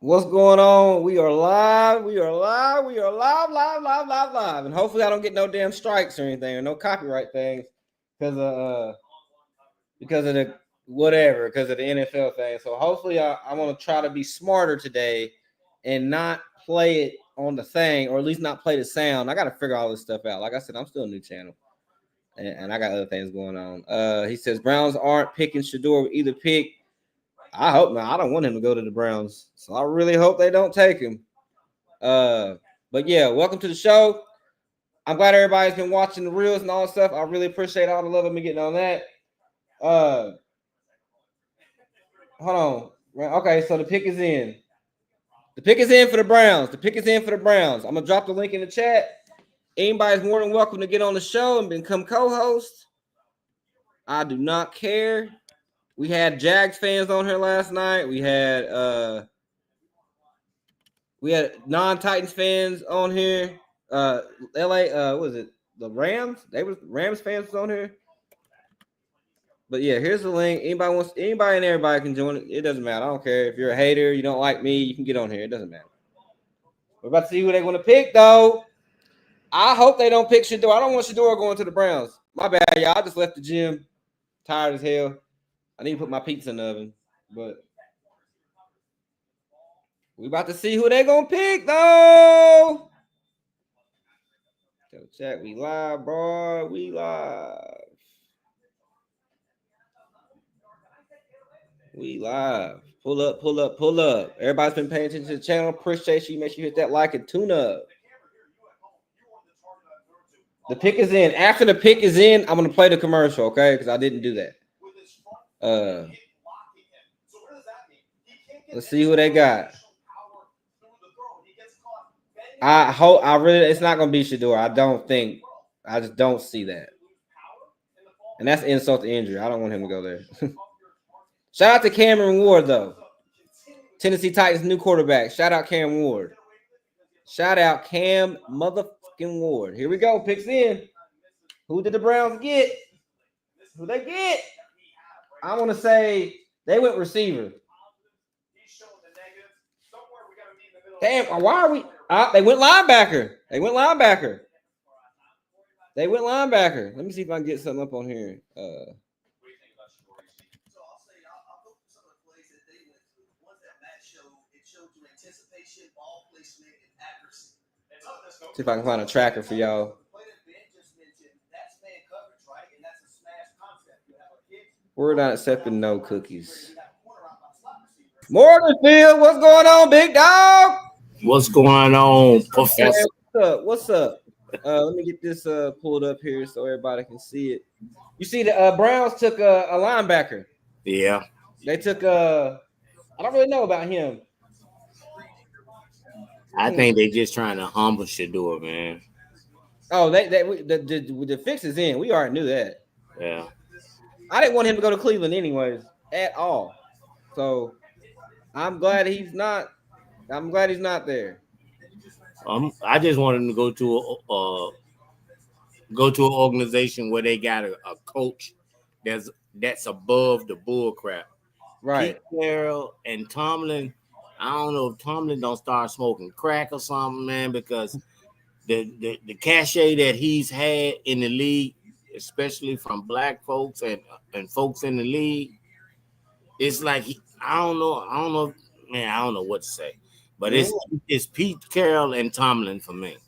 What's going on? We are live. We are live. We are live. And hopefully, I don't get no damn strikes or anything or no copyright things because of the whatever, because of the NFL thing. So hopefully, I want to try to be smarter today and not play it on the thing, or at least not play the sound. I got to figure all this stuff out. Like I said, I'm still a new channel, and I got other things going on. He says Browns aren't picking Shedeur with either pick. I hope not. I don't want him to go to the Browns, so I really hope they don't take him. But yeah, welcome to the show. I'm glad everybody's been watching the reels and all that stuff. I really appreciate all the love I've been getting on that. Hold on. Okay, so the pick is in. The pick is in for the Browns. The pick is in for the Browns. I'm gonna drop the link in the chat. Anybody's more than welcome to get on the show and become co-host. I do not care. We had Jags fans on here last night. We had non-Titans fans on here. LA, what was it? The Rams? Rams fans on here. But yeah, here's the link. Anybody and everybody can join it. It doesn't matter. I don't care. If you're a hater, you don't like me, you can get on here. It doesn't matter. We're about to see who they're going to pick, though. I hope they don't pick Shedeur. I don't want Shedeur going to the Browns. My bad, y'all. I just left the gym. Tired as hell. I need to put my pizza in the oven. But we about to see who they're going to pick, though. Tell the chat, we live, bro. We live. We live. Pull up. Everybody's been paying attention to the channel. Appreciate you. Make sure you hit that like and tune up. The pick is in. After the pick is in, I'm going to play the commercial, okay? Because I didn't do that. Let's see who they got. I hope it's not going to be Shedeur. I just don't see that. And that's insult to injury. I don't want him to go there. Shout out to Cameron Ward, though. Tennessee Titans new quarterback. Shout out Cam Ward. Shout out Cam motherfucking Ward. Here we go. Picks in. Who did the Browns get? Who they get? I want to say they went receiver. Damn, why are we? They went linebacker. Let me see if I can get something up on here. See if I can find a tracker for y'all. We're not accepting no cookies. Morganfield, what's going on, big dog? What's going on, Professor? What's up? Let me get this pulled up here so everybody can see it. You see the Browns took a linebacker. Yeah. They took I don't really know about him. I think they just trying to humble Shedeur, man. Oh, the fix is in. We already knew that. Yeah. I didn't want him to go to Cleveland anyways at all. So I'm glad he's not there. I just want him to go to an organization where they got a coach that's above the bull crap. Right. Pete Carroll and Tomlin. I don't know if Tomlin don't start smoking crack or something, man, because the cachet that he's had in the league, especially from black folks and folks in the league, it's like I don't know, man. I don't know what to say, but it's Pete Carroll and Tomlin for me.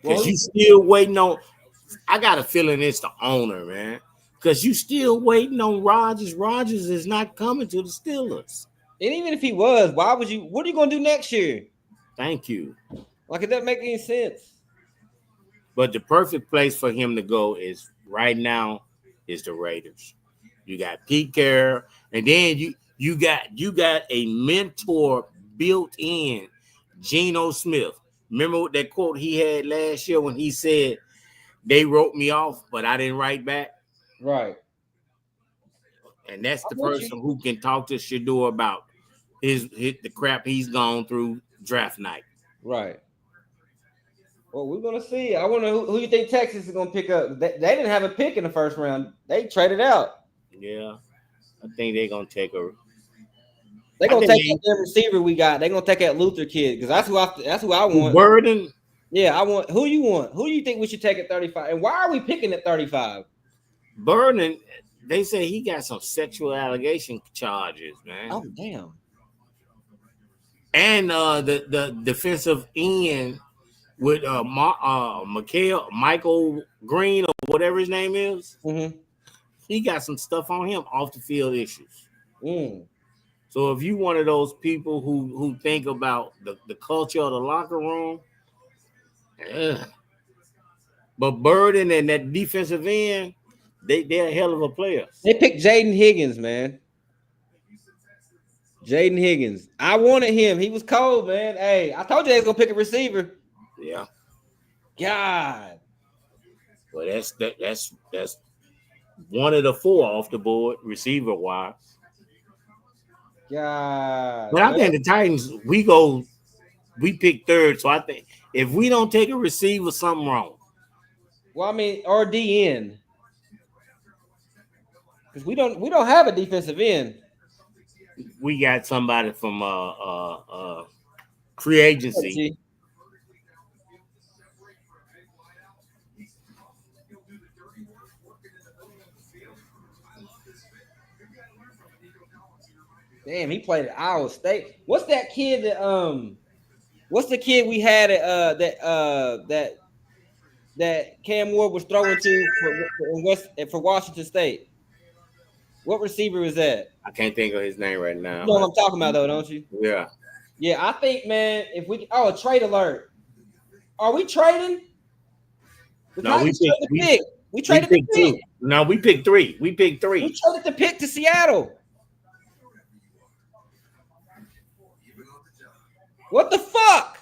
Because you still waiting on. I got a feeling it's the owner, man. Because you still waiting on Rodgers. Rodgers is not coming to the Steelers. And even if he was, why would you? What are you going to do next year? Thank you. Like, it doesn't make any sense. But the perfect place for him to go is right now is the Raiders. You got Pete Carroll, and then you got a mentor built in, Geno Smith. Remember what that quote he had last year when he said, "They wrote me off, but I didn't write back." Right. And that's the person who can talk to Shedeur about the crap he's gone through draft night. Right. Well, we're gonna see. I wonder who you think Texas is gonna pick up. They didn't have a pick in the first round. They traded out. Yeah. I think they're gonna take a. They're gonna take that damn receiver we got. They're gonna take that Luther kid because that's who I want. Burden. Yeah, I want. Who you want? Who do you think we should take at 35? And why are we picking at 35? Burden. They say he got some sexual allegation charges, man. Oh damn. And the defensive end with Michael Green or whatever his name is, he got some stuff on him off the field issues. So if you one of those people who think about the culture of the locker room, but Burden and that defensive end, they're a hell of a player. They picked Jaden Higgins, man. Jaden Higgins. I wanted him. He was cold, man. Hey, I told you they was gonna pick a receiver. Yeah. God. Well, that's one of the 4 off the board, receiver wise. God. But I think the Titans, we pick 3rd. So I think if we don't take a receiver, something wrong. Well, I mean, or DN. Because we don't have a defensive end. We got somebody from free agency. Damn, he played at Iowa State. What's that kid that what's the kid we had at that Cam Ward was throwing to for Washington State? What receiver is that? I can't think of his name right now. You know what I'm talking about, though, don't you? Yeah. Yeah, I think, man, if we a trade alert. Are we trading? No, we traded the pick. 2. No, we picked 3. We picked 3. We traded the pick to Seattle. What the fuck?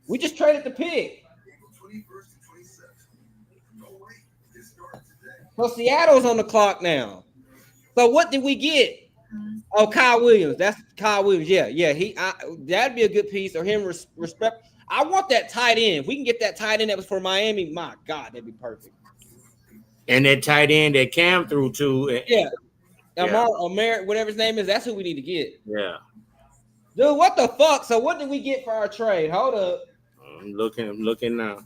We just traded the pick. So Seattle's on the clock now. So what did we get? Oh, Kyle Williams. That's Kyle Williams. Yeah. That'd be a good piece. Or him respect. I want that tight end. If we can get that tight end that was for Miami, my God, that'd be perfect. And that tight end that Cam threw to. Yeah. Amir, whatever his name is, that's who we need to get. Yeah. Dude, what the fuck? So what did we get for our trade? Hold up. I'm looking now.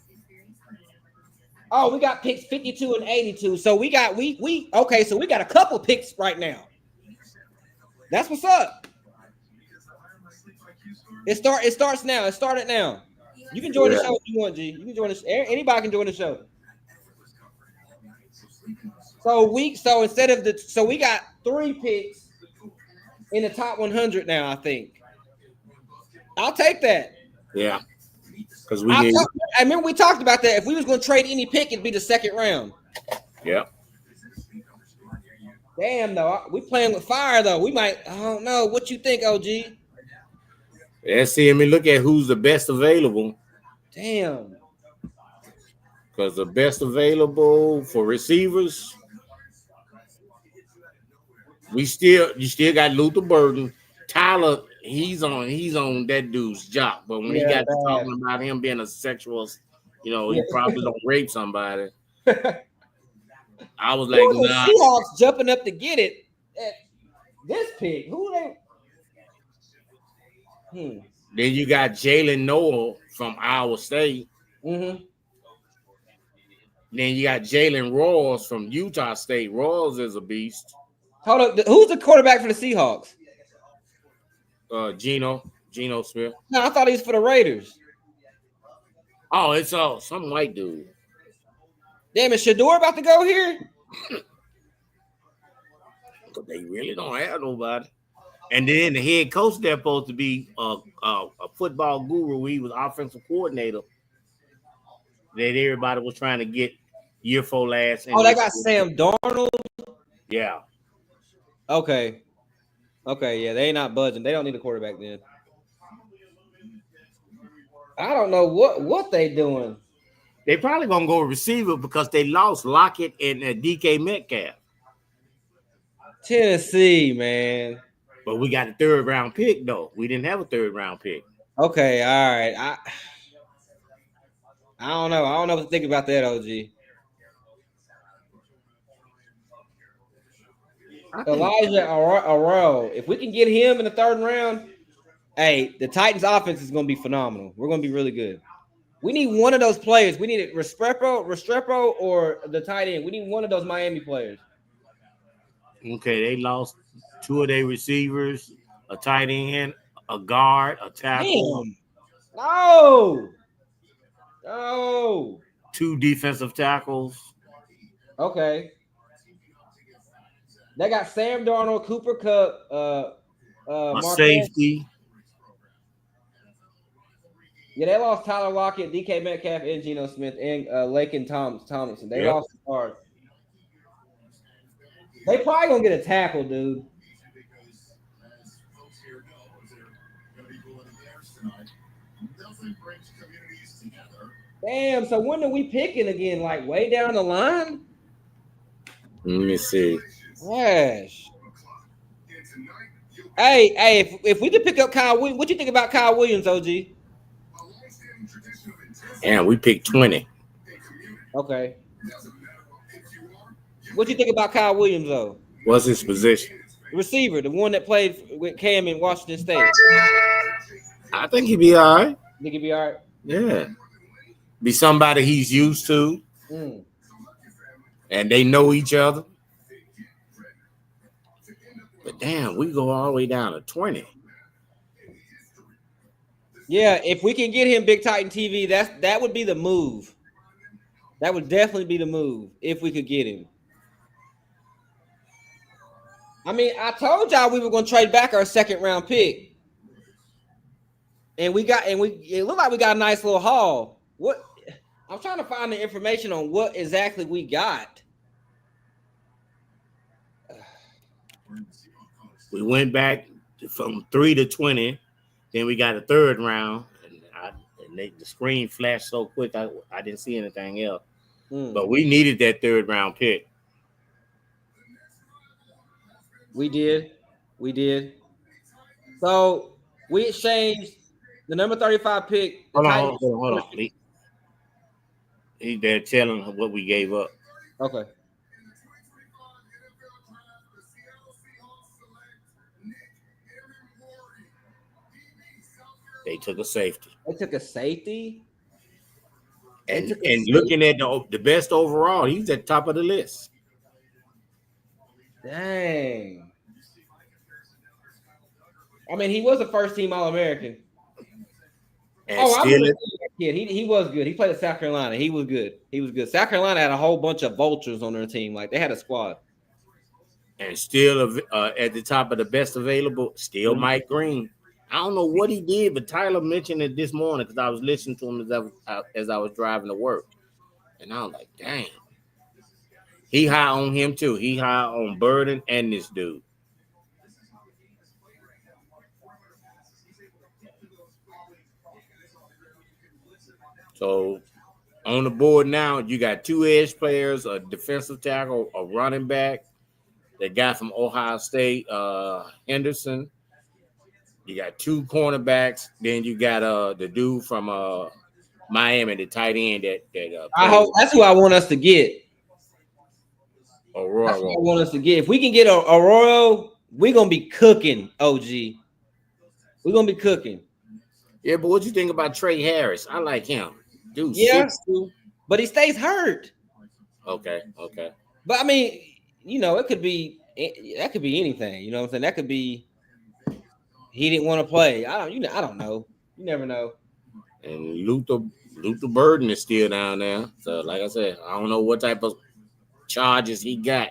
Oh, we got picks 52 and 82. So we got okay, so we got a couple picks right now. That's what's up. It starts now. It started now. You can join the show if you want, G. You can join anybody can join the show. So we got 3 picks in the top 100 now, I think. I'll take that. Yeah. Because I remember we talked about that. If we was going to trade any pick, it'd be the 2nd round. Yeah. Damn, though. We playing with fire, though. We might, I don't know. What you think, OG? Let's see. Look at who's the best available. Damn. Because the best available for receivers, you still got Luther Burden. Tyler, he's on that dude's job. But when he got to talking about him being a sexual, he probably don't rape somebody. I was like, nah. Seahawks jumping up to get it. This pick, who they? Then you got Jalen Noel from Iowa State. Mm-hmm. Then you got Jalen Rawls from Utah State. Rawls is a beast. Hold up, who's the quarterback for the Seahawks? Geno Smith. No, I thought he was for the Raiders. Oh, it's some white dude. Damn, is Shador about to go here? But they really don't have nobody. And then the head coach they're supposed to be a football guru. He was offensive coordinator. That everybody was trying to get year 4 last. Oh, they got Sam Darnold. Yeah. Okay, yeah, they ain't not budging. They don't need a quarterback then. I don't know what they doing. They probably gonna go receiver because they lost Lockett and DK Metcalf. Tennessee, man. But we got a 3rd round pick though. We didn't have a 3rd round pick. Okay, all right. I don't know. I don't know what to think about that, OG. Elijah Arroyo. If we can get him in the third round, hey, the Titans offense is going to be phenomenal. We're going to be really good. We need one of those players. We need Restrepo, or the tight end. We need one of those Miami players. Okay, they lost 2 of their receivers, a tight end, a guard, a tackle. Damn. No. 2 defensive tackles. Okay. They got Sam Darnold, Cooper Kupp, a safety. Yeah, they lost Tyler Lockett, DK Metcalf, and Geno Smith, and Laken Tomlinson. They lost hard. They probably gonna get a tackle, dude. Damn. So when are we picking again? Like way down the line? Let me see. Gosh. Hey, if we could pick up Kyle Williams, what you think about Kyle Williams, OG? And we picked 20. Okay. What you think about Kyle Williams, though? What's his position? Receiver, the one that played with Cam in Washington State. I think he'd be all right. Think he'd be all right? Yeah. Be somebody he's used to. And they know each other. But damn, we go all the way down to 20. Yeah, if we can get him Big Titan TV, that would be the move. That would definitely be the move if we could get him. I mean, I told y'all we were going to trade back our second round pick, and it looked like we got a nice little haul. What? I'm trying to find the information on what exactly we got. We went back from 3 to 20. Then we got a third round, and the screen flashed so quick I didn't see anything else. But we needed that third round pick. We did. So we exchanged the number 35 pick. Hold on. They're telling what we gave up. Okay. They took a safety. And looking at the best overall, he's at the top of the list. Dang. I mean, he was a first-team All-American. He was good. He played at South Carolina. He was good. South Carolina had a whole bunch of vultures on their team. Like, they had a squad. And still at the top of the best available, still Mike Green. I don't know what he did, but Tyler mentioned it this morning because I was listening to him as I was driving to work. And I was like, dang. He high on him, too. He high on Burden and this dude. So, on the board now, you got 2 edge players, a defensive tackle, a running back, the guy from Ohio State, Henderson. You got 2 cornerbacks. Then you got the dude from Miami, the tight end I hope that's who I want us to get. Arroyo. That's what I want us to get. If we can get Arroyo, we're gonna be cooking. OG, we're gonna be cooking. Yeah, but what you think about Trey Harris? I like him, dude. Yeah, 6'2", but he stays hurt. Okay. But I mean, it could be anything. You know what I'm saying? That could be he didn't want to play. I don't know. You never know. And Luther Burden is still down there. So, like I said, I don't know what type of charges he got.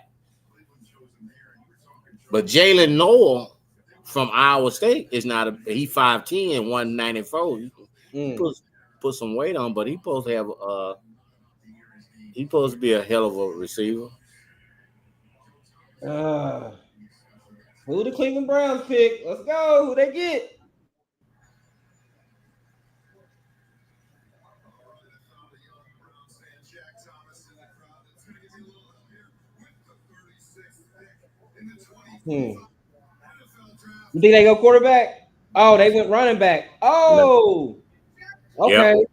But Jalen Noel from Iowa State is not he 5'10", 194. He put some weight on, but he's supposed to be a hell of a receiver. Who the Cleveland Browns pick? Let's go. Who they get? You think they go quarterback? Oh, they went running back. Oh, okay. Yep.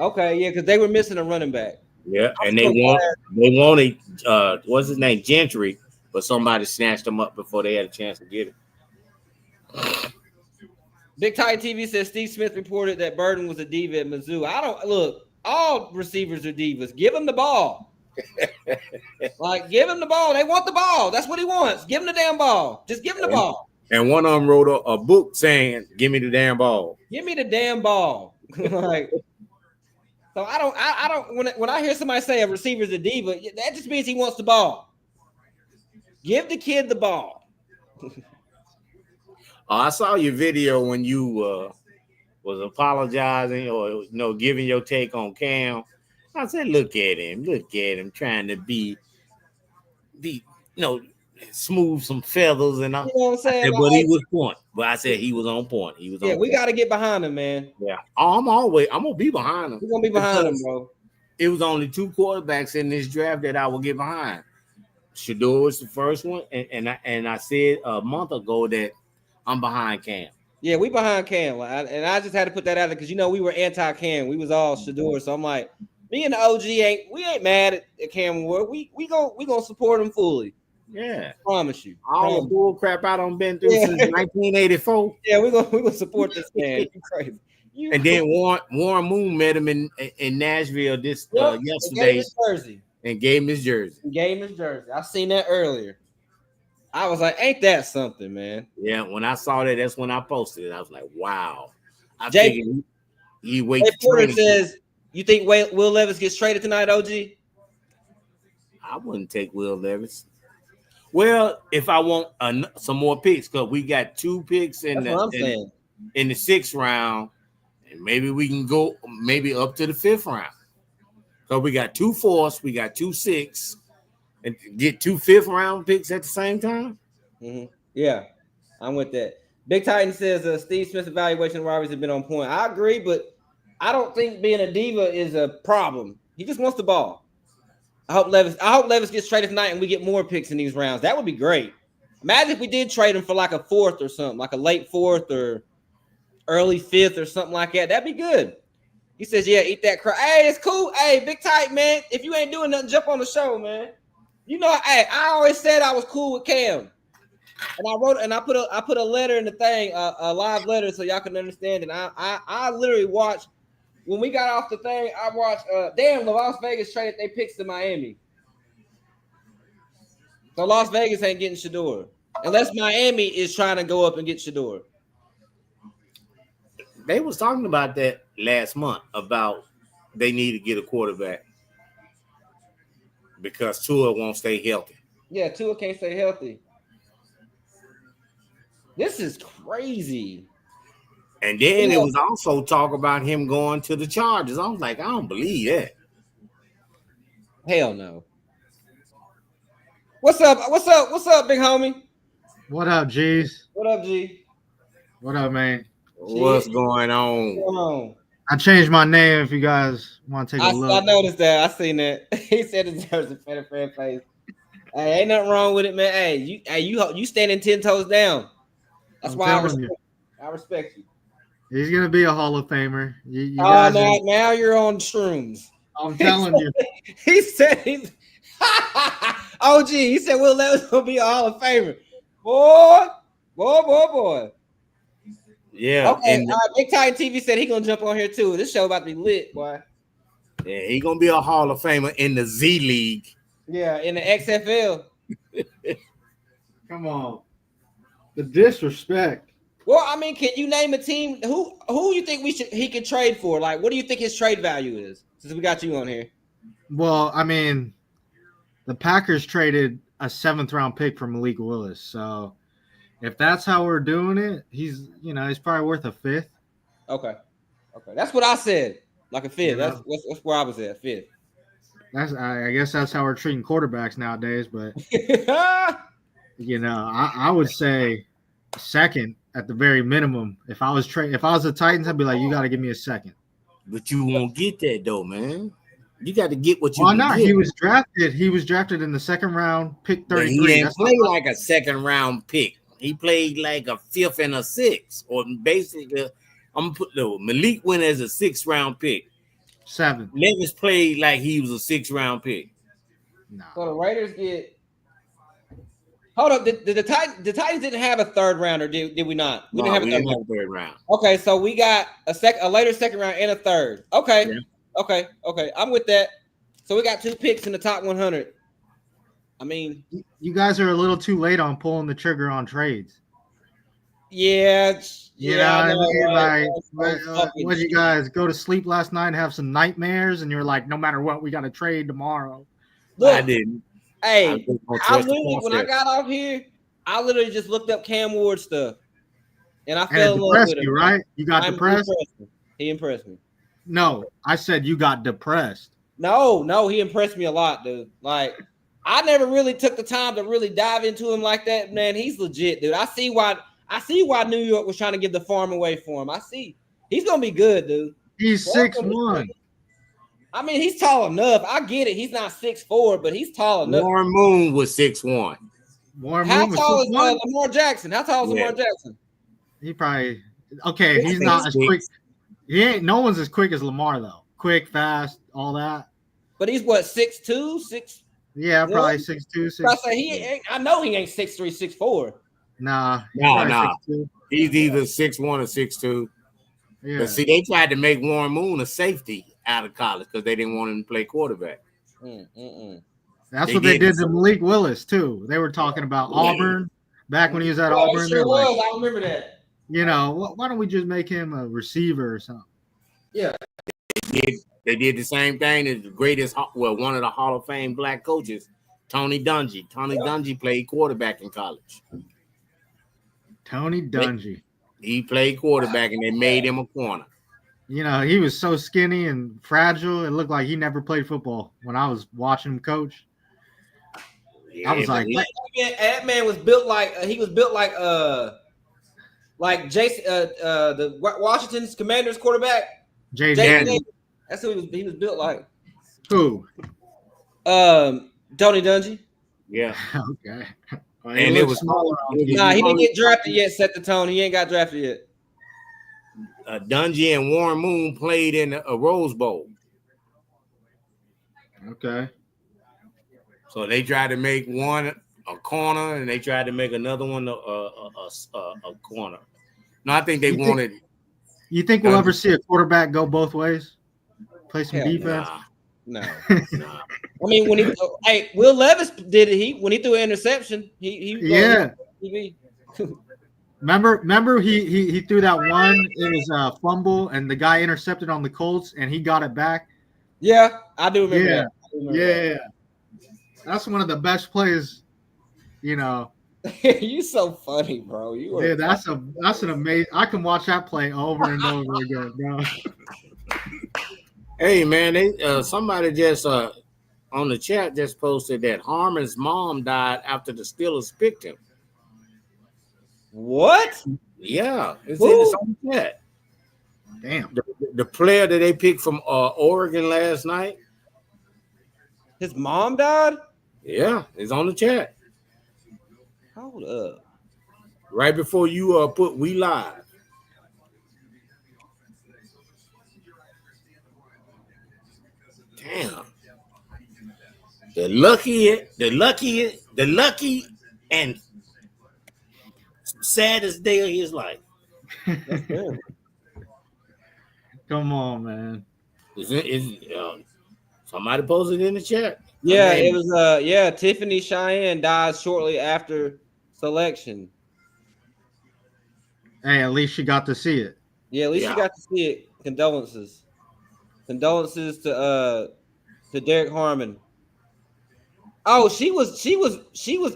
Okay, yeah, because they were missing a running back. Yeah, and they wanted what's his name, Gentry, but somebody snatched them up before they had a chance to get it. Big Tight TV says Steve Smith reported that Burden was a diva at Mizzou. I don't look. All receivers are divas. Give him the ball. Like, give him the ball. They want the ball. That's what he wants. Give him the damn ball. Just give him the ball. And one of them wrote a book saying, "Give me the damn ball. Give me the damn ball." Like, so I don't. When I hear somebody say a receiver's a diva, that just means he wants the ball. Give the kid the ball. I saw your video when you was apologizing or giving your take on Cam. I said, look at him trying to be smooth some feathers and all. You know what I'm saying? But he was point. But I said he was on point. He was on we got to get behind him, man. Yeah. I'm gonna be behind him. We're gonna be behind him, bro. It was only 2 quarterbacks in this draft that I would get behind. Shedeur was the first one, and I said a month ago that I'm behind Cam. Yeah, we behind Cam, and I just had to put that out there because we were anti-Cam. We was all Shedeur, so I'm like, me and the OG ain't mad at Cam Ward. We gonna support him fully. Yeah, I promise you. All the bull crap I done been through since 1984. Yeah, we gonna support this man. You crazy. And then Warren Moon met him in Nashville yesterday. And gave him his jersey. I seen that earlier. I was like, ain't that something, man? Yeah, when I saw that, that's when I posted it. I was like, wow. I Jake, figured he waits. Porter says, you think Will Levis gets traded tonight, OG? I wouldn't take Will Levis. Well, if I want some more picks, because we got 2 picks in the 6th round, and maybe we can go up to the 5th round. So we got 2 4s, we got 2 6s, and get 2 5th round picks at the same time. Mm-hmm. Yeah, I'm with that. Big Titan says Steve Smith's evaluation of rivalries have been on point. I agree, but I don't think being a diva is a problem. He just wants the ball. I hope Levis gets traded tonight and we get more picks in these rounds. That would be great. Imagine if we did trade him for like a 4th or something, like a late 4th or early 5th or something like that. That'd be good. He says, yeah, eat that crap. Hey, it's cool. Hey, Big Tight, man. If you ain't doing nothing, jump on the show, man. I always said I was cool with Cam. And I put a letter in the thing, a live letter so y'all can understand. And I literally watched. When we got off the thing, I watched, Las Vegas traded their picks to Miami. So Las Vegas ain't getting Shedeur. Unless Miami is trying to go up and get Shedeur. They was talking about that last month, about they need to get a quarterback because Tua won't stay healthy. Yeah, Tua can't stay healthy. This is crazy. And then it was also talk about him going to the Chargers. I was like, I don't believe that. Hell no. What's up? Big homie? What up, G's? What up, G? What up, man? What's going on? I changed my name if you guys want to take a look. I noticed that. I seen that. He said it deserves a fair face. Hey, ain't nothing wrong with it, man. Hey, you standing 10 toes down. That's why I respect you. He's gonna be a Hall of Famer. Now you're on shrooms. I'm telling you. He said he's OG. He said Will Levis gonna be a Hall of Famer. Boy. Yeah. Okay. And Big Titan TV said he gonna jump on here too. This show about to be lit, boy. Yeah, he gonna be a Hall of Famer in the Z League. Yeah, in the XFL. Come on. The disrespect. Well, I mean, can you name a team who you think he could trade for? Like, what do you think his trade value is? Since we got you on here. Well, I mean, the Packers traded a 7th round pick for Malik Willis. So if that's how we're doing it, he's probably worth a 5th. Okay. That's what I said. Like a 5th. That's where I was at, 5th. I guess that's how we're treating quarterbacks nowadays. But I would say 2nd at the very minimum. If I was the Titans, I'd be like, you got to give me a 2nd. But you won't get that though, man. You got to get what you. Why not? Get. He was drafted in the 2nd round, pick 33. He didn't play like a 2nd round pick. He played like a 5th and a 6th, or basically, I'm gonna put Malik went as a 6th round pick. 7. Levis played like he was a 6th round pick. No. So the Raiders get Hold up. The Titans didn't have a third rounder, did we not? We didn't have a third round. Third round. Okay, so we got a later second round and a third. Okay. Yeah. Okay. I'm with that. So we got 2 picks in the top 100. I mean, you guys are a little too late on pulling the trigger on trades. Yeah. You know what I mean? Like, what you guys go to sleep last night and have some nightmares, and you're like, no matter what, we got to trade tomorrow. Look, I didn't. Hey, I literally, when I got off here, I literally just looked up Cam Ward stuff, and I fell in love with him. Right? You got depressed. He impressed me. No, I said you got depressed. No, he impressed me a lot, dude. Like, I never really took the time to really dive into him like that. Man, he's legit, dude. I see why New York was trying to give the farm away for him. I see he's gonna be good, dude. He's 6'1". I mean, he's tall enough. I get it. He's not 6'4", but he's tall enough. Warren Moon was 6'1". How tall is Lamar Jackson? How tall is Lamar Jackson? He probably He's not as quick. He ain't. No one's as quick as Lamar though. Quick, fast, all that. But he's what 6'2", 6. Yeah, probably 6'2", 6. I say I know he ain't 6'3", 6'4". Nah. He's either 6'1" or 6'2". Yeah. But see, they tried to make Warren Moon a safety out of college because they didn't want him to play quarterback. That's what they did to Malik Willis too. They were talking about Auburn back when he was at Auburn. Sure was. I remember that. You know, why don't we just make him a receiver or something? Yeah. They did the same thing as the greatest, one of the Hall of Fame black coaches, Tony Dungy. Tony Dungy played quarterback in college. Tony Dungy. He played quarterback, and they made him a corner. You know, he was so skinny and fragile. It looked like he never played football when I was watching him coach. Yeah, I was like, that man was built like Jason, the Washington's Commanders quarterback. Jason. That's who he was built like. Who? Tony Dungy. Yeah. Okay. And it was smaller. He didn't get drafted yet. Set the tone. He ain't got drafted yet. Dungy and Warren Moon played in a Rose Bowl. Okay. So they tried to make one a corner, and they tried to make another one a corner. No, I think they wanted. You think we'll ever see a quarterback go both ways? Play some defense? No. I mean, when Will Levis did it. When he threw an interception, he Remember he threw that one. It was a fumble, and the guy intercepted on the Colts, and he got it back. Yeah, I do remember that. Yeah. That's one of the best plays. You know. You so funny, bro. That's an amazing. I can watch that play over and over again, bro. Hey man, somebody just on the chat just posted that Harmon's mom died after the Steelers picked him. What? Yeah, it's on the chat. Damn. The player that they picked from Oregon last night. His mom died? Yeah, it's on the chat. Hold up. Right before you put We Live. Damn. The lucky and saddest day of his life. Come on, man. Somebody posted in the chat. Yeah, it was Tiffany Cheyenne died shortly after selection. Hey, at least she got to see it. Yeah, at least she got to see it. Condolences to Derek Harmon. Oh, she was dude, she was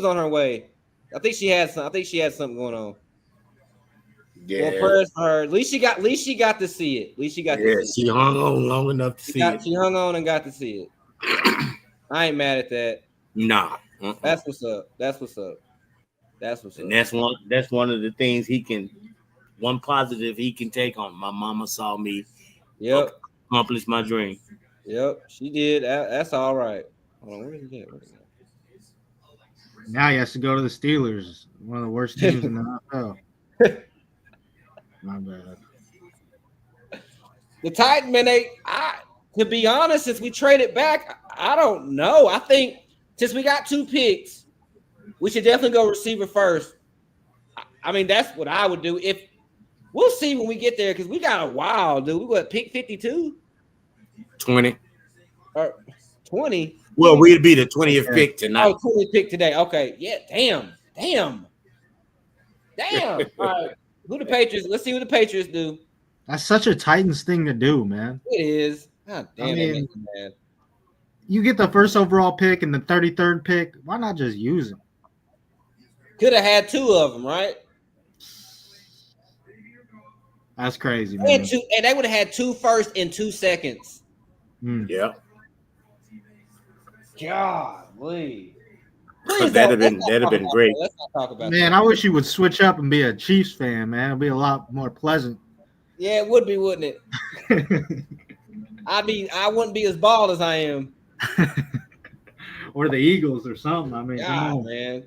on her way. I think she had something going on. Yeah. Well, prayers for her. At least she got to see it. At least she got to see it. She hung on long enough to see it. She hung on and got to see it. I ain't mad at that. Nah. That's what's up. And that's one of the things one positive he can take on. My mama saw me accomplish my dream. Yep, she did. That's all right. Hold on, where is that? Now he has to go to the Steelers, one of the worst teams in the NFL. My bad. The Titans, man, to be honest, since we traded back, I don't know. I think since we got 2 picks, we should definitely go receiver first. I mean, that's what I would do. If we'll see when we get there because we got a while, dude. We got pick 52 20. or 20. Well, we'd be the 20th pick tonight. Oh, 20th pick today. Okay. Yeah. Damn. All right. Who the Patriots? Let's see what the Patriots do. That's such a Titans thing to do, man. It is. God damn, I it mean, makes me mad. You get the first overall pick and the 33rd pick. Why not just use them? Could have had 2 of them, right? That's crazy, And man. they would have had 2 first in 2 seconds. Yeah. Golly. That'd have been great. Let's not talk about Man, that. I wish you would switch up and be a Chiefs fan, man. It'd be a lot more pleasant. Yeah, it would be, wouldn't it? I wouldn't be as bald as I am. Or the Eagles or something. I mean, come God, on. man.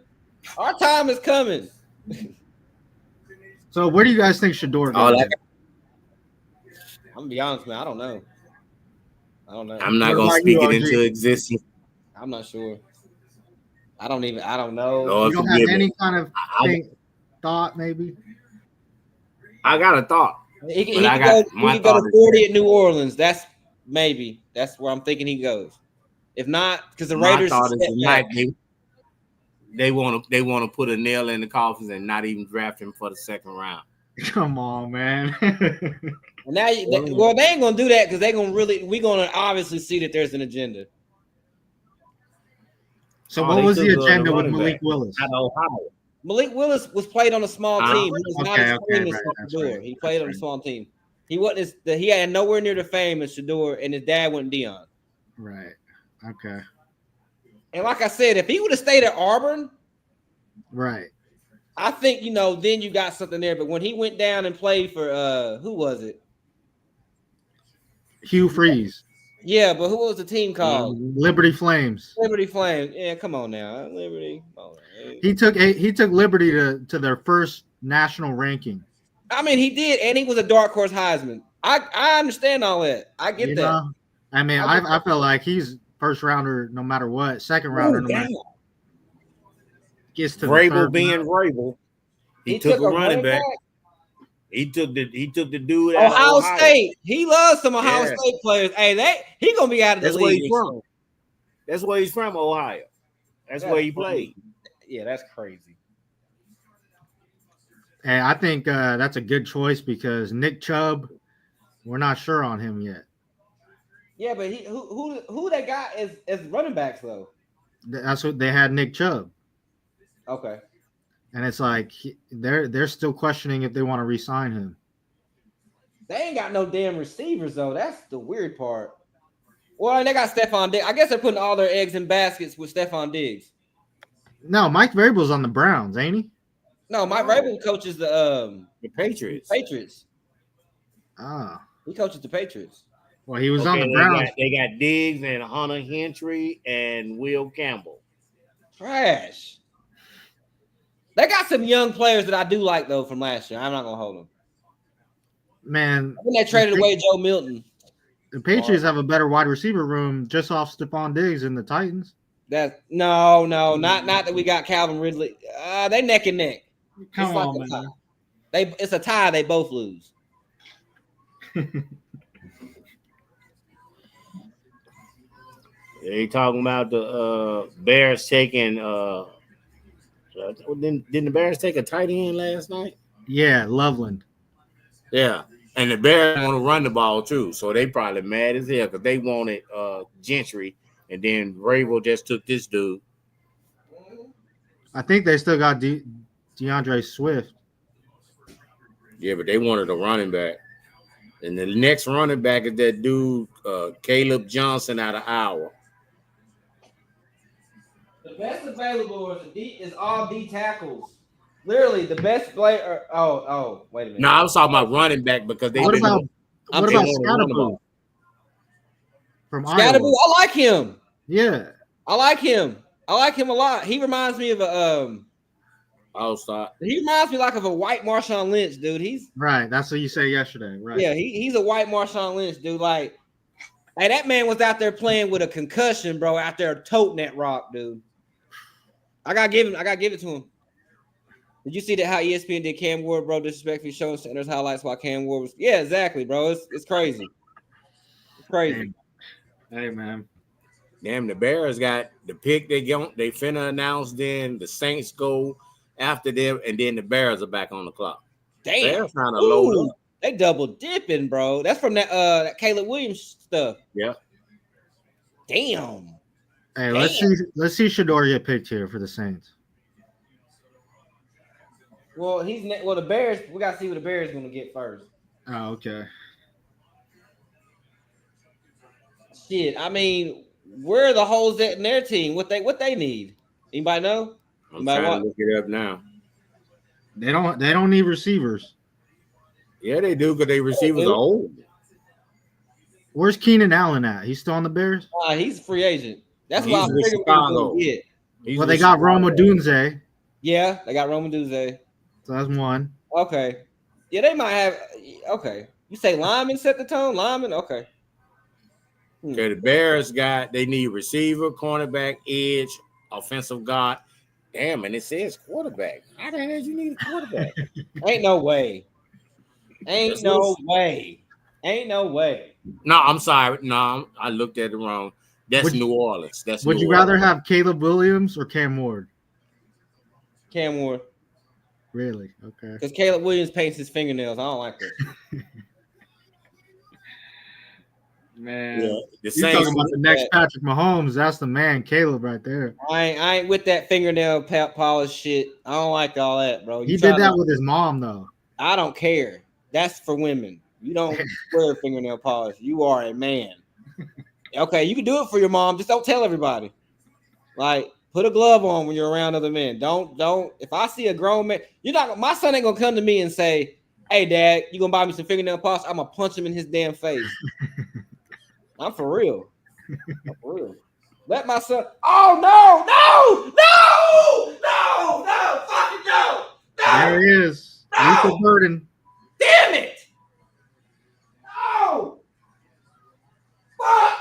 Our time is coming. So where do you guys think Shador goes? I'm gonna be honest, man. I don't know. I'm not What gonna about speak you, it RG? into existence. I'm not sure. I don't know. Lord You don't have forgive me. any kind of I- thought, maybe? I got a thought. He But I got- my could go thought to is 40 at New Orleans. That's where I'm thinking he goes. If not, because the My Raiders thought is step tonight back. they want to put a nail in the coffin and not even draft him for the second round. Come on, man. And now, they ain't gonna do that because we're gonna obviously see that there's an agenda. So Oh, what they was the took the agenda with running Malik back. Willis? Out of Ohio. Malik Willis was played on a small team. He was not as famous right, as that's Shador. right. He played on a small team. He wasn't he had nowhere near the fame as Shador, and his dad wasn't Dion. Right. Okay. And like I said, if he would have stayed at Auburn, Right. I think then you got something there. But when he went down and played for who was it? Hugh Freeze. Yeah, but who was the team called? Liberty Flames. Liberty Flames. Yeah, come on now, Liberty. Oh, He took Liberty to their first national ranking. I mean, he did, and he was a dark horse Heisman. I understand all that. I get You that. know? I mean, I feel like he's first rounder no matter what, second rounder no matter what. Gets to the Vrabel third being round. Vrabel, he took a running back. He took the dude out of Ohio Ohio. State. He loves some Ohio Yeah. State players. Hey, he gonna be out of the That's where league. he's from. That's where he's from, Ohio. That's where he played. Yeah, that's crazy. And I think that's a good choice because Nick Chubb, we're not sure on him yet. Yeah, but who they got as running backs though? That's what they had, Nick Chubb, Okay. and it's like they're still questioning if they want to re-sign him. They ain't got no damn receivers though. That's the weird part. Well, they got Stephon Diggs. I guess they're putting all their eggs in baskets with Stephon Diggs. No, Mike Vrabel's on the Browns, ain't he? No, Mike Vrabel coaches the Patriots. Patriots. Ah, He coaches the Patriots. well, he was on Okay, the Browns. they got Diggs and Hunter Henry and Will Campbell. Trash. They got some young players that I do like though from last year. I'm not gonna hold them. Man, When they traded away Joe Milton, the Patriots have a better wide receiver room just off Stephon Diggs than the Titans. that no, not that we got Calvin Ridley. They neck and neck. Come It's like on, a tie. man. It's a tie. They both lose. They talking about the Bears taking didn't the Bears take a tight end last night? Yeah, Loveland. Yeah. And the Bears want to run the ball too. So they probably mad as hell because they wanted Gentry, and then Vrabel just took this dude. I think they still got DeAndre Swift. Yeah, but they wanted a running back. And the next running back is that dude, Caleb Johnson out of Iowa. The best available is all D tackles. Literally, the best player. Oh, wait a minute. No, I was talking about running back because they What about they want to run the Scatterboo ball. from Scatterboo, Iowa? I like him. Yeah, I like him a lot. He reminds me of I'll stop. he reminds me like of a white Marshawn Lynch, dude. He's right. That's what you said yesterday, right? yeah, he's a white Marshawn Lynch, dude. Like Hey, that man was out there playing with a concussion, bro. Out there toting that rock, dude. I gotta give it to him. Did you see that how ESPN did Cam Ward, bro? Disrespectfully showing centers highlights while Cam Ward was. Yeah, exactly, bro. It's crazy. It's crazy. Hey, man. Damn, the Bears got the pick they finna announce. Then the Saints go after them, and then the Bears are back on the clock. Damn, Bears trying to load up. They double dipping, bro. That's from that Caleb Williams stuff. Yeah. Damn. Hey, let's see Shador get picked here for the Saints. Well, the Bears. We gotta see what the Bears gonna get first. Oh, okay. Shit, I mean, where are the holes at in their team? What they need? Anybody know? I'm trying to look it up now. They don't need receivers. Yeah, they do because they receivers are old. Where's Keenan Allen at? He's still on the Bears? He's a free agent. That's He's why I with figured Chicago. Well, they got Roma Dunze. Yeah, they got Roman Dunze. So that's one. Okay. Yeah, they might have. Okay. You say Lyman set the tone? Lyman? Okay. Okay, the Bears they need receiver, cornerback, edge, offensive guard. Damn, and it says quarterback. How the hell you need a quarterback? Ain't no way. Ain't no way. No, I'm sorry. No, I looked at it wrong. That's New Orleans. Would you rather have Caleb Williams or Cam Ward? Cam Ward. Really? Okay. Because Caleb Williams paints his fingernails. I don't like that. Man, yeah, you're talking about the next Patrick Mahomes. That's the man, Caleb, right there. I ain't with that fingernail polish shit. I don't like all that, bro. He did that with his mom, though. I don't care. That's for women. You don't wear fingernail polish. You are a man. Okay, you can do it for your mom. Just don't tell everybody. Like, put a glove on when you're around other men. Don't. If I see a grown man, my son ain't gonna come to me and say, "Hey, Dad, you gonna buy me some fingernail polish?" I'm gonna punch him in his damn face. I'm for real. Let my son. Oh no! Fucking no! There he is. Lethal Burden. Damn it! No! Fuck!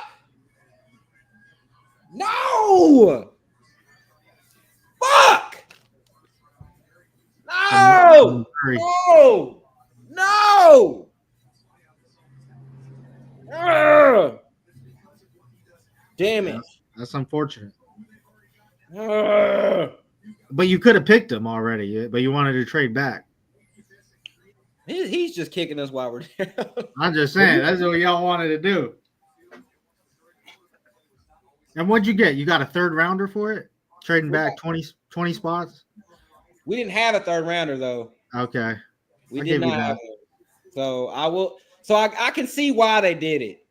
No! Fuck! No! No! Ugh. Damn it. That's unfortunate. Ugh. But you could have picked him already, but you wanted to trade back. He's just kicking us while we're there. I'm just saying, that's what y'all wanted to do. And what'd you get? You got a third rounder for it? Trading back 20 spots? We didn't have a third rounder, though. Okay. We did not have one. So I will. So I can see why they did it.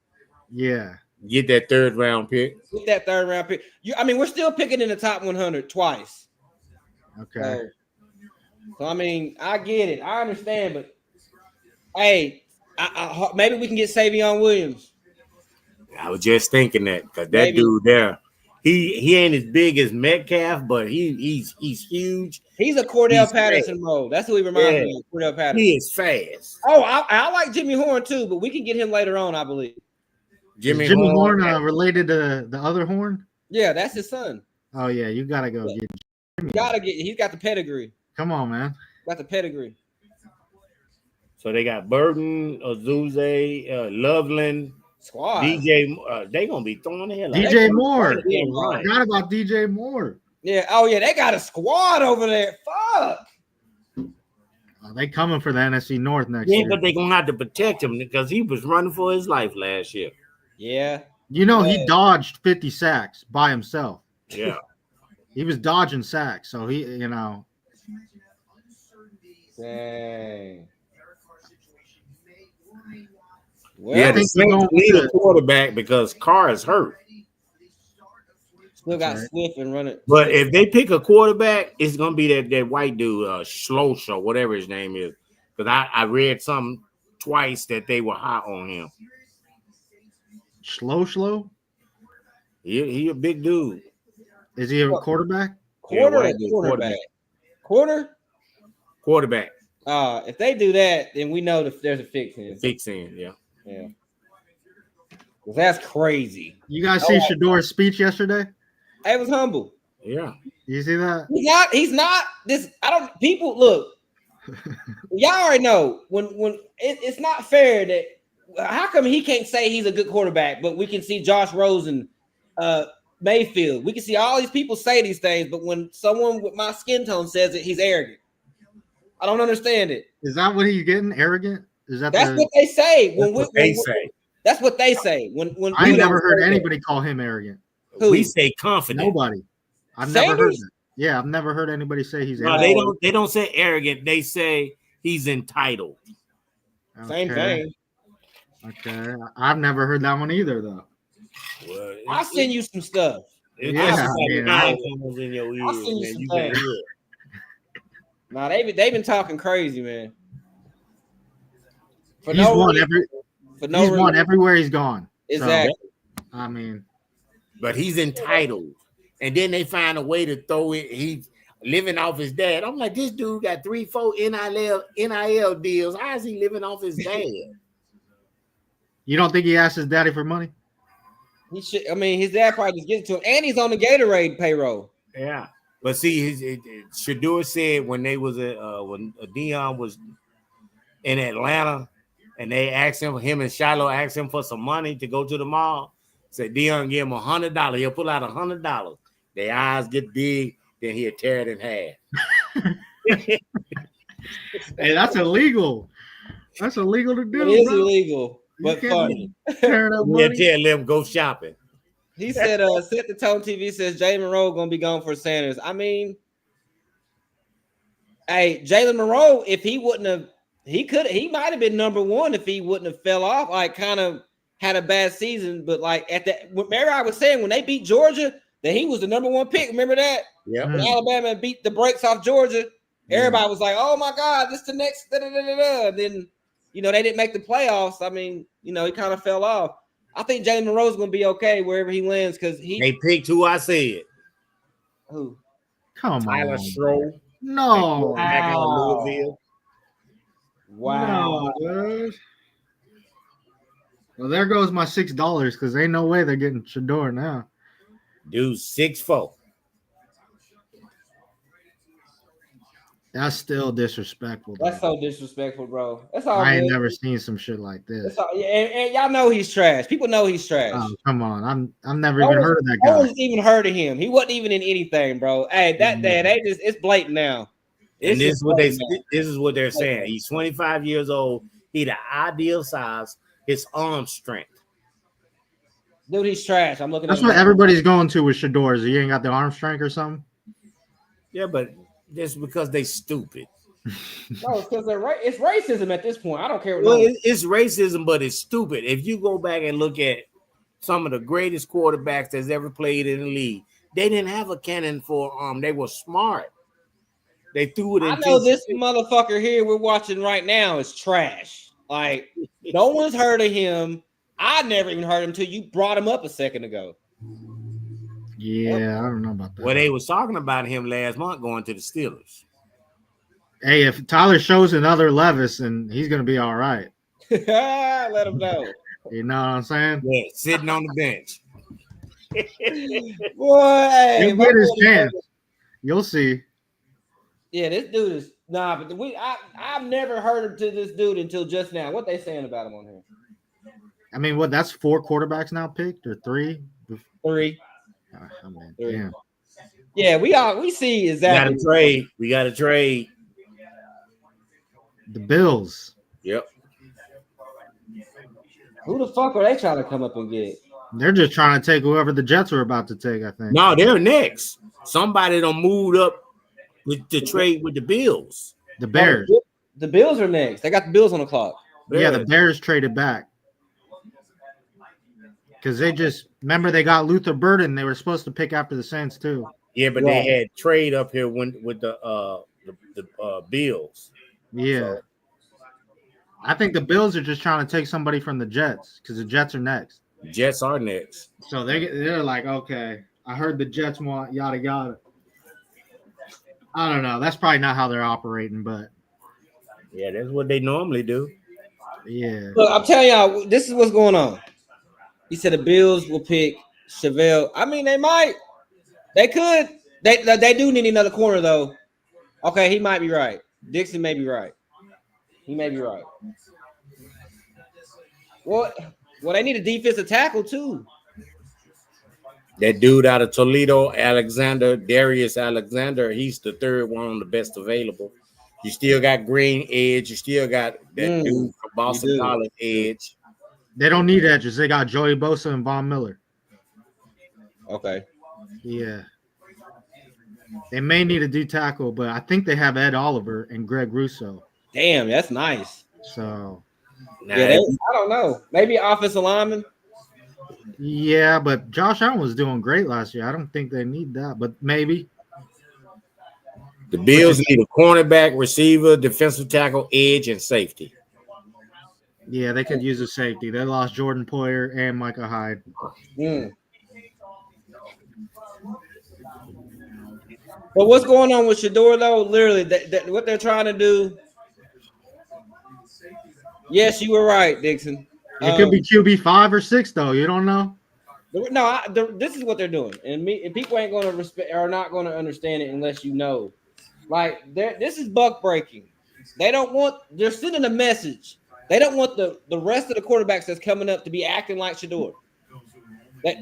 Yeah. Get that third round pick. Get that third round pick. We're still picking in the top 100 twice. Okay. So I mean, I get it. I understand, but hey, maybe we can get Savion Williams. I was just thinking that because that dude there, he ain't as big as Metcalf, but he's huge. He's a Cordell Patterson mode. That's who he reminds me of. Cordell Patterson. He is fast. Oh, I like Jimmy Horn too, but we can get him later on, I believe. Jimmy Horn related to the other Horn? Yeah, that's his son. Oh yeah, you gotta go get. He's got the pedigree. Come on, man. Got the pedigree. So they got Burton, Azuze, Loveland, squad. DJ. They gonna be throwing the hell out. DJ Moore. Forgot about DJ Moore. Yeah. Oh yeah, they got a squad over there. Fuck. They coming for the NFC North next year. Yeah, but they gonna have to protect him because he was running for his life last year. Yeah. You know, he dodged 50 sacks by himself. Yeah. He was dodging sacks, so he, Dang. Well, yeah, the Saints need a quarterback because Carr is hurt. Still got Swift and run it. But if they pick a quarterback, it's gonna be that white dude, Schloss or whatever his name is. Because I read something twice that they were hot on him. Slow? He a big dude. Is he a quarterback? Quarterback. If they do that, then we know that there's a fix in. Yeah. That's crazy. You guys see Shador's speech yesterday? It was humble. Yeah. You see that? He's not this. People look. Y'all already know when it's not fair that how come he can't say he's a good quarterback, but we can see Josh Rosen, Mayfield. We can see all these people say these things, but when someone with my skin tone says it, he's arrogant. I don't understand it. Is that what he's getting? Arrogant? That's what they say. That's what they say. When I never heard anybody call him arrogant. We say confident. Nobody. I've never heard that. Yeah, I've never heard anybody say he's arrogant. No, they don't say arrogant. They say he's entitled. Okay. Same thing. Okay. I've never heard that one either, though. Well, I'll send you some stuff. I'll send you some things. Nah, they've been talking crazy, man. He's won everywhere he's gone. Exactly. So, I mean, but he's entitled. And then they find a way to throw it. He's living off his dad. I'm like, this dude got 3-4 NIL deals. How is he living off his dad? You don't think he asked his daddy for money? He should. I mean, his dad probably just gives it to him, and he's on the Gatorade payroll. Yeah, but see, Shador said when they was when Deion was in Atlanta, and they asked him and Shiloh asked him for some money to go to the mall. Said Deion give him $100. He'll pull out $100. Their eyes get big, then he'll tear it in half. Hey, that's illegal. That's illegal to do. It is illegal, but funny. He'll tell them go shopping. He said, "Set the Tone TV says Jalen Monroe gonna be gone for Sanders." I mean, hey, Jalen Monroe, if he wouldn't have, he might have been number one if he wouldn't have fell off. Like, kind of had a bad season, but like at that, remember I was saying when they beat Georgia, that he was the number one pick. Remember that? Yeah. When Alabama beat the brakes off Georgia, everybody was like, "Oh my God, this is the next." Then, they didn't make the playoffs. I mean, he kind of fell off. I think Jalen Monroe's going to be okay wherever he lands because they picked who I said. Who? Come Tyler on. Stroh. No. Back out of Louisville. Wow. No, dude. Well, there goes my $6 because ain't no way they're getting Shador now. Dude, 6'4". That's still disrespectful. That's so disrespectful, bro. That's all. I ain't never seen some shit like this. And y'all know he's trash. People know he's trash. Oh, come on. I've never even heard of that guy. No one's even heard of him. He wasn't even in anything, bro. Hey, it's blatant now. And this is what they're saying. He's 25 years old. He the ideal size. His arm strength. Dude, he's trash. I'm looking. That's what everybody's going to with Shador. Is he ain't got the arm strength or something? Yeah, but just because they stupid. No, it's because it's racism at this point. I don't care. It's racism, but it's stupid. If you go back and look at some of the greatest quarterbacks that's ever played in the league, they didn't have a cannon for arm. They were smart. They threw it. I know this motherfucker here we're watching right now is trash. Like, no one's heard of him. I never even heard him until you brought him up a second ago. Yeah, I don't know about that. Well, they was talking about him last month going to the Steelers. Hey, if Tyler shows another Levis, then he's going to be all right. Let him know. You know what I'm saying? Yeah, sitting on the bench. Boy, hey, he'll get his chance. You'll see. Yeah, this dude is but I've never heard of this dude until just now. What they saying about him on here? I mean, what? That's 4 quarterbacks now picked or 3? 3. Oh, man, 3. damn. Yeah, we see exactly. We got to trade. The Bills. Yep. Who the fuck are they trying to come up and get? They're just trying to take whoever the Jets are about to take, I think. No, they're next. Somebody done moved up with the trade with the Bills. The Bears. The Bills are next. They got the Bills on the clock. Yeah, the Bears traded back. Because they just remember they got Luther Burden. They were supposed to pick after the Saints too. Yeah, but they had trade up here with the Bills. Yeah. So, I think the Bills are just trying to take somebody from the Jets because the Jets are next. Jets are next. So they're like, okay, I heard the Jets want yada yada. I don't know. That's probably not how they're operating, but yeah, that's what they normally do. Yeah. Look, I'm telling y'all, this is what's going on. He said the Bills will pick Chevelle. I mean, they might. They could. They do need another corner though. Okay, he might be right. Dixon may be right. He may be right. Well, they need a defensive tackle too. That dude out of Toledo, Darius Alexander, he's the third one on the best available. You still got Green Edge. You still got that dude from Boston College Edge. They don't need edges. They got Joey Bosa and Von Miller. Okay. Yeah. They may need a D tackle, but I think they have Ed Oliver and Greg Russo. Damn, that's nice. So, I don't know. Maybe offensive lineman. Yeah, but Josh Allen was doing great last year. I don't think they need that, but maybe. The Bills need a cornerback, receiver, defensive tackle, edge, and safety. Yeah, they could use a safety. They lost Jordan Poyer and Micah Hyde. But what's going on with Shedeur though? Literally, what they're trying to do. Yes, you were right, Dixon. It could be QB 5 or 6 though. You don't know. No, this is what they're doing, and people ain't going to respect or not going to understand it unless you know. Like this is buck breaking. They're sending a message. They don't want the rest of the quarterbacks that's coming up to be acting like Shedeur.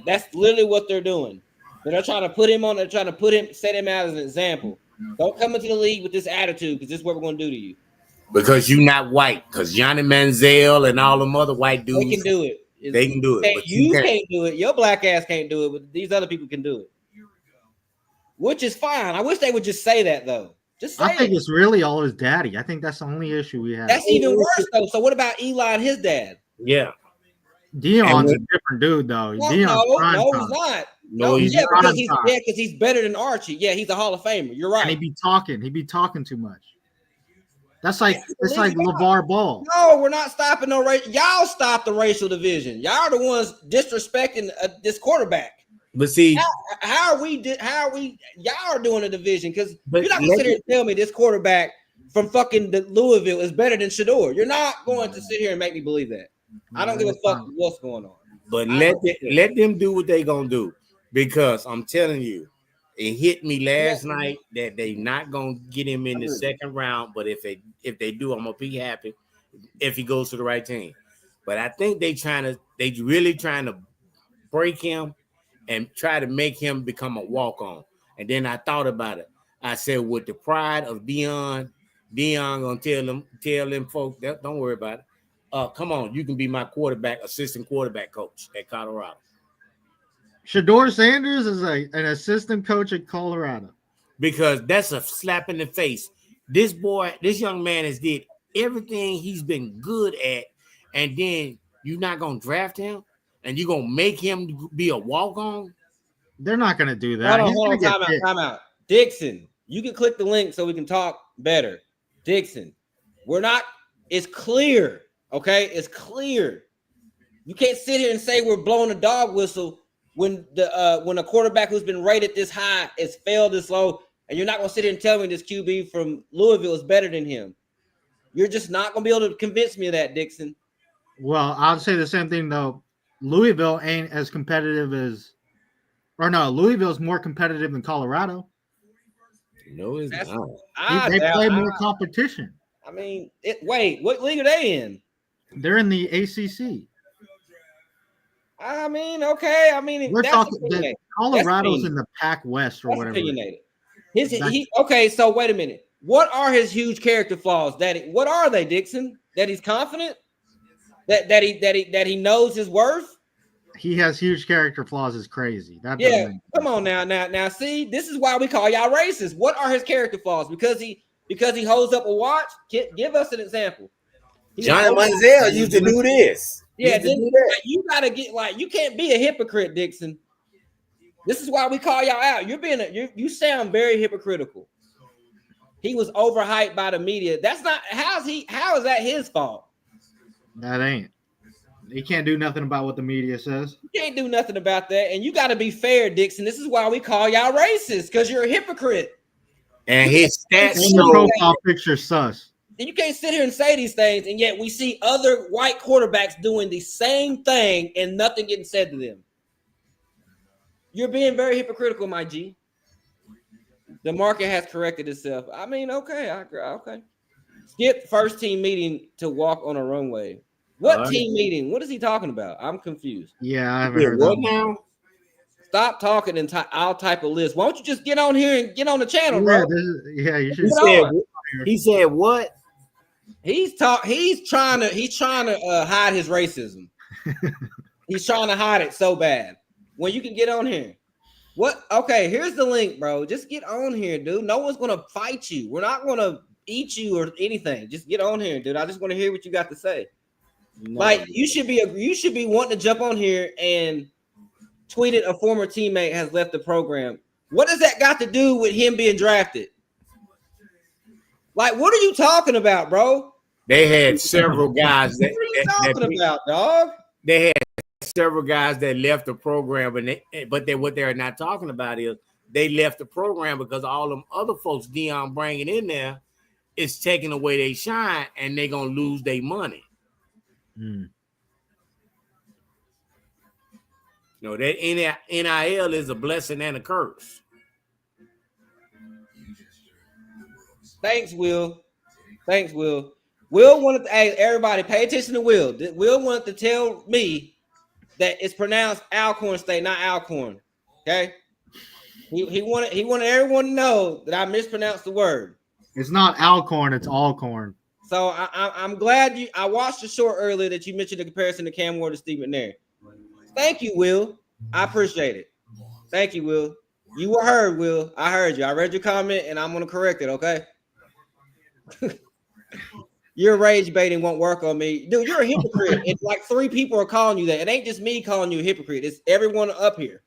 That's literally what they're doing. They're trying to put him on. They're trying to set him out as an example. Don't come into the league with this attitude because this is what we're going to do to you. Because you're not white. Because Johnny Manziel and all them other white dudes. They can do it. They can do it. But you can't do it. Your black ass can't do it, but these other people can do it. Which is fine. I wish they would just say that though. Just say I think it's really all his daddy. I think that's the only issue we have. That's even worse though. So what about Eli and his dad? Yeah. Deion's a different dude though. No, he's not. No, he's because he's better than Archie. Yeah, he's a Hall of Famer. You're right. And he'd be talking too much. It's like LeVar Ball. No, we're not stopping no race. Y'all stop the racial division. Y'all are the ones disrespecting this quarterback. But see, how are we? Y'all are doing a division because you're not gonna sit here and tell me this quarterback from fucking Louisville is better than Shedeur. You're not going to sit here and make me believe that. I don't give a fuck what's going on. But let them do what they gonna do, because I'm telling you, it hit me last night that they not gonna get him in the second round. But if they do, I'm gonna be happy if he goes to the right team. But I think they really trying to break him and try to make him become a walk-on. And then I thought about it. I said, with the pride of Deion gonna tell them folks, don't worry about it. Come on, you can be my assistant quarterback coach at Colorado. Shedeur Sanders is an assistant coach at Colorado. Because that's a slap in the face. This young man has did everything he's been good at, and then you're not gonna draft him, and you're gonna make him be a walk-on. They're not gonna do that. Hold on, time out. Dixon, you can click the link so we can talk better. Dixon, it's clear. Okay, it's clear. You can't sit here and say we're blowing a dog whistle when a quarterback who's been rated this high has failed this low, and you're not gonna sit here and tell me this QB from Louisville is better than him. You're just not gonna be able to convince me of that, Dixon. Well, I'll say the same thing though. Louisville ain't as competitive Louisville's more competitive than Colorado. No, it's not. They play more competition. I mean, wait, what league are they in? They're in the ACC. I mean, okay. I mean, we're talking Colorado's in the Pac West or whatever. Okay, so wait a minute. What are his huge character flaws? What are they, Dixon? That he's confident? That he knows his worth? He has huge character flaws. Is crazy. Come on now. See, this is why we call y'all racist. What are his character flaws? Because he holds up a watch. Give us an example. Johnny Manziel used to do this. Yeah, you gotta get you can't be a hypocrite, Dixon. This is why we call y'all out. You sound very hypocritical. He was overhyped by the media. That's not how is that his fault? That ain't. He can't do nothing about what the media says. You can't do nothing about that, and you got to be fair, Dixon. This is why we call y'all racist, because you're a hypocrite. And his stats show profile picture sus. you can't sit here and say these things, and yet we see other white quarterbacks doing the same thing and nothing getting said to them. You're being very hypocritical, my G. The market has corrected itself. I mean, okay, okay. Skip first team meeting to walk on a runway. What team meeting? What is he talking about? I'm confused. Yeah, I haven't heard that. What now? Stop talking and I'll type a list. Why don't you just get on here and get on the channel, Yeah, bro? you should. He said what? He's trying to hide his racism. He's trying to hide it so bad. When you can get on here. What? Okay, here's the link, bro. Just get on here, dude. No one's gonna fight you. We're not gonna eat you or anything. Just get on here, dude. I just want to hear what you got to say. No. Like you should be wanting to jump on here and tweet it. A former teammate has left the program. What does that got to do with him being drafted? Like, what are you talking about, bro? They had several guys. What are you talking about, dog? They had several guys that left the program, but what they're not talking about is they left the program because all them other folks Dion bringing in there is taking away their shine, and they're gonna lose their money. You know, that NIL is a blessing and a curse. Thanks, Will. Will wanted to, hey, everybody pay attention to Will. Will wanted to tell me that it's pronounced Alcorn State, not Alcorn. Okay. He wanted everyone to know that I mispronounced the word. It's not Alcorn, it's Alcorn. So I'm glad I watched the short earlier that you mentioned the comparison to Cam Ward and Steve McNair. Thank you, Will. I appreciate it. Thank you, Will. You were heard, Will. I heard you. I read your comment and I'm gonna correct it, okay? Your rage baiting won't work on me. Dude, you're a hypocrite. It's like 3 people are calling you that. It ain't just me calling you a hypocrite. It's everyone up here.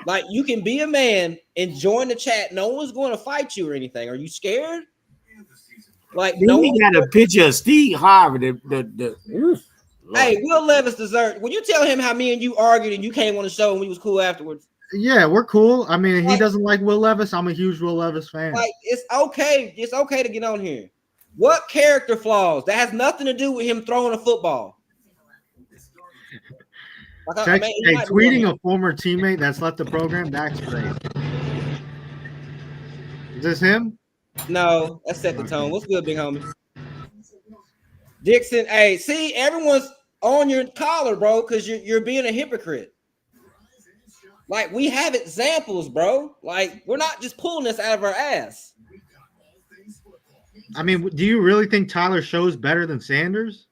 Like, you can be a man and join the chat. No one's going to fight you or anything. Are you scared? Like, no one got a picture of Steve Harvey. Hey, Will Levis deserves. When you tell him how me and you argued and you came on the show and we was cool afterwards. Yeah, we're cool. I mean, he doesn't like Will Levis. I'm a huge Will Levis fan. Like, it's okay. It's okay to get on here. What character flaws? That has nothing to do with him throwing a football. Like, tweeting a former teammate that's left the program, that's great. Is this him? No, that set the tone. What's good, big homie? Dixon, hey, see, everyone's on your collar, bro, because you're being a hypocrite. Like, we have examples, bro. Like, we're not just pulling this out of our ass. I mean, do you really think Tyler Show's better than Sanders?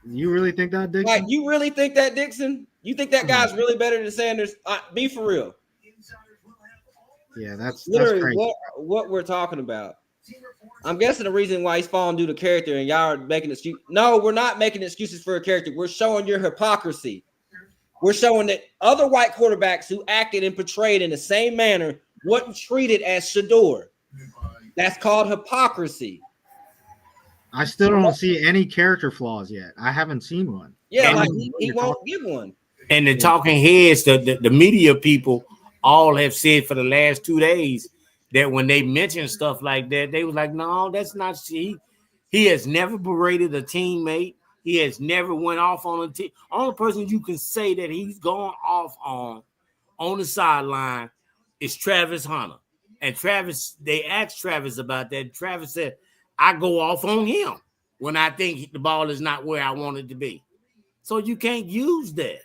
You really think that, Dixon? Like, you really think that, Dixon? You think that guy's really better than Sanders? Be for real. Yeah, that's literally what we're talking about. I'm guessing the reason why he's falling due to character and y'all are making excuses. No, we're not making excuses for a character. We're showing your hypocrisy. We're showing that other white quarterbacks who acted and portrayed in the same manner wasn't treated as Shedeur. That's called hypocrisy. I still don't see any character flaws yet. I haven't seen one. Yeah, like he won't give one. And the talking heads, the media people all have said for the last 2 days that when they mention stuff like that, they was like, no, that's not he has never berated a teammate. He has never went off on a team. Only person you can say that he's gone off on the sideline is Travis Hunter. And Travis, they asked Travis about that. Travis said, I go off on him when I think the ball is not where I want it to be. So you can't use that.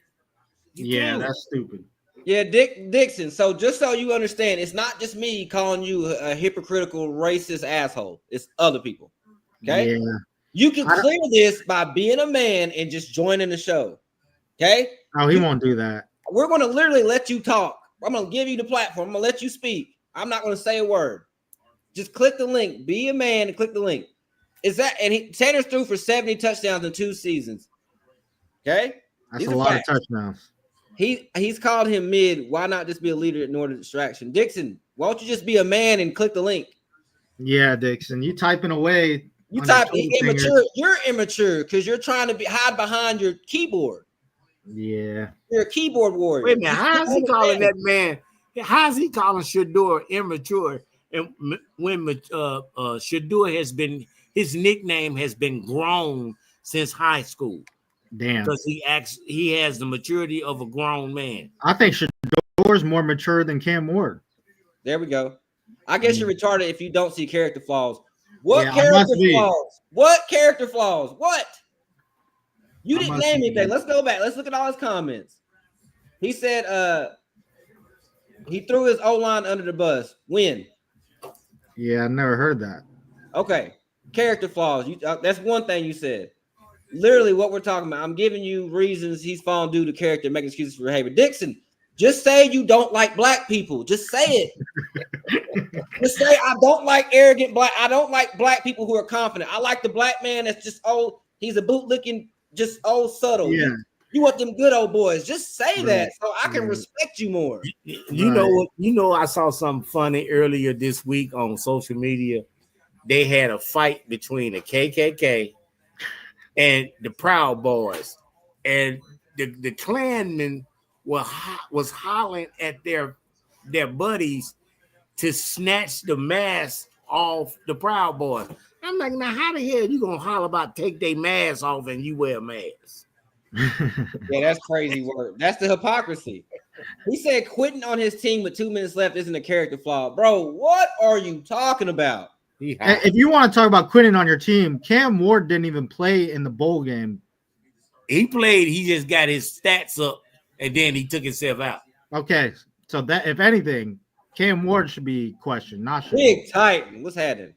You can't. That's stupid. Yeah, Dixon. So just so you understand, it's not just me calling you a hypocritical, racist asshole. It's other people. Okay? Yeah. You can clear this by being a man and just joining the show. Okay? Oh, he won't do that. We're going to literally let you talk. I'm going to give you the platform. I'm going to let you speak. I'm not going to say a word. Just click the link. Be a man and click the link. Is that Sanders threw for 70 touchdowns in 2 seasons. Okay? That's a lot of touchdowns. He's called him mid. Why not just be a leader, ignore the distraction? Dixon, why don't you just be a man and click the link? Yeah, Dixon. You typing away. You type immature. You're immature because you're trying to hide behind your keyboard. Yeah. You're a keyboard warrior. Wait a minute. How's he calling that man? How's he calling Shedeur immature? And when Shedeur has been his nickname has been grown since high school Damn. because he has the maturity of a grown man. I think Shador's more mature than Cam Ward. There we go. I guess you're retarded if you don't see character flaws. What Yeah, I character must be. flaws? What character flaws? What? You I didn't must name be. anything. Let's go back. Let's look at all his comments. He said he threw his O-line under the bus. When? Yeah, I never heard that. Okay. Character flaws. That's one thing you said. Literally what we're talking about. I'm giving you reasons he's fallen due to character, making excuses for behavior. Dixon, just say you don't like black people. Just say it. Just say I don't like arrogant black. I don't like black people who are confident. I like the black man that's just old. He's a bootlicking, just old subtle. Yeah. You want them good old boys. Just say Right. that so I can Right. respect you more. You know what? You know, I saw something funny earlier this week on social media. They had a fight between the KKK and the Proud Boys, and the Klanmen was hollering at their buddies to snatch the mask off the Proud Boys. I'm like, now how the hell you gonna holler about take their mask off and you wear a mask? Yeah, that's crazy work. That's the hypocrisy. He said quitting on his team with 2 minutes left isn't a character flaw. Bro, what are you talking about? If you want to talk about quitting on your team, Cam Ward didn't even play in the bowl game. He played, he just got his stats up and then he took himself out. Okay, so that if anything, Cam Ward should be questioned, not Shador. Big Titan. What's happening?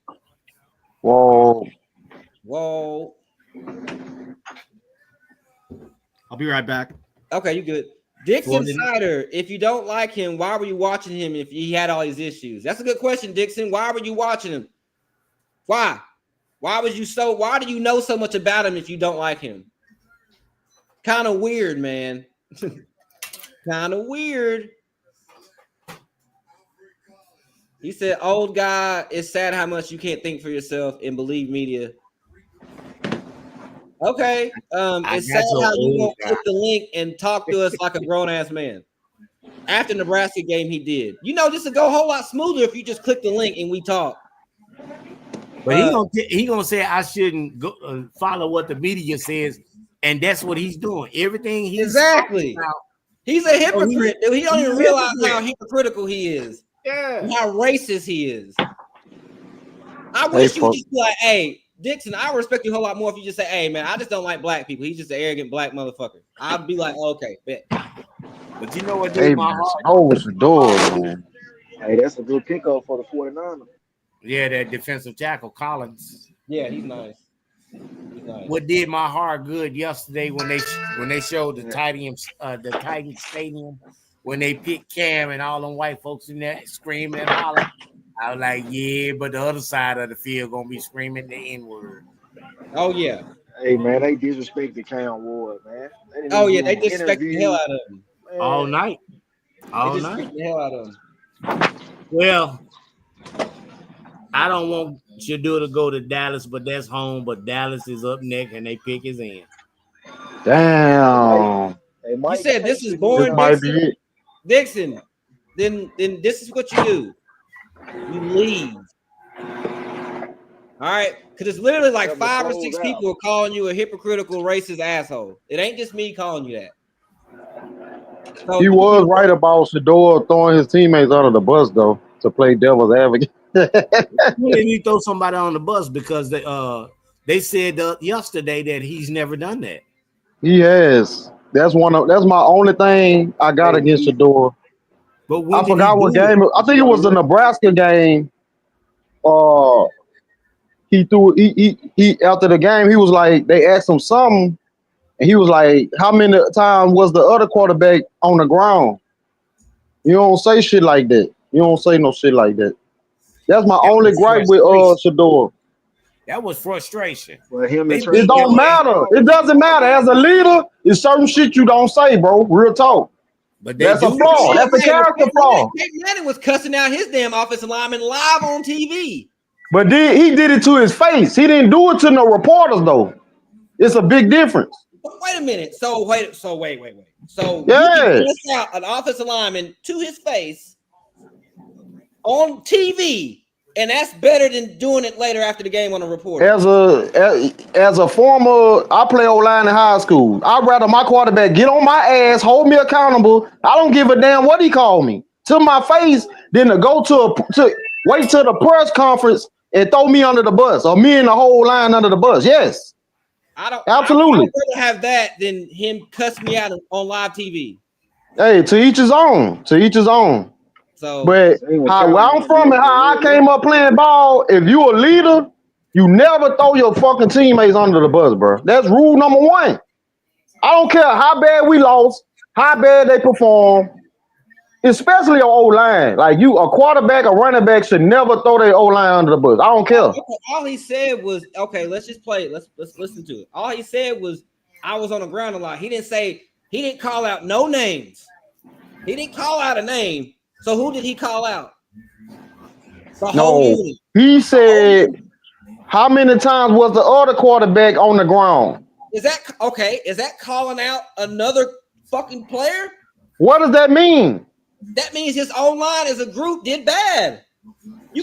Whoa. Whoa. I'll be right back. Okay, you good. Dixon Well, Snyder, if you don't like him, why were you watching him if he had all these issues? That's a good question, Dixon. Why were you watching him? Why? Why do you know so much about him if you don't like him? Kind of weird, man. Kind of weird. He said, old guy, it's sad how much you can't think for yourself and believe media. Okay. It's sad how you won't click the link and talk to us like a grown-ass man. After Nebraska game, he did. You know, this would go a whole lot smoother if you just click the link and we talk. But he gonna say I shouldn't go follow what the media says, and that's what he's doing. Everything he's Exactly. about, He's a hypocrite, dude. He don't he's even a realize hypocrite. how hypocritical he is. yeah. And how racist he is. I wish you would just be like, hey, Dixon, I respect you a whole lot more if you just say, hey, man, I just don't like black people. He's just an arrogant black motherfucker. I'd be like, okay, bet. But you know what? Hey, My man, heart, Shador, Shador, man. Hey, that's a good pickup for the 49ers. yeah, that defensive tackle Collins. Yeah, he's nice. He's nice. What did my heart good yesterday when they showed the Titan Stadium when they picked Cam and all them white folks in there screaming and hollering. I was like, yeah, but the other side of the field gonna be screaming the N-word. Oh, yeah. Hey, man, they disrespected Cam Ward, man. Oh, yeah, they disrespect the hell out of him. Man. All night. All They night. disrespect the hell out of him. Well, I don't want Shador to go to Dallas, but that's home. But Dallas is up next, and they pick his end. Damn. Hey, You said this is boring, This might be Dixon. it. Dixon, then this is what you do. You leave. All right, because it's literally like Yeah, but 5 or close 6 out. people calling you a hypocritical, racist asshole. It ain't just me calling you that. So He was right about Shador throwing his teammates out of the bus, though, to play devil's advocate. Why didn't you throw somebody on the bus because they said yesterday that he's never done that. He has. That's my only thing I got against Shador. But when I did forgot he what do it? game. I think it was the Nebraska game. He threw. He after the game, he was like, they asked him something, and he was like, "How many times was the other quarterback on the ground?" You don't say shit like that. You don't say no shit like that. That's my only was gripe with frustration. Shador. That was frustration. Well, him They and beat Trey It don't your matter. It doesn't matter. As a leader, it's certain shit you don't say, bro. Real talk. But they That's a do flaw. it. That's a character flaw. Peyton Manning was cussing out his damn offensive lineman live on TV. But then he did it to his face. He didn't do it to no reporters though. It's a big difference. But wait a minute. So wait. So Yeah. you cuss out an offensive lineman to his face on TV And that's better than doing it later after the game on a report. As a former, I play O-line in high school. I'd rather my quarterback get on my ass, hold me accountable. I don't give a damn what he called me to my face than to go to wait till the press conference and throw me under the bus or me and the whole line under the bus. Yes, absolutely. I'd rather have that than him cuss me out on live TV. Hey, to each his own. To each his own. So, but where I'm from and how I came up playing ball, if you a leader, you never throw your fucking teammates under the bus, bro. That's rule number one. I don't care how bad we lost, how bad they perform, especially on O-line. Like a quarterback, a running back should never throw their O-line under the bus. I don't care. All he said was, okay, let's just play it. Let's listen to it. All he said was, I was on the ground a lot. He didn't call out no names. He didn't call out a name. So who did he call out? He said, how many times was the other quarterback on the ground? Is that okay? Is that calling out another fucking player? What does that mean? That means his O-line as a group did bad.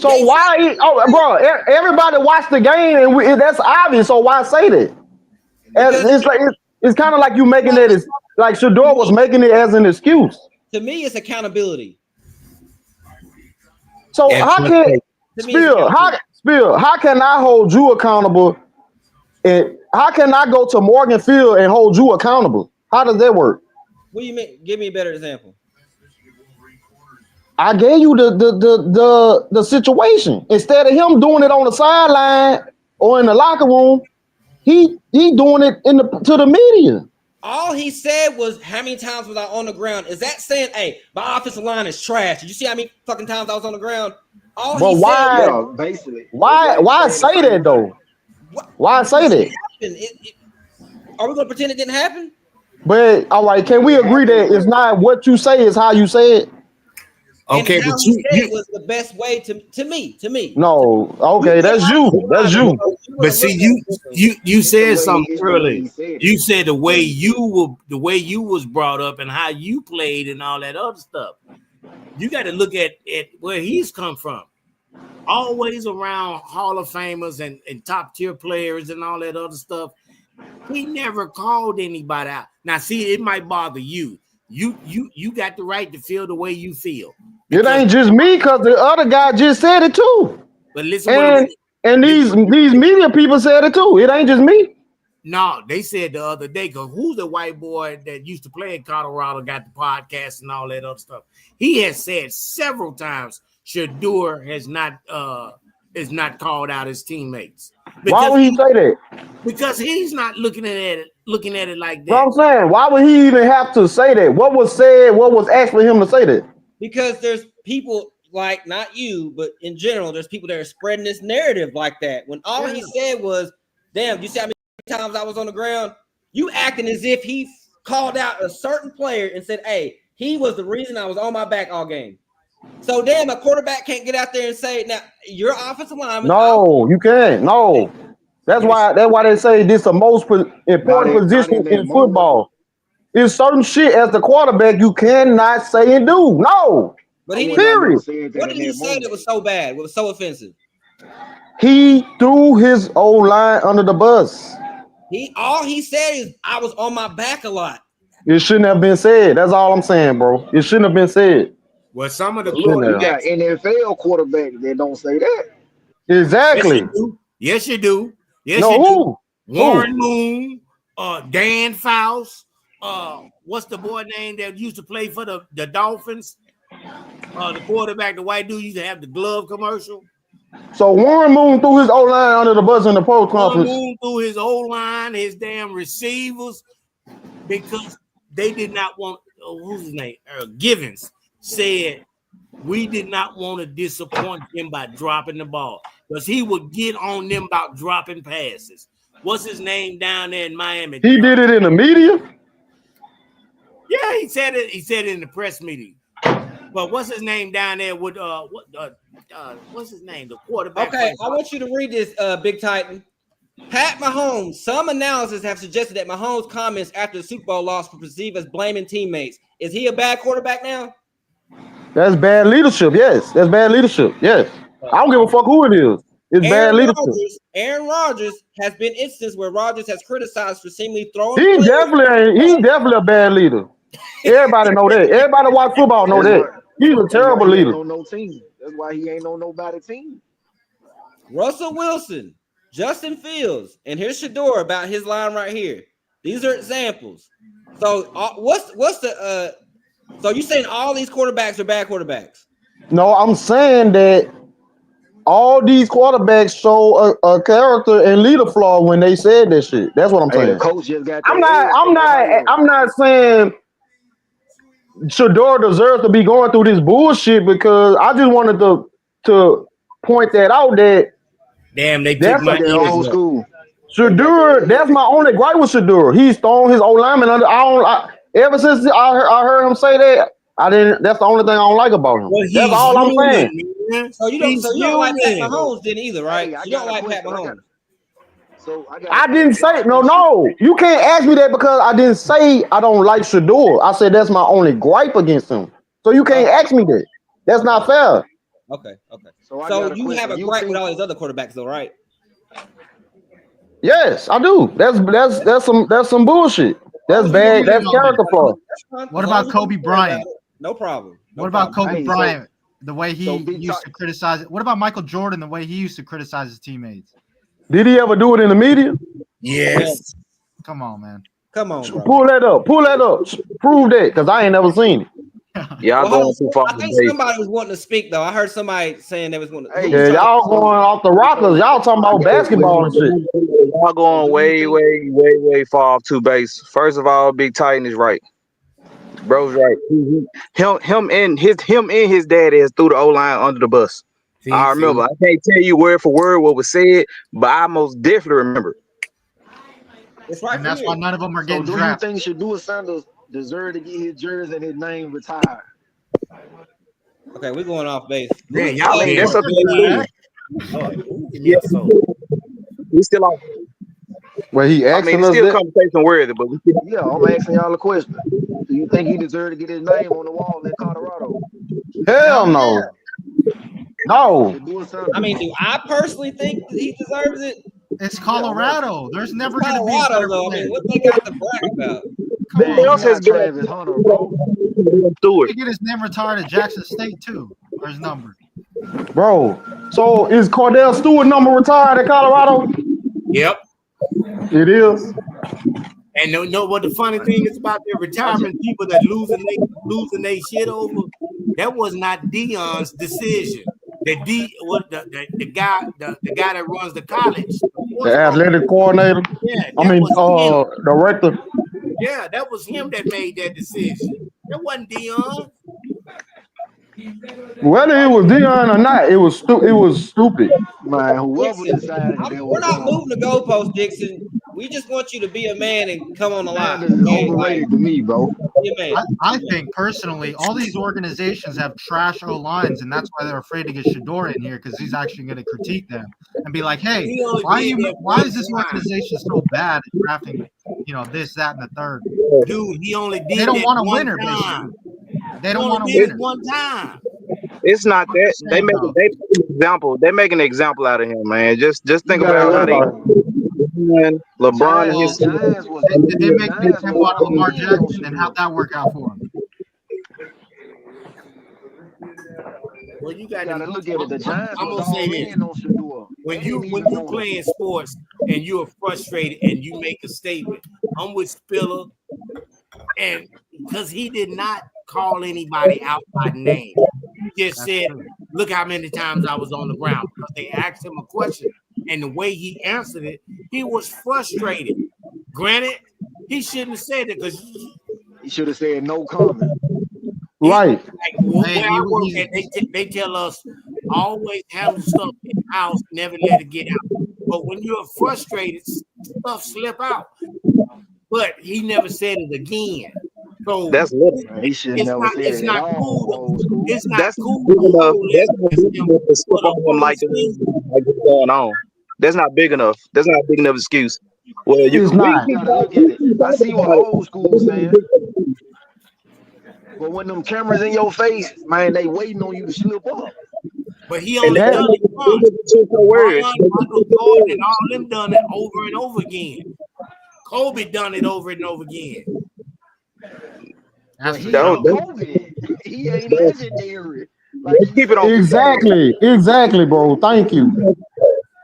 So why? Bro, everybody watched the game and that's obvious. So why say that? It's kind of like you making it as like Shedeur was making it as an excuse. To me, it's accountability. So how can how can I hold you accountable? And how can I go to Morgan Field and hold you accountable? How does that work? What do you mean? Give me a better example. I gave you the situation. Instead of him doing it on the sideline or in the locker room, he doing it to the media. All he said was, how many times was I on the ground? Is that saying, hey, my offensive line is trash? Did you see how many fucking times I was on the ground? Why say that though? Why say that? Are we gonna pretend it didn't happen? But all right, can we agree that it's not what you say, is how you say it? Okay, and but you was the best way to me. No, okay, that's you. That's you. But see, you said something earlier. You said the way you was brought up and how you played and all that other stuff. You got to look at where he's come from. Always around Hall of Famers and top tier players and all that other stuff. He never called anybody out. Now, see, it might bother you. You got the right to feel the way you feel. It ain't just me, because the other guy just said it too. But listen, and these media people said it too. It ain't just me. No, they said the other day, because who's the white boy that used to play in Colorado, got the podcast and all that other stuff. He has said several times Shedeur is not called out his teammates. Why would he say that? Because he's not looking at it like that. What I'm saying, why would he even have to say that? What was said? What was asked for him to say that? Because there's people like, not you, but in general, there's people that are spreading this narrative like that. When all he said was, damn, you see how many times I was on the ground? You acting as if he called out a certain player and said, hey, he was the reason I was on my back all game. So damn, a quarterback can't get out there and say, now your offensive lineman. No, you can't. No. That's why they say this is the most important position in football. It's certain shit as the quarterback you cannot say and do. No. But he period. What did he say that was so bad? What was so offensive? He threw his O-line under the bus. All he said is, I was on my back a lot. It shouldn't have been said. That's all I'm saying, bro. It shouldn't have been said. Well, some of the you got NFL quarterbacks that don't say that. Exactly. Yes, you do. Yes, no, you do. who? Warren Moon, Dan Fouts, what's the boy name that used to play for the Dolphins? The quarterback, the white dude used to have the glove commercial. So Warren Moon threw his O-line under the bus in the post conference. Warren Moon threw his O-line, his damn receivers, because they did not want, who's his name? Givens said, we did not want to disappoint him by dropping the ball, because he would get on them about dropping passes. What's his name down there in Miami? He did it in the media? Yeah, he said it. He said it in the press meeting. But what's his name down there with what's his name? The quarterback. Okay, I want you to read this, Big Titan. Pat Mahomes. Some analysis have suggested that Mahomes' comments after the Super Bowl loss were perceived as blaming teammates. Is he a bad quarterback now? That's bad leadership. Yes, that's bad leadership. Yes. I don't give a fuck who it is. It's bad leadership. Aaron Rodgers has been instances where Rodgers has criticized for seemingly throwing. He's definitely a bad leader. Everybody know that. Everybody watch football know that. He's a terrible leader. On no team. That's why he ain't on nobody's team. Russell Wilson, Justin Fields, and here's Shador about his line right here. These are examples. So what's the so you saying all these quarterbacks are bad quarterbacks? No, I'm saying that all these quarterbacks show a character and leader flaw when they said that shit. That's what I'm saying. The coach just got I'm not saying Shador deserves to be going through this bullshit, because I just wanted to point that out that damn, they took my old school. Shador, that's my only gripe with Shador. He's thrown his old lineman under. Ever since I heard him say that, that's the only thing I don't like about him. Well, that's all I'm saying. Man. So you don't like Pat Mahomes then either, right? Hey, you don't like Pat Mahomes. I didn't say no. You can't ask me that, because I didn't say I don't like Shador. I said that's my only gripe against him. So you can't ask me that. That's not fair. Okay. So you have a gripe with all these other quarterbacks, though, right? Yes, I do. That's some bullshit. That's bad. That's character flaw. What about Kobe Bryant? No problem. What about Kobe Bryant? The way he used to criticize it. What about Michael Jordan? The way he used to criticize his teammates. Did he ever do it in the media? Yes. Come on, man. Come on, bro. Pull that up. Prove that, because I ain't never seen it. Y'all going too far. I think somebody was wanting to speak, though. I heard somebody saying they was going to. Yeah, y'all going off the rockers. Y'all talking about basketball and shit. Y'all going way far off to base. First of all, Big Titan is right. Bro's right. Him and his dad is threw the O-line under the bus. I remember. I can't tell you word for word what was said, but I most definitely remember. And that's why none of them are getting do drafted. you think Shador Sanders deserve to get his jersey and his name retired? Okay, we're going off base. Man, y'all ain't That's up to you. Yes, so we still on. Well, he asking us still that. conversation worthy, but Yeah, I'm asking y'all a question. Do you think he deserved to get his name on the wall in Colorado? Hell no. No. I mean, do I personally think that he deserves it? It's Colorado. There's never going to be a Colorado, better though. I player. mean, what they got to brag about? who else has been Travis Hunter, bro? through He it? get his name retired at Jackson State too, or his number. Bro. So is Cordell Stewart number retired at Colorado? Yep. It is. And know what the funny thing is about their retirement people that losing they shit over? That was not Dion's decision. The guy that runs the college, The athletic coordinator. yeah, director. Yeah, that was him that made that decision. That wasn't Dion. Whether it was Dion or not, it was stupid. Man, whoever decided We're not moving the goalpost, Dixon. We just want you to be a man and come on the line. is overrated to me, bro. Be a man. I think personally, all these organizations have trash O-lines, and that's why they're afraid to get Shador in here, because he's actually going to critique them and be like, "Hey, why is this organization so bad at drafting, this, that, and the third?" Dude, he only did. They don't want a winner, time. basically. They don't want a He only did winner. it one time. It's not that they make an example. They make an example out of him, man. Just think about how they LeBron and his Did they make an example out of Lamar Jackson, and how'd that work out for him? Well, you got gotta look at it. The Giants I'm was gonna say all this. in on Shador. When you playing sports and you're frustrated and you make a statement, I'm with Spiller, and because he did not call anybody out by name, he just said, "Look how many times I was on the ground." Because they asked him a question, and the way he answered it, he was frustrated. Granted, he shouldn't have said it because he should have said no comment. Right. Like, where I work at, they tell us always handle stuff in the house, never let it get out. But when you're frustrated, stuff slip out. But he never said it again. So that's little. He should never said it's it. not cool. It's not That's cool. big enough. That's not big enough to slip on him like what's going on. That's not big enough. That's not a big enough excuse. Well, you It's not. You gotta look at it. I see what old school saying. But when them cameras in your face, man, they waiting on you to slip up. But he And only that done it once. took your words. Ron, Michael Jordan, and all them done it over and over again. Kobe done it over and over again. That's But he Don't- ain't COVID. He ain't legendary. Like you Keep it on. Exactly, bro. Thank you.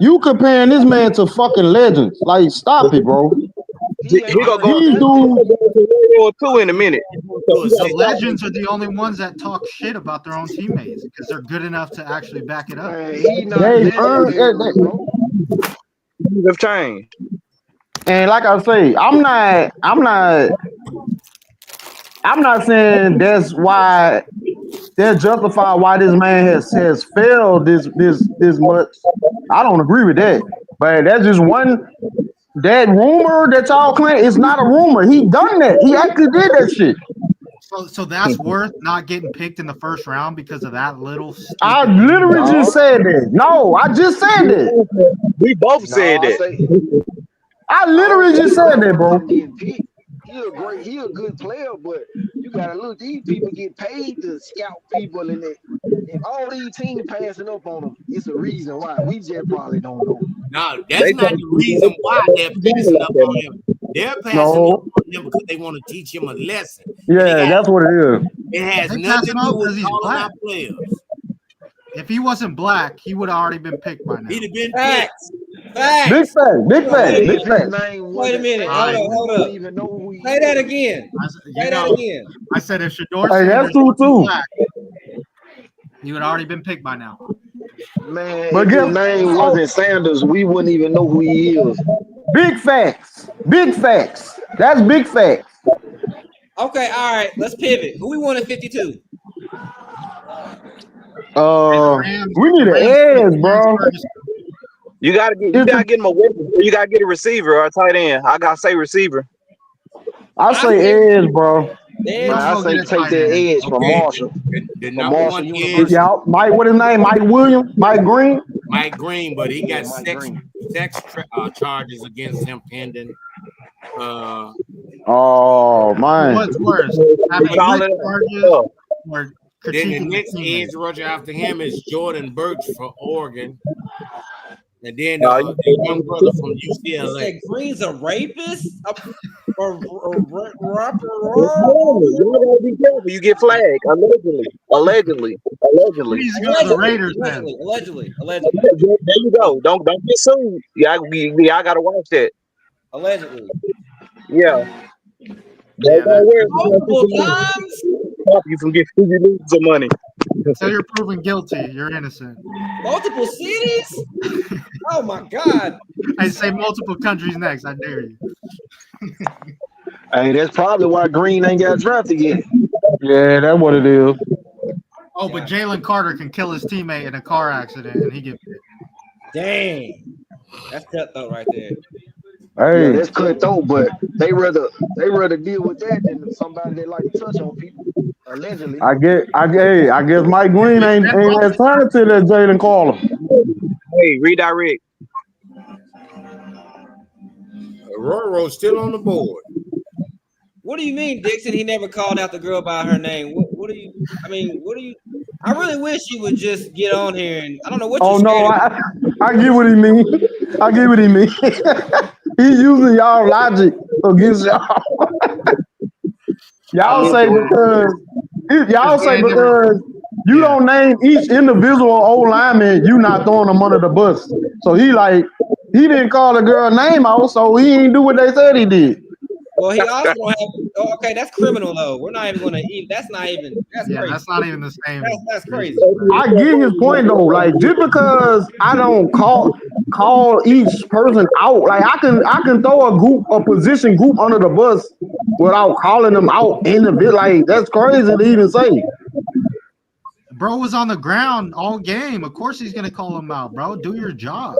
You comparing this man to fucking legends. Like, stop it, bro. He He gonna go These dudes, or two in a minute. The legends are the only ones that talk shit about their own teammates because they're good enough to actually back it up. Man, he not they earned legendary, bro. Things have changed. and like I say, I'm not saying that's why that justify why this man has failed this much. I don't agree with that. But that's just one that rumor that y'all claim it's not a rumor. He done that. He actually did that shit. So that's worth not getting picked in the first round because of that little. I stupid- literally just said that. No, I just said that. We both said Nah, that. I literally just said that, bro. Getting picked. He a good player, but you gotta look. These people get paid to scout people, and all these teams passing up on them. It's a reason why. We just probably don't know. No, that's not the reason why they're passing up on him. They're passing up on him because they want to teach him a lesson. Yeah, that's what it is. It has They nothing pass to him up do with 'cause he's calling black. out players. If he wasn't black, he would have already been picked by now. He'd have been picked. Facts. Facts. Big fact, big fact, If big his fact. name Wait a wasn't minute. Sanders, Hold up. we wouldn't even know who he Say that is. again. You Say that know, again. I said if Shador Hey, that's Sanders true, wasn't too. black, he would have already been picked by now. Man, But if his guess- name wasn't Sanders, we wouldn't even know who he is. Big facts. Big facts. That's big facts. Okay, all right. Let's pivot. Who we want at 52? We need an edge, bro. You gotta get him a weapon. You gotta get a receiver or a tight end. I gotta say receiver. I say edge, bro. Man, I go say get a take tight that end. edge from Okay. Marshall. The From number Marshall one University. is Y'all, Mike, what his name? Mike Williams? Mike Green? Mike Green, but he got Mike Green. sex charges against him pending. Oh, man. What's worse, having Solid. sex charges Oh. or Then the critiquing the next teammates? edge rusher after him is Jordan Birch for Oregon. And then No, the young brother from You UCLA. said Green's a rapist? Or rapper? You gotta be careful. You get flagged. Allegedly. He needs to go to the Raiders then. Allegedly. There you go. Don't get sued. Yeah, I gotta watch that. Allegedly. Yeah. Yeah, Multiple times? Stop you from getting you lose some money. Until you're proven guilty, you're innocent. Multiple cities? Oh my God. I say multiple countries next. I dare you. Hey, that's probably why Green ain't got drafted yet. Yeah, that's what it is. Oh, but Jalen Carter can kill his teammate in a car accident and he get picked. Dang. That's cutthroat right there. Yeah, Hey, that's cutthroat, but they rather deal with that than somebody that like to touch on people. Allegedly. I guess Mike Green ain't as talented as Jalen Carter. Hey, redirect. Roro's still on the board. What do you mean, Dixon? He never called out the girl by her name. What do you? I really wish you would just get on here and I don't know what. Oh you're no, scared of. I get what he mean. I get what he mean. He using y'all logic against y'all. Y'all say because you don't name each individual O lineman, you not throwing them under the bus. So he didn't call the girl name out, so he ain't do what they said he did. Well, he also don't have. Oh, okay, that's criminal though. We're not even going to eat. That's not even. That's Yeah, crazy. that's not even the same. That's crazy. I get his point though. Like just because I don't call each person out, like I can throw a position group under the bus without calling them out in the bit. Like that's crazy to even say. Bro was on the ground all game. Of course he's gonna call him out, bro. Do your job.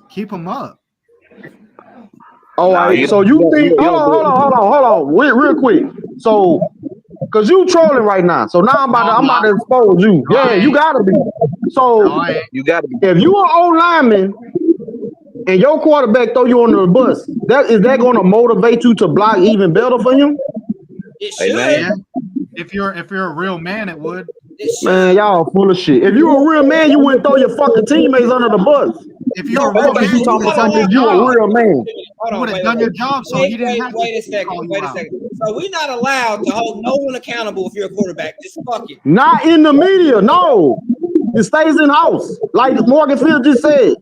Keep him up. Oh, so you think? Hold on, wait, real quick. So, cause you trolling right now. So now I'm about to expose you. Yeah, you gotta be. So You gotta be. if you an old lineman and your quarterback throw you under the bus, is that gonna motivate you to block even better for him? It Hey, should. man. Yeah. If you're a real man, it would. Man, y'all full of shit. If you a real man, you wouldn't throw your fucking teammates under the bus. If you're a real That's man, what you talking about. If you a real man. you would have done your job, so he didn't have to Wait a call you out. second. So we're not allowed to hold no one accountable if you're a quarterback. Just fuck it. Not in the media, no. It stays in house, like Morgan Field just said.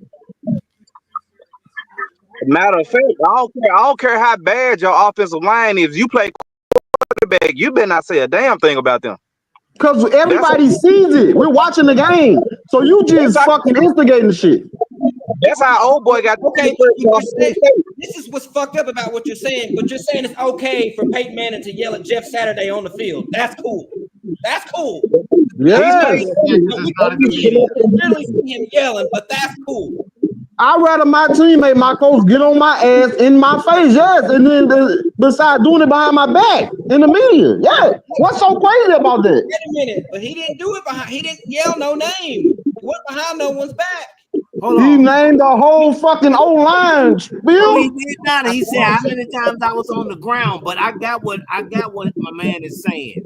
Matter of fact, I don't care how bad your offensive line is. You play quarterback, you better not say a damn thing about them. Because everybody sees it. We're watching the game. So you just fucking instigating the shit. That's how old boy got. Okay, this is what's fucked up about what you're saying. But you're saying it's okay for Peyton Manning to yell at Jeff Saturday on the field. That's cool. That's cool. Yes. Literally see him yelling, but that's cool. I'd rather my teammate, my coach, get on my ass in my face, yes, and then besides doing it behind my back in the media, yeah. What's so crazy about that? Wait a minute, but he didn't do it behind. He didn't yell no name. He went behind no one's back. He named the whole fucking O-line. Bill. He did not. He said how many times I was on the ground, but I got what my man is saying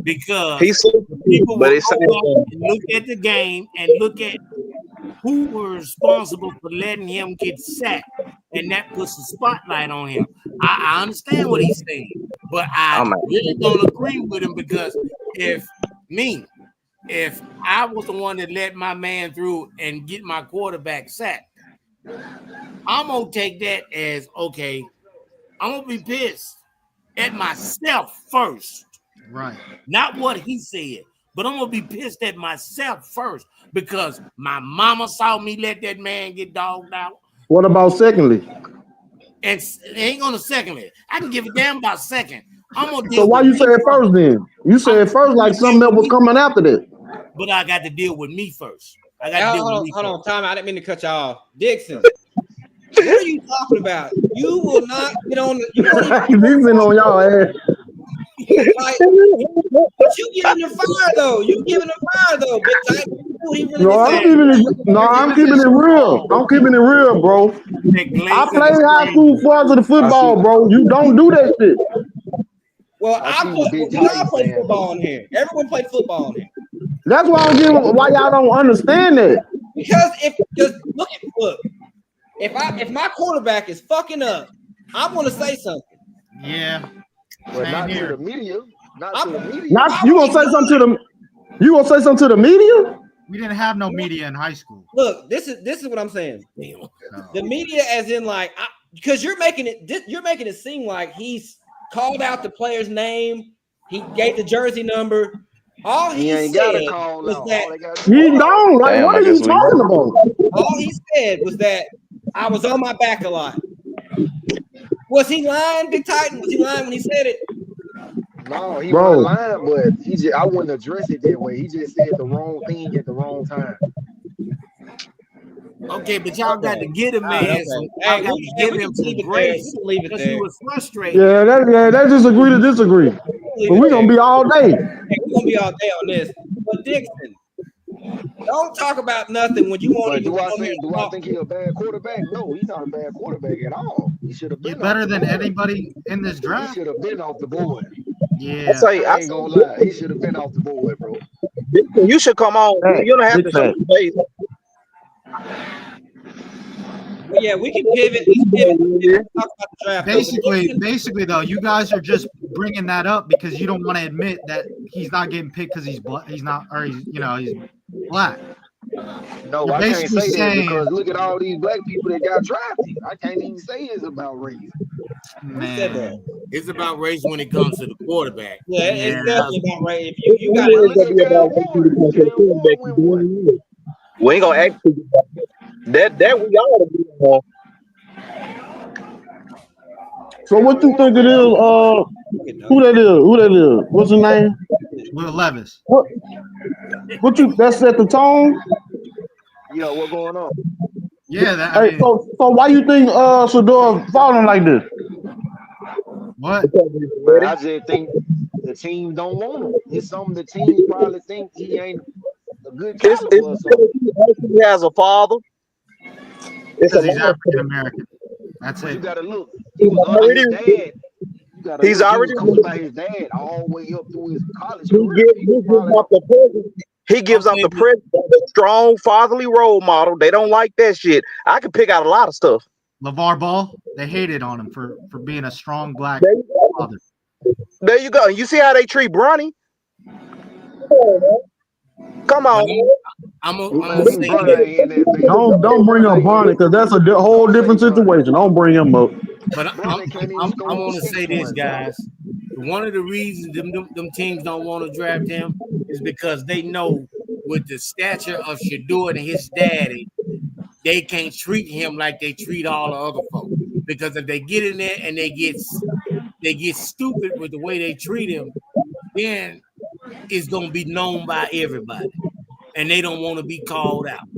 because people will go back and look at the game and look at who were responsible for letting him get sacked, and that puts a spotlight on him. I understand what he's saying, but I really don't agree with him because if I was the one that let my man through and get my quarterback sacked, I'm gonna take that as okay. I'm gonna be pissed at myself first, right? Not what he said, but I'm gonna be pissed at myself first because my mama saw me let that man get dogged out. What about secondly? And it ain't gonna secondly. I can give a damn about second. I'm gonna so why you say it first then? You said it first like something that was coming after that. But I got to deal with me first. I got to deal with me Hold on, time. I didn't mean to cut you off. Dixon, what are you talking about? You will not get on the Dixon on y'all ass. Like, but you giving him fire though. You giving him fire though. I'm keeping it real. I'm keeping it real, bro. I played high school for the football, bro. You don't do that shit. Well, we all play football in here. Everyone played football in here. That's why I'm getting why y'all don't understand that. Because look, if my quarterback is fucking up, I'm gonna say something. Yeah. Well, not to the media. Not to the media. You gonna say something to the media? We didn't have no media in high school. Look, this is what I'm saying. No. The media, as in like, because you're making it seem like he's called out the player's name. He gave the jersey number. All he ain't said got to call was out. that he don't. Like, what are you talking about? All he said was that I was on my back a lot. Was he lying, Big Titan? Was he lying when he said it? No, he wasn't lying, but I wouldn't address it that way. He just said the wrong thing at the wrong time. Okay, but y'all got to get him, man. Y'all got to give him some grace because he was frustrated. Yeah, that's disagree to disagree. But we're gonna be all day. We're gonna be all day on this. But Dixon, don't talk about nothing when you want to. Do I think he's a bad quarterback? No, he's not a bad quarterback at all. He should have been. He's better than anybody in this draft. He should have been off the board. Yeah, I ain't gonna lie. He should have been off the board, bro. You should come on. You don't have to show your face. But yeah, we can pivot. Talk about the draft. Basically, though, you guys are just bringing that up because you don't want to admit that he's not getting picked because he's black. He's black. No, You're I can't say saying, that because look at all these black people that got drafted. I can't even say it's about race. Man. It's about race when it comes to the quarterback. Yeah, it's definitely about race. If you got it. We ain't gonna act that we all agree on. So what you think it is? Who that is? What's his name? Will Levis. What you? That set the tone. Yeah, what's going on? Yeah. So why you think Shedeur falling like this? What? I just think the team don't want him. It's something the team probably think he ain't a good caliber. He has a father. Because he's African American. That's it. You gotta look. He was his dad. You gotta He's look, he already was coached by his dad all the way up through his college he career. gives, He he was gives probably off the president. He gives off Okay, the president a strong fatherly role model. They don't like that shit. I can pick out a lot of stuff. LeVar Ball, they hated on him for being a strong black There you go. father. There you go. And you see how they treat Bronny? Come but on. I'm man, gonna say Bronny this, ain't in that baby. Don't bring up Bonnie because that's a whole Don't say different Bronny. situation. Don't bring him up. but Bronny can't even I'm score gonna 6 say this, points, guys. One of the reasons them teams don't want to draft him is because they know with the stature of Shador and his daddy, they can't treat him like they treat all the other folks. Because if they get in there and they get stupid with the way they treat him, then it's gonna be known by everybody, and they don't want to be called out.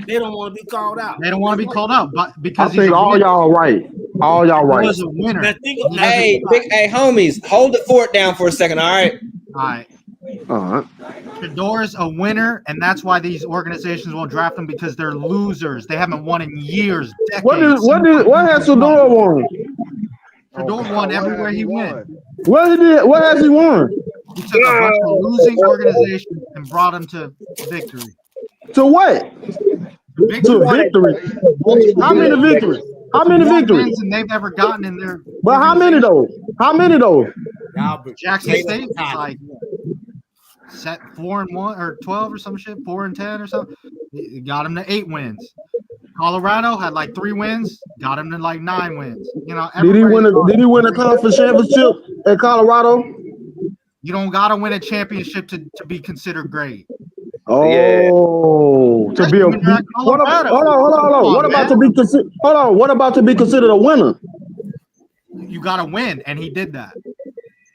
They don't want to be called out. They don't want to be called out, but I because he's think a all winner. y'all right. All y'all He right. was a winner. Now think, He now doesn't- Hey, hey, homies, hold the fort down for a second. All right. All right. Shador's a winner, and that's why these organizations won't draft him because they're losers. They haven't won in years, decades. What has Shador won? Shador won everywhere he went. What has he won? He took a bunch of losing organizations and brought them to victory. To what? Victory. To victory. How many victories? How many More victories? wins than they've ever gotten in their. But how many though? How many though? Jackson State was like set 4-1 or 12 or some shit, 4-10 or something. It got him to 8 wins. Colorado had like 3 wins, got him to like 9 wins. You know, Did he win a conference championship at Colorado? You don't gotta win a championship to be considered great. Oh, to be a When you're at hold on. Colorado. What about to be considered? Hold on. What about to be considered a winner? You gotta win, and he did that.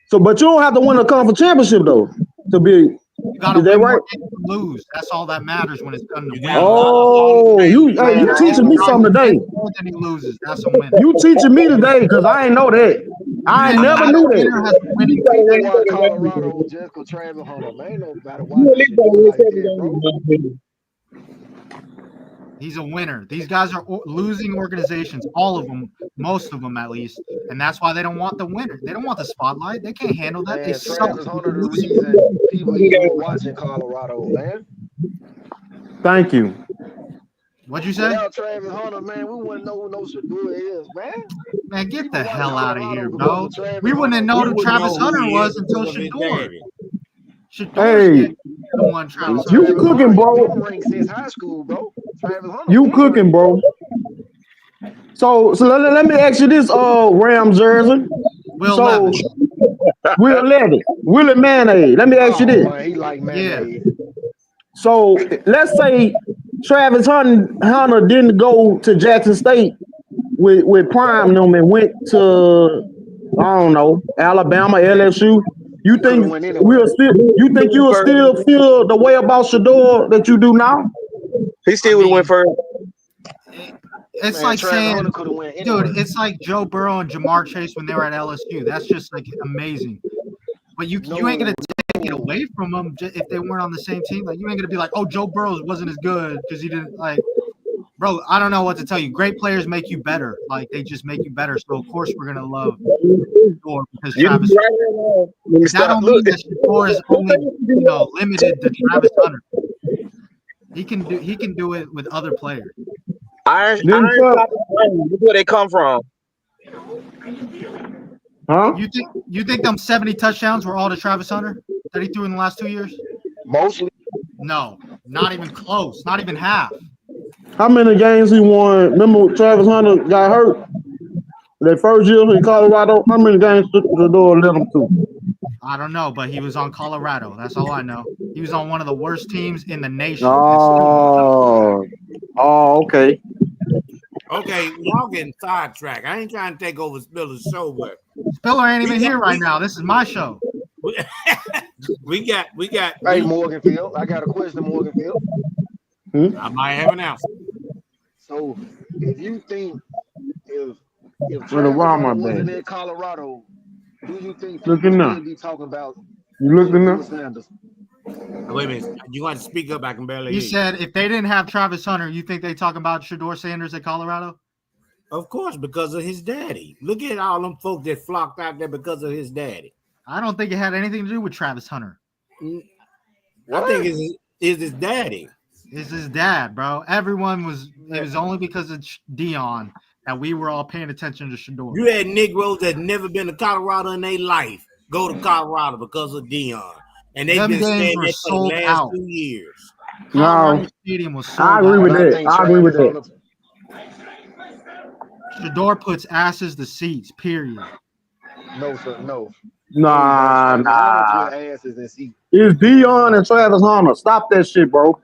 So, but you don't have to win a conference championship though to be. You gotta Is that win right? more games than lose. That's all that matters when it's done to win. Oh, you teaching me something today. More than he loses. That's a win. You teaching me today because I ain't know that. I never knew that. Why Colorado just go Travis Hunter? Man, ain't nobody watching Shador like that, bro. He's a winner. These guys are losing organizations, all of them, most of them at least, and that's why they don't want the winner. They don't want the spotlight. They can't handle that. They Man, suck. Travis Hunter the reason people even watching Colorado, man. Thank you. What'd you say? Without Travis Hunter, man, we wouldn't know who no Shador is, man. Man, get People the watch hell out of Colorado here, because bro. of Travis We wouldn't have Hunter. known who Travis Hunter was until because of his Shador. daddy. Shador's the one Travis You Hunter. cooking, bro. Been ring since high school, bro. Travis Hunter. You been cooking, ring. bro. So let me ask you this, Ram Jersey. Will So Levis. Will Levis, Willie Mayonnaise. Let me ask you this. Man, he like mayonnaise. So let's say Travis Hunter didn't go to Jackson State with Prime them and went to I don't know Alabama, LSU. You think Could've went anywhere. you'll still feel the way about Shador that you do now? He still would have went first. It's Man, like Travis saying, Hunter coulda went anywhere. dude, it's like Joe Burrow and Jamar Chase when they were at LSU. That's just like amazing. But you ain't gonna take it away from them if they weren't on the same team. Like you ain't gonna be like, oh, Joe Burrow wasn't as good because he didn't like. Bro, I don't know what to tell you. Great players make you better. Like they just make you better. So of course we're gonna love Shador because Travis. That don't mean that Shador is only limited to Travis Hunter. He can do it with other players. Iron Top is where they come from. Huh? You think them 70 touchdowns were all to Travis Hunter that he threw in the last 2 years? Mostly. No, not even close. Not even half. How many games he won? Remember when Travis Hunter got hurt? That first year in Colorado, how many games Shador led him to? I don't know, but he was on Colorado. That's all I know. He was on one of the worst teams in the nation. Oh, okay. Okay, y'all getting sidetracked. I ain't trying to take over Spiller's show, but Spiller ain't even here right now. This is my show. we got. Hey, Morganfield, I got a question, Morganfield. I might have an answer. So, if you think if Where the Travis Walmart Hunter wasn't bag? in Colorado, do you think Looking people now. still be talking about You looking Deion now? Sanders? Wait a minute. You want to speak up? I can barely You hear you. said if they didn't have Travis Hunter, you think they talk about Shador Sanders at Colorado? Of course, because of his daddy. Look at all them folks that flocked out there because of his daddy. I don't think it had anything to do with Travis Hunter. I think it's his daddy. It's his dad, bro. Everyone was. It was only because of Dion that we were all paying attention to Shador. You had Negroes that never been to Colorado in their life go to Colorado because of Dion, and they've Them been games staying were there for the sold last out. 2 years. Colorado No, Stadium was sold I agree out. with I that. think I agree with Travis that. Shador puts asses to seats. Period. No, sir, no. Nah, Travis nah. Hunter put asses in seats. It's Dion and Travis Hunter. Stop that shit, bro.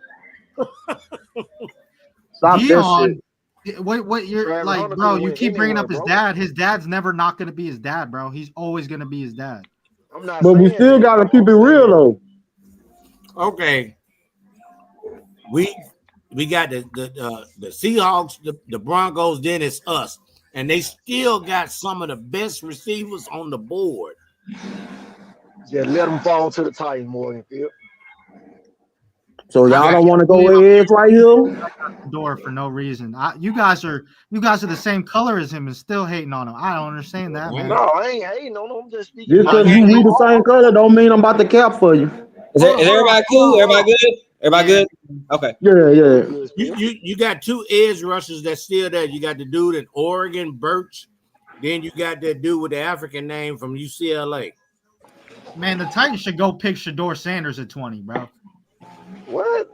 Stop that Dion, shit. what you're Travis like, Hunter bro? could've You went keep bringing anywhere, up his bro. dad. His dad's never not gonna be his dad, bro. He's always gonna be his dad. I'm not But we saying still that, gotta bro. keep it I'm real saying- though. Okay, we got the Seahawks, the Broncos. Then it's us, and they still got some of the best receivers on the board. Just let them fall to the Titans, Morgan Field. So y'all don't want to go edge right here? Shador for no reason. You guys are the same color as him and still hating on him. I don't understand that, man. No, I ain't hating on them. I'm just speaking. Just because we the same color don't mean I'm about to cap for you. Is everybody cool? Everybody good? Everybody good? Okay. Yeah. You got two edge rushers that's still there. You got the dude in Oregon, Birch. Then you got that dude with the African name from UCLA. Man, the Titans should go pick Shador Sanders at 20, bro. What?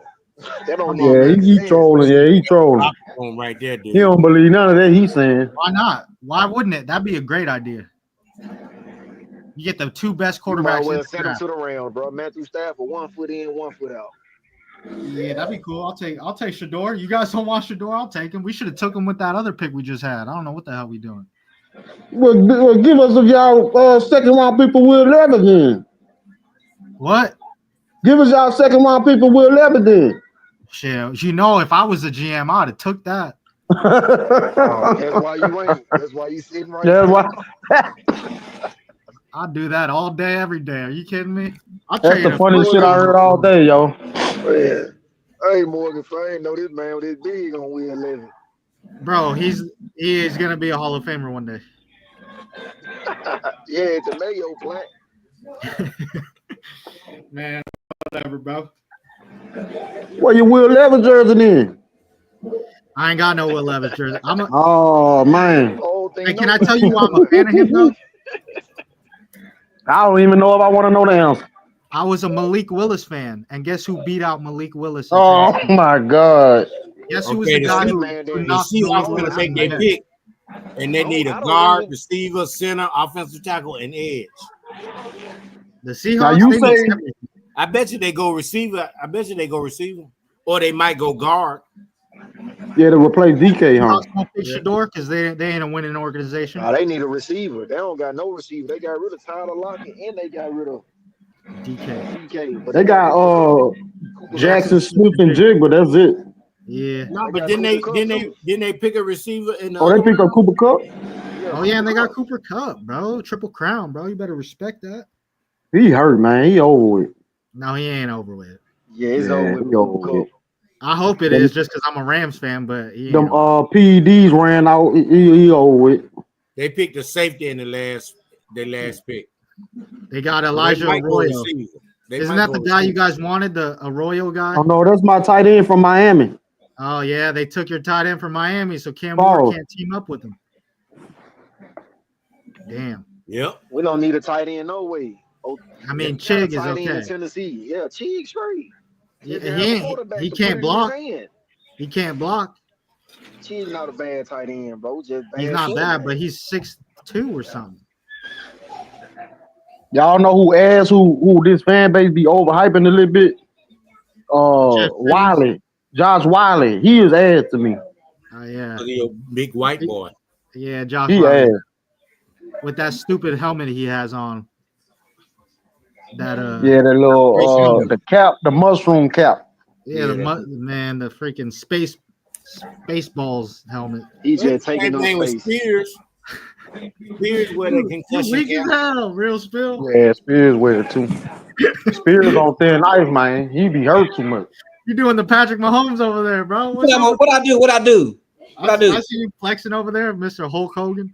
That don't Yeah, he trolling. Yeah, he trolling. Right there, dude. He don't believe none of that he's saying. Why not? Why wouldn't it? That'd be a great idea. You get the two best You might quarterbacks. well send him to the Rams, bro. Matthew Stafford, 1 foot in, 1 foot out. Yeah, that'd be cool. I'll take Shador. You guys don't want Shador? I'll take him. We should have took him with that other pick we just had. I don't know what the hell we doing. Well, give us if y'all second round people Will Levis then. What? Give us y'all second round people Will Levis then. Shit, you know, if I was the GM, I'd have took that. That's why you ain't. That's why you sitting right That's there. why. I'd do that all day, every day. Are you kidding me? That's the funniest shit I heard all day, yo. Man. Hey, Morgan, if I ain't know this man was this big on Will Levis. Bro, he is gonna be a Hall of Famer one day. Yeah, it's a Mayo plant. Man, whatever, bro. Where your Will Levis jersey then? I ain't got no Will Levis jersey. Oh man. Hey, can I tell you why I'm a fan of him though? I don't even know if I want to know the answer. I was a Malik Willis fan, and guess who beat out Malik Willis? Oh my God. Guess who was the guy who the knocked Seahawks Malik going to Willis take in their the head? pick, and they need a guard, receiver, center, offensive tackle, and edge. The Seahawks. Now you they need say everything. I bet you they go receiver. Or they might go guard. yeah to replace DK, huh? Seahawks won't pick Shador because they ain't a winning organization. Nah, they need a receiver. They don't got no receiver. They got rid of Tyler Lockett and they got rid of DK. But They got Jackson Smith and Jigba. That's it. Yeah. No, but then they pick a receiver in the Oh, they picked up Cooper Kupp. Oh yeah, and they got Cooper Kupp, bro. Triple crown, bro. You better respect that. He hurt, man. He over with. No, he ain't over with. Yeah, it's Yeah, over with. he over with. I hope it is just because I'm a Rams fan, but he ain't Them over. PEDs ran out. He over with. They picked a safety in their last pick. They got Elijah They might go Arroyo. receiver. They Isn't might that the go guy you receiver. guys wanted, the Arroyo guy? Oh no, that's my tight end from Miami. Oh yeah, they took your tight end from Miami, so Cam Oh. Ward can't team up with him. Damn. Yep. We don't need a tight end, no way. Oh, I mean, got a Chig is tight end in okay. Tennessee. Yeah, Chig straight. Yeah, Just have a he quarterback to can't put it in block. his hand. He can't block. Chig's not a bad tight end, bro. Just bad He's not bad, quarterback. but he's 6'2" or something. Y'all know who this fan base be overhyping a little bit? Wiley. Josh Wiley. He is ass to me. Oh yeah, He's a big white boy. yeah, Josh He Allen. ass. With that stupid helmet he has on. That Yeah, the little the cap, the mushroom cap. yeah, man, the freaking Spaceballs helmet. He just Same taking thing up with space. Spears. Spears with a concussion Weak as cap. hell, real spill. Yeah, Spears with it too. Spears on thin ice, man. He be hurt too much. You doing the Patrick Mahomes over there, bro? What's What I do? I What I do? I see you flexing over there, Mr. Hulk Hogan.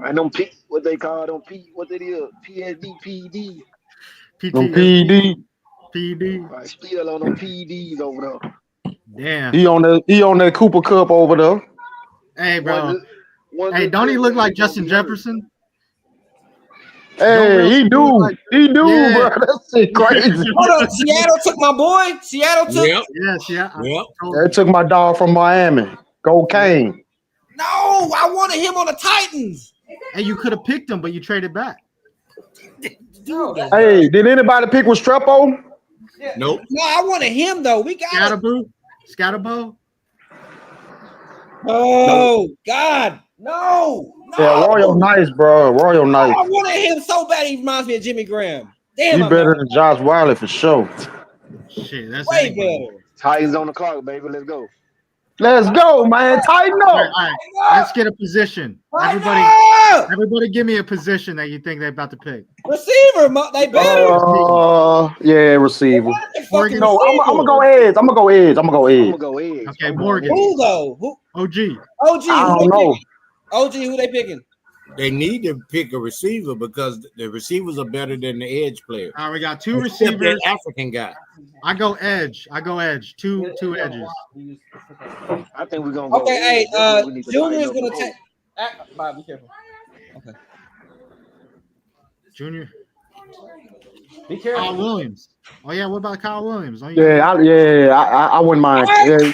And them P, what they call them P, what it is, PSD, PD. Them PD. PD. Right, still on them PDs over there. Damn. He on that Cooper Cup over there. Hey, bro. One Hey, good don't he player, look he like gonna Justin be hurt. Jefferson? Hey, he do. He do, Yeah. bro. That shit crazy. Hold on, Seattle took my boy. Seattle took. Yep. Yes, yeah. Yep. They took my dog from Miami. Go Kane. No, I wanted him on the Titans. Hey, you could have picked him, but you traded back. Hey, did anybody pick Restrepo? Nope. No, I wanted him though. We got him. Scatterbo. Oh God, no. Yeah, Royal nice, bro. Royal nice. I wanted him so bad. He reminds me of Jimmy Graham. Damn, He I'm better not- than Josh Wiley for sure. Shit, that's way anybody. better. Titans on the clock, baby. Let's go. Let's go, man. Tighten All up. right. Let's get a position. Everybody, Tighten up! everybody, give me a position that you think they're about to pick. Receiver, they better. Yeah, receiver. Morgan. No, I'm gonna go edge. I'm gonna go edge. I'm gonna go edge. Okay, Morgan. Who though? Who? OG. OG. I Who don't they know. picking? OG. Who they picking? They need to pick a receiver because the receivers are better than the edge players. All right, we got two Except receivers. that African guy. I go edge. Two edges. I think we're gonna go. Okay, edge. hey, That's what we need to Junior is tighten gonna up take. Bob, be careful. Junior. Be careful. Kyle Williams. Oh yeah, what about Kyle Williams? Oh, Yeah, I wouldn't mind. Yeah,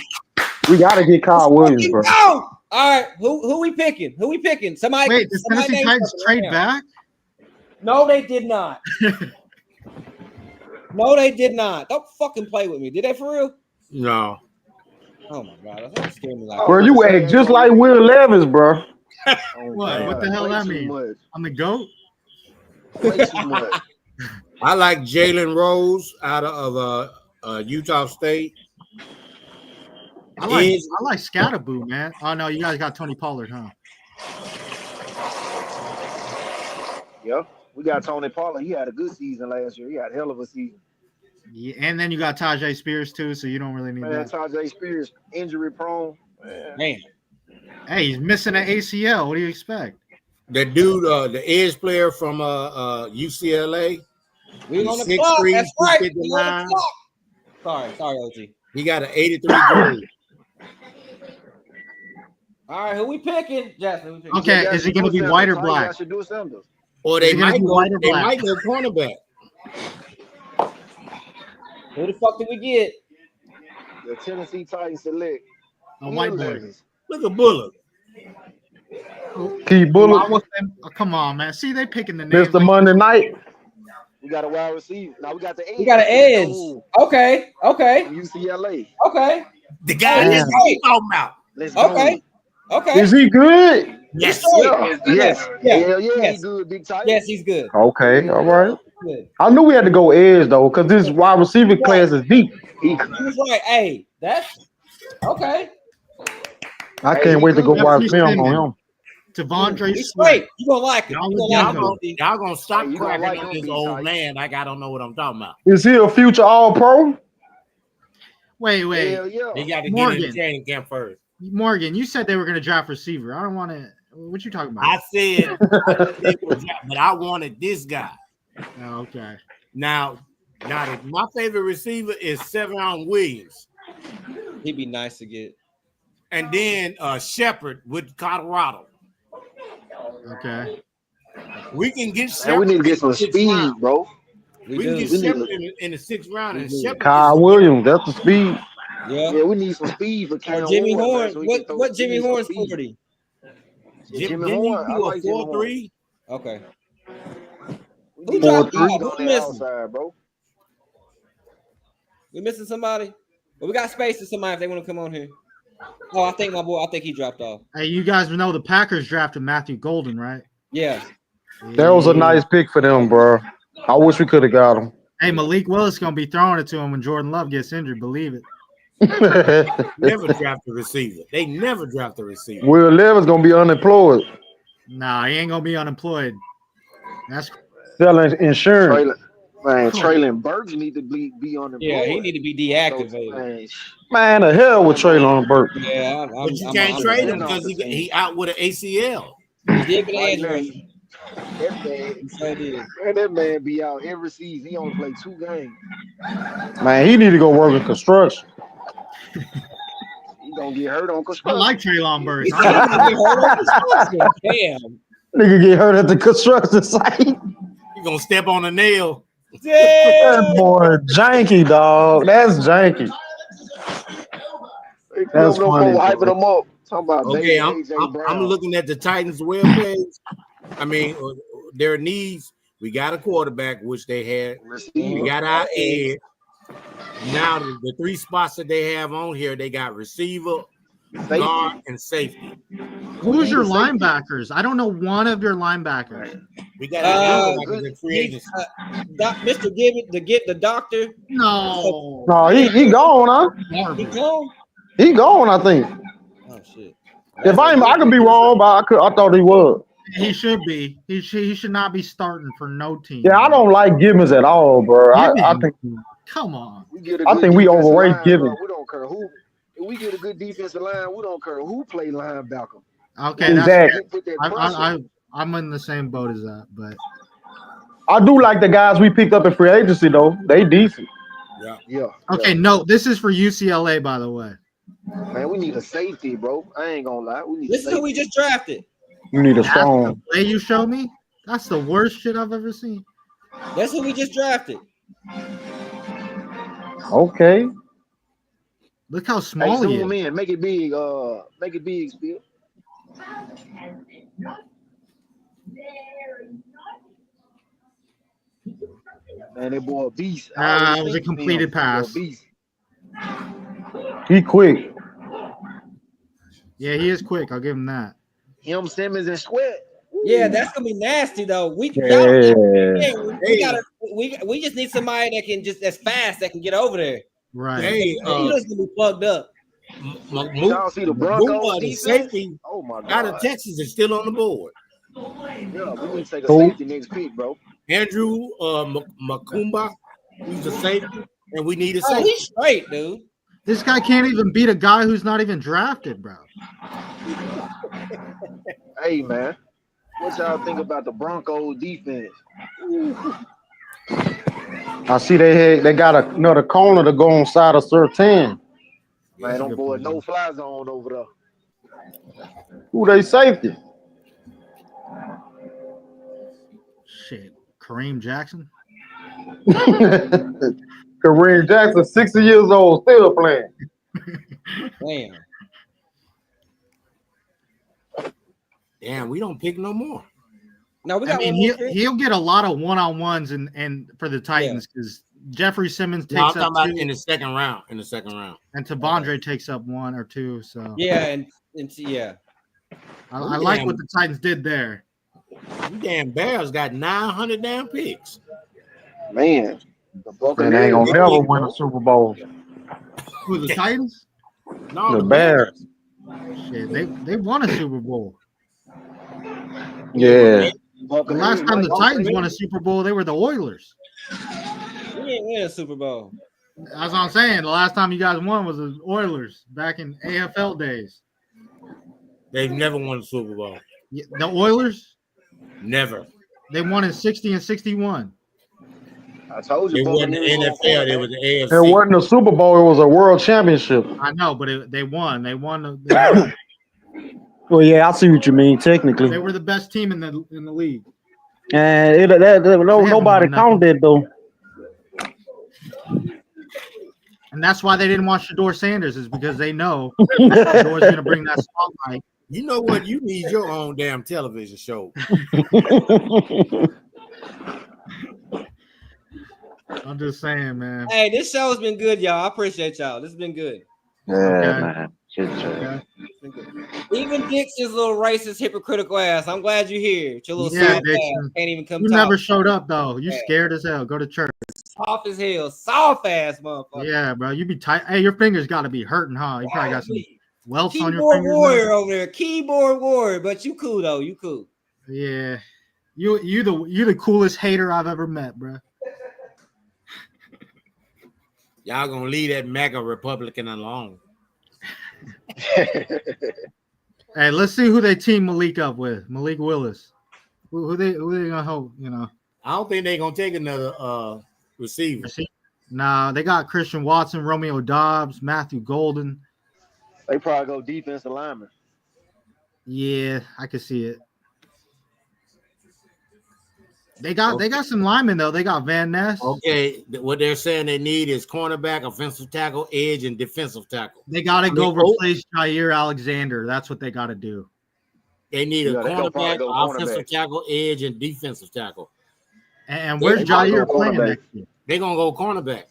we gotta get Kyle Williams, bro. Go! All right, who we picking? Who we picking? Somebody. Wait, did somebody Tennessee name Titans something trade right now. back? No, they did not. No, they did not. Don't fucking play with me. Did they for real? No. Oh my god, that's scaring me like. Bro, you act just like Will Levis, bro. Oh, What? God. What the hell Way that too mean? much. I'm the GOAT? Way too much. I like Jalen Rose out of Utah State. I like Is- Scatterboo, man. Oh no, you guys got Tony Pollard, huh? Yeah, we got Tony Pollard. He had a good season last year. He had a hell of a season. Yeah, and then you got Tajay Spears too, so you don't really need Man, that. Tajay Spears injury prone. Man, Hey, he's missing an ACL. What do you expect? That dude, the edge player from UCLA. we on the 6'3", clock. That's right. We 259. on the clock. Sorry, OG. He got an 83 grade. All right, who we picking? Jackson, who we picking? Okay, is it going to be white or black? Should do Sanders. Or Is they it gonna might be go. white or They black? might go cornerback. Who the fuck did we get? The Tennessee Titans select A white boy. Levis. Look at Bullock. Keith Why Bullock, was them- oh, come on, man. See, they picking the names. Mr. Monday Night. We got a wide receiver. Now we got the edge. We got an edge. Ooh, Okay. UCLA. Okay. The guy Yeah. that's talking about. Let's go. Okay. Is he good? Yes. Yeah, yes. Yeah. Hell yeah, Yes. he good, big tight. Yes, he's good. Okay, all right. Good. I knew we had to go edge though, because this wide receiver class is deep. He He was like, "Hey, that's okay. I can't wait to go That's watch Chris film Tillman. on him. Devondre He's Swift. straight. You gonna like it. Y'all You look gonna Y'all like young. it. gonna stop Hey, you gonna cracking like on him, this big old tight. man like I don't know what I'm talking about. Is he a future All Pro? Wait. hell yeah. They got to get in Morgan. the training camp first. Morgan, you said they were going to draft receiver. I don't want to. What you talking about? I said, but I wanted this guy. Oh, okay. Now, my favorite receiver is Severon Williams, He'd be nice to get. and then Shepard with Colorado. Okay. We can get Man, Shepard. we need to get some in the sixth speed, round. bro. We We can do. get We need Shepard to- in the 6th round, and We do. Shepard. Kyle Williams, that's the speed. Yeah. Yeah, we need some speed for Or Cam Jimmy Ward, man, Horn. so we can What throw- what we Jimmy need some Horn's speed. 40? Jimmy Didn't he Horn, I do a like Jimmy Horn. 4-3? Okay. We Who need dropped some off? speed Who on that missing? outside, bro. We missing somebody? Well, we got space for somebody if they want to come on here. Oh, I think he dropped off. Hey, you guys know the Packers drafted Matthew Golden, right? Yeah. That was a nice pick for them, bro. I wish we could have got him. Hey, Malik Willis gonna be throwing it to him when Jordan Love gets injured. Believe it. Never draft a receiver. They never draft a receiver. Will Levis gonna be unemployed, Nah, he ain't gonna be unemployed. That's selling insurance. Man, Traylon Burks need to be on the Yeah, board. he need to be deactivated. Man, the hell with Traylon Burks. Yeah, But you can't trade him because he out with an ACL. He did get an Right edge now, rusher. He sure did. that man be out every season. He only play 2 games. Man, he need to go work in construction. He gonna get hurt on I construction. like Traylon Burks. He said he gonna get hurt on construction. Damn. Nigga get hurt at the construction site. You gonna step on a nail. That boy janky, dog. That's janky. They That's them funny, hyping bro. them up. Talking about Okay, AJ Brown. I'm looking at the Titans webpage. I mean, their needs. We got a quarterback, which they had. We got our edge. Now the 3 spots that they have on here, they got receiver, guard, and safety. Who's your linebackers? I don't know one of your linebackers. We got a free agency. Mr. Gibbet, the doctor. No. No, he gone, huh? He gone. He gone, I think. Oh shit. If I could be wrong, but I thought he was. He should be. He should not be starting for no team. Yeah, I don't like Gibbons at all, bro. I think Come on. I think we overrate Gibbons. We don't care who. If we get a good defensive line, we don't care who play linebacker. Okay, Exactly. Put that pressure. I'm in the same boat as that, but I do like the guys we picked up in free agency, though. They decent. Yeah. okay. No, this is for UCLA, by the way. Man, we need a safety, bro. I ain't gonna lie. We need This a is safety. who we just drafted. You need a That's strong. the play you show me. That's the worst shit I've ever seen. That's who we just drafted. Okay. Look how Hey, small he zoom is. in. Make it big. Make it big, Spill. Man, that boy a beast. It was a completed pass. Beast. He quick. Yeah, he is quick. I'll give him that. Him, Simmons, and Sweat. Yeah, that's gonna be nasty though. We just need somebody that can that's fast that can get over there. Right. Hey, He doesn't be plugged up. Y'all see the Broncos the defense? safety Oh my out god. of Texas is still on the board. Yeah, we need to take a Who? safety next pick, bro. Andrew Makumba, he's a safety, and we need a Oh, safety. he's straight, dude. This guy can't even beat a guy who's not even drafted, bro. Hey man, what y'all think about the Broncos defense? I see they got another corner to go on side of 13. Man, them boy no fly zone over there. Who they safety? Shit. Kareem Jackson. Kareem Jackson, 60 years old, still playing. Damn. Damn, we don't pick no more. No, we I got mean, one more pick. he'll get a lot of one-on-ones and for the Titans because Jeffrey Simmons No, I'm takes talking up about two, in the second round. In the second round. and Tavondre takes up 1 or 2. So Yeah, and yeah. I like what the Titans did there. You damn Bears got 900 damn picks. Man, the And Buccaneers they ain't gonna never win a Super Bowl. Who, the Titans? No, The Bears. Shit, they won a Super Bowl. Yeah. The last time the Titans won a Super Bowl, they were the Oilers. We didn't win a Super Bowl. That's what I'm saying. The last time you guys won was the Oilers back in AFL days. They've never won a Super Bowl. Yeah, the Oilers, Never. they won in 60 and 61. I told They you, wasn't the NFL. They was the It AFC. wasn't a Super Bowl, it was a world championship. I know, but they won. They won. Well, yeah, I see what you mean, technically. They were the best team in the league. And nobody counted though. And that's why they didn't want Shador Sanders, is because they know Shador's going to bring that spotlight. You know what? You need your own damn television show. I'm just saying, man. Hey, this show has been good, y'all. I appreciate y'all. This has been good. Yeah, Okay. man. Shit, shit. Okay. It's been good. Even Dixon's little racist, hypocritical ass. I'm glad you're here. With your little Yeah, soft Dixon. ass. Can't even come You talk. never showed up, though. You Yeah. scared as hell. Go to church. Soft as hell. Soft ass motherfucker. Yeah, bro. You be tight. Hey, your fingers got to be hurting, huh? You probably got some welts on your Keyboard fingers. warrior now. over there. Keyboard warrior. But you cool, though. You cool. Yeah. You the coolest hater I've ever met, bro. Y'all gonna leave that MAGA Republican alone. Hey, let's see who they team Malik up with. Malik Willis. Who they gonna hope? You know. I don't think they're gonna take another receiver. Nah, they got Christian Watson, Romeo Dobbs, Matthew Golden. They probably go defensive lineman. Yeah, I can see it. They got some linemen though. They got Van Ness. Okay, what they're saying they need is cornerback, offensive tackle, edge, and defensive tackle. They got to go replace Jair Alexander. That's what they got to do. They need a they could probably cornerback, go offensive cornerback. tackle, edge, and defensive tackle. And where's They probably Jair go playing cornerback. next year? They're gonna go cornerback.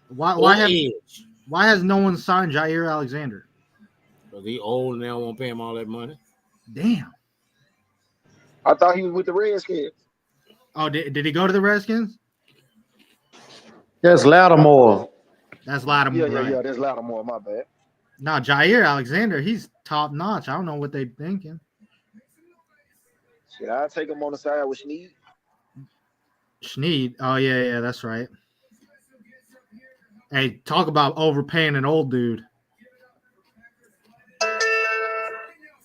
Why has no one signed Jair Alexander? Because he old and they don't want to pay him all that money. Damn. I thought he was with the Redskins. Oh, did he go to the Redskins? That's Lattimore. That's Lattimore. Yeah, right? that's Lattimore. My bad. No, Jair Alexander, he's top notch. I don't know what they thinking. Shit, I'll take him on the side with Snead. Snead. Oh, yeah, that's right. Hey, talk about overpaying an old dude.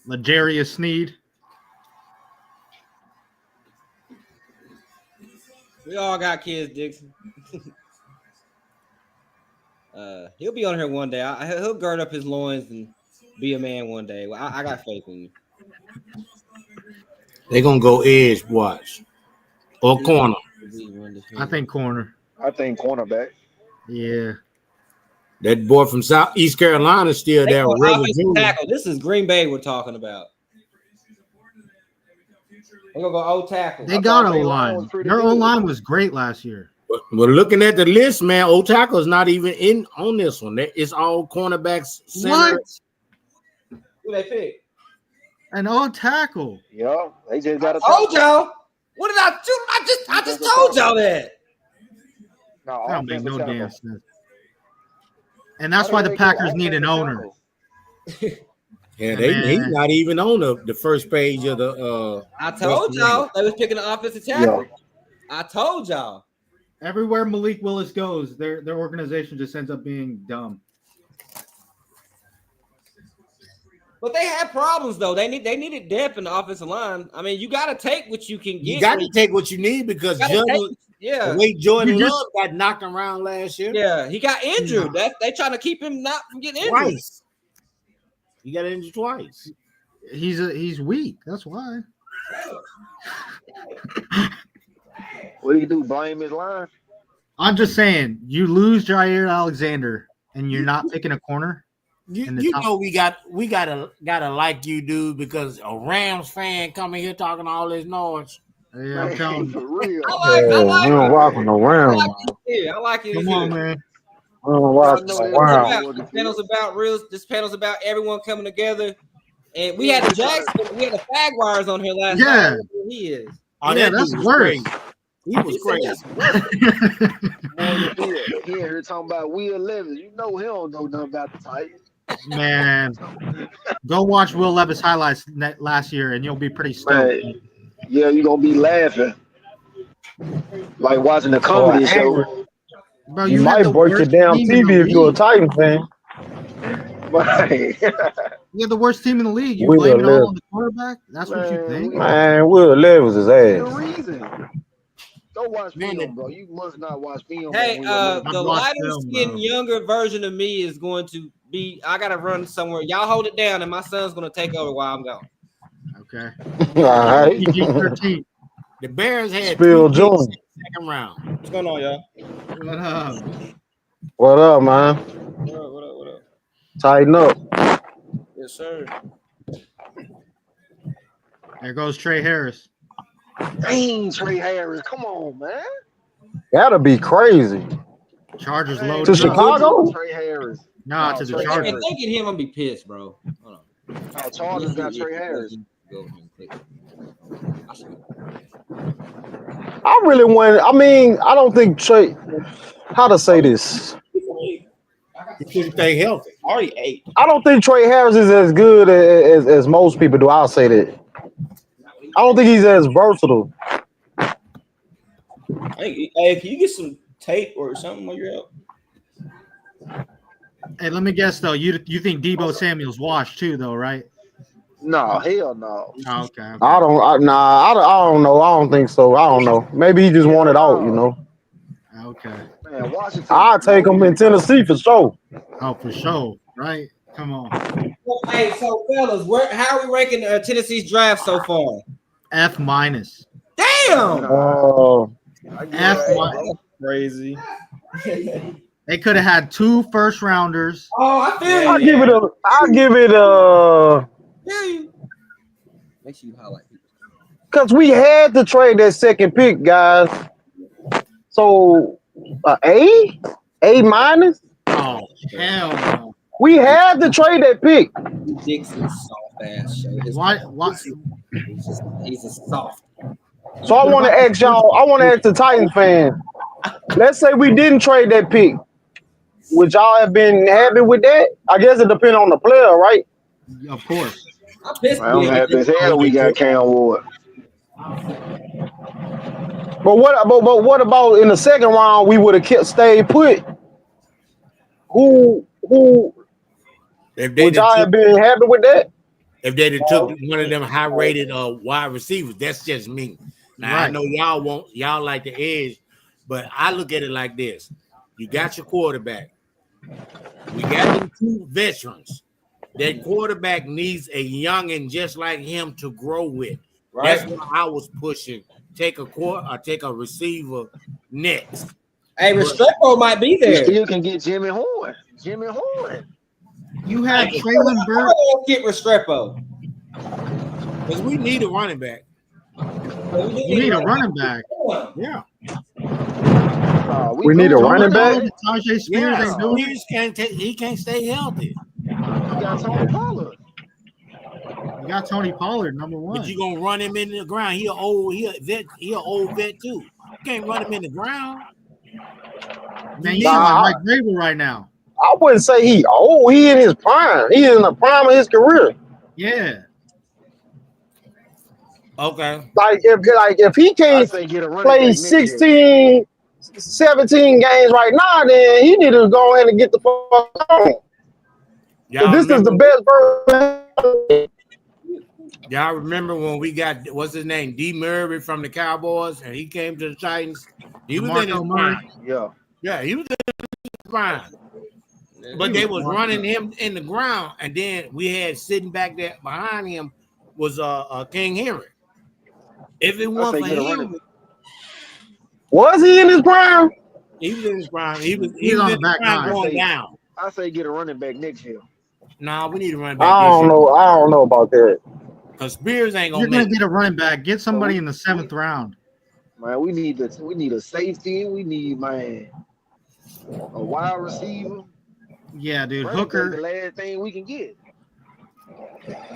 L'Jarius Snead. We all got kids, Dixon. He'll be on here one day. He'll gird up his loins and be a man one day. Well, I got faith in you. They're gonna go edge, watch, or corner. I think corner. I think cornerback. Yeah. That boy from East Carolina is still there. Offensive tackle. This is Green Bay we're talking about. They're gonna go old tackle. They got O-line. Their O-line was great last year. But looking at the list, man, old tackle is not even in on this one. It's all cornerbacks. Center. What? Who they pick? An old tackle. Yeah, they just got a. Told y'all. What did I do? I just told y'all that. No, That don't make no tackle. damn sense. And that's why the Packers need an owner. Yeah, Man. he's not even on the first page of the. I told y'all they was picking an offensive tackle. Yeah. I told y'all. Everywhere Malik Willis goes, their organization just ends up being dumb. But they had problems though. They needed depth in the offensive line. I mean, you got to take what you can get. You got to take what you need because the way Jordan Love got knocked around last year. Yeah, he got injured. They trying to keep him not from getting injured. Twice. He got injured twice. He's weak. That's why. What do you do? Blame his line? I'm just saying, you lose Jair Alexander and you're not picking a corner. You know we gotta like you, dude, because a Rams fan coming here talking all this noise. Yeah, I'm telling you. For real. I like we don't rock on the round. I like it. Come on, man. We don't rock on This the round. This panel's about everyone coming together. And we had the Jackson, we had the Jaguars on here last Yeah. night. He is. Oh, Yeah, that that's dude was worse. crazy. He was crazy. He ain't here talking about Will Levis. You know he don't know nothing about the Titans. Man, go watch Will Levis highlights last year, and you'll be pretty stoked. Man, yeah, you gonna be laughing like watching a comedy show. Bro, You had might the break your worst damn team in the TV if you're a league. Titan fan. Right. You had the worst team in the league. You Will blame it Levis. all on the quarterback? That's what you Man, think? Man, Will Levis is The ass. reason. Go watch Man, film, bro. You must not watch film. Hey, on Will Levis. the watched lighter film, skinned bro. younger version of me is going to be. I gotta run somewhere. Y'all hold it down, and my son's gonna take over while I'm gone. Okay. All right. PG-13. The Bears had Spill 2 picks Jones. in the second round. What's going on, y'all? What up? What up, man? What up? Tighten up. Yes, sir. There goes Trey Harris. Dang, Trey Harris. Come on, man. That'll be crazy. Chargers Dang, loaded To up. Chicago? Trey Harris. Nah, No, to the Trey Chargers. If they get him, I'm gonna be pissed, bro. Hold on. Oh, Chargers got Trey Harris. I really want. I mean, I don't think Trey. How to say this? He couldn't stay healthy. Already 8. I don't think Trey Harris is as good as most people do. I'll say that. I don't think he's as versatile. Hey, can you get some tape or something while you're out? Hey, let me guess though. You think Debo Samuel's washed too, though, right? No, hell no. Oh, okay. I don't know. I don't think so. I don't know. Maybe he just wanted out, you know. Okay. Man, Washington. I'll take him in Tennessee for sure. Oh, for sure. Right? Come on. Well, hey, so fellas, how are we ranking Tennessee's draft so far? F minus. Damn. F minus. Crazy. They could have had 2 first rounders. Oh, I feel I'll you. give it Make sure you highlight people. because we had to trade that second pick, guys. So A minus. Oh, hell no. We had to trade that pick. Dixon soft ass show. Why? He's a soft. So I want to ask y'all. I want to ask the Titans fan. Let's say we didn't trade that pick. Would y'all have been happy with that? I guess it depends on the player, right? Of course. I'm pissed. I'm happy as hell we got Cam Ward. But what about in the second round? We would have stayed put. Who If they would y'all have took, been happy with that? if they took one of them high rated wide receivers, that's just me. Now I Right. know y'all like the edge, but I look at it like this: you got your quarterback. We got them 2 veterans. That quarterback needs a youngin' just like him to grow with. Right. That's what I was pushing. Take a receiver next. Hey, Restrepo might be You there. still can get Jimmy Horn. Jimmy Horn. You had Traylon Burks. Get Restrepo. Because we need a running back. You need a running back. Yeah. We need a running back. Tajay Spears Yeah. ain't doing it. He can't stay healthy. You got Tony Pollard. You got Tony Pollard, number 1. But you gonna run him in the ground. He an old vet too. You can't run him in the ground. Man, you like Mike Vrabel right now. I wouldn't say he old. He in his prime. He in the prime of his career. Yeah. Okay. Like if he I can't say get a running play back next year. 16, 17 games right now, then he need to go ahead and get the fuck on. Y'all This is the remember, best version. y'all remember when we got what's his name? D. Murray from the Cowboys, and he came to the Titans. He was in his DeMarco Murray. prime. Yeah. Yeah, he was in his prime. But they was running him in the ground, and then we had sitting back there behind him was King Henry. If it I wasn't say for get a him, running back. Was he in his prime? he was in his prime. He was He's on in the his back prime nine. going down. I say get a running back next year. Nah, we need to run back. I don't know about that. Because Spears ain't You're gonna gonna make get a running back. Get somebody in the 7th round. Man, we need a safety. We need a wide receiver. Yeah, dude. Running back, the Hooker. last thing we can get.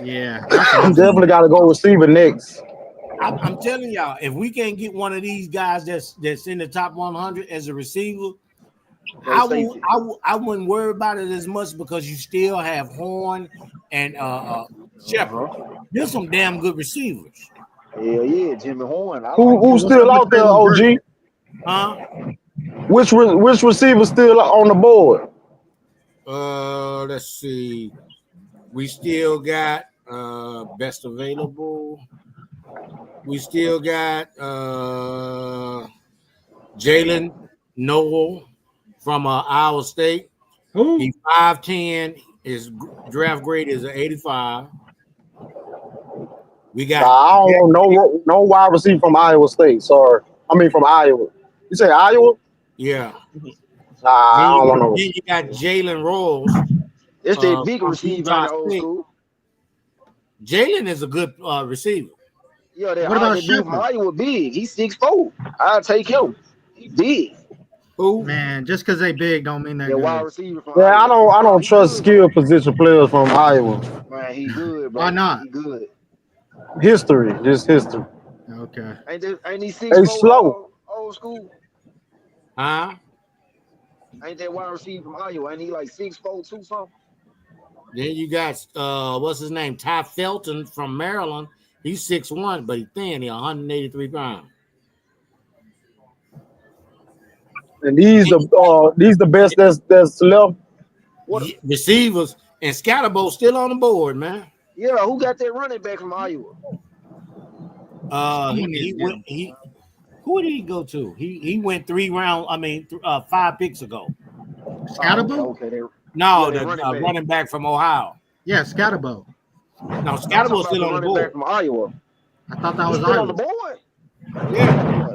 Yeah. Definitely got to go receiver next. I'm telling y'all, if we can't get one of these guys that's in the top 100 as a receiver, I wouldn't worry about it as much because you still have Horn and Shepard. There's some damn good receivers. Hell yeah, Jimmy Horn. Who's still out there, OG? Huh? Which receiver still on the board? Let's see. We still got best available. We still got Jalen Noel from Iowa State. Who? He's 5'10". His draft grade is an 85. We got I don't know no wide receiver from Iowa State. Sorry, I mean from Iowa. You say Iowa? yeah. I don't want to. Then you got Jalen Rose. It's that big from receiver in Utah the old State. school. Jalen is a good receiver. Yeah, that What about Iowa dude from Shepard? Iowa big. He's 6'4". I'll take him. He big. Who? Man, just because they big don't mean they're That wide good. receiver from Yeah, I Iowa. don't He trust good, skill position players from Iowa. Man, he good, bro. Why not? He good. History, just history. Okay. Ain't he 6'4", They slow. old school? Huh? Ain't that wide receiver from Iowa? Ain't he like 6'4", 2 something? Then you got what's his name? Ty Felton from Maryland. He's 6'1", but he's thin. He's 183 pounds. And these the best that's left. What? Receivers and Scatterbo still on the board, man. Yeah, who got that running back from Iowa? Who did he go to? He went 5 picks ago. Scatterbo? Okay, No, Yeah, the running back. from Ohio. Yeah, Scatterbo. No, Scatterbo's still on the running back board. from Iowa. I thought that He's was still on the Iowa. board. Yeah.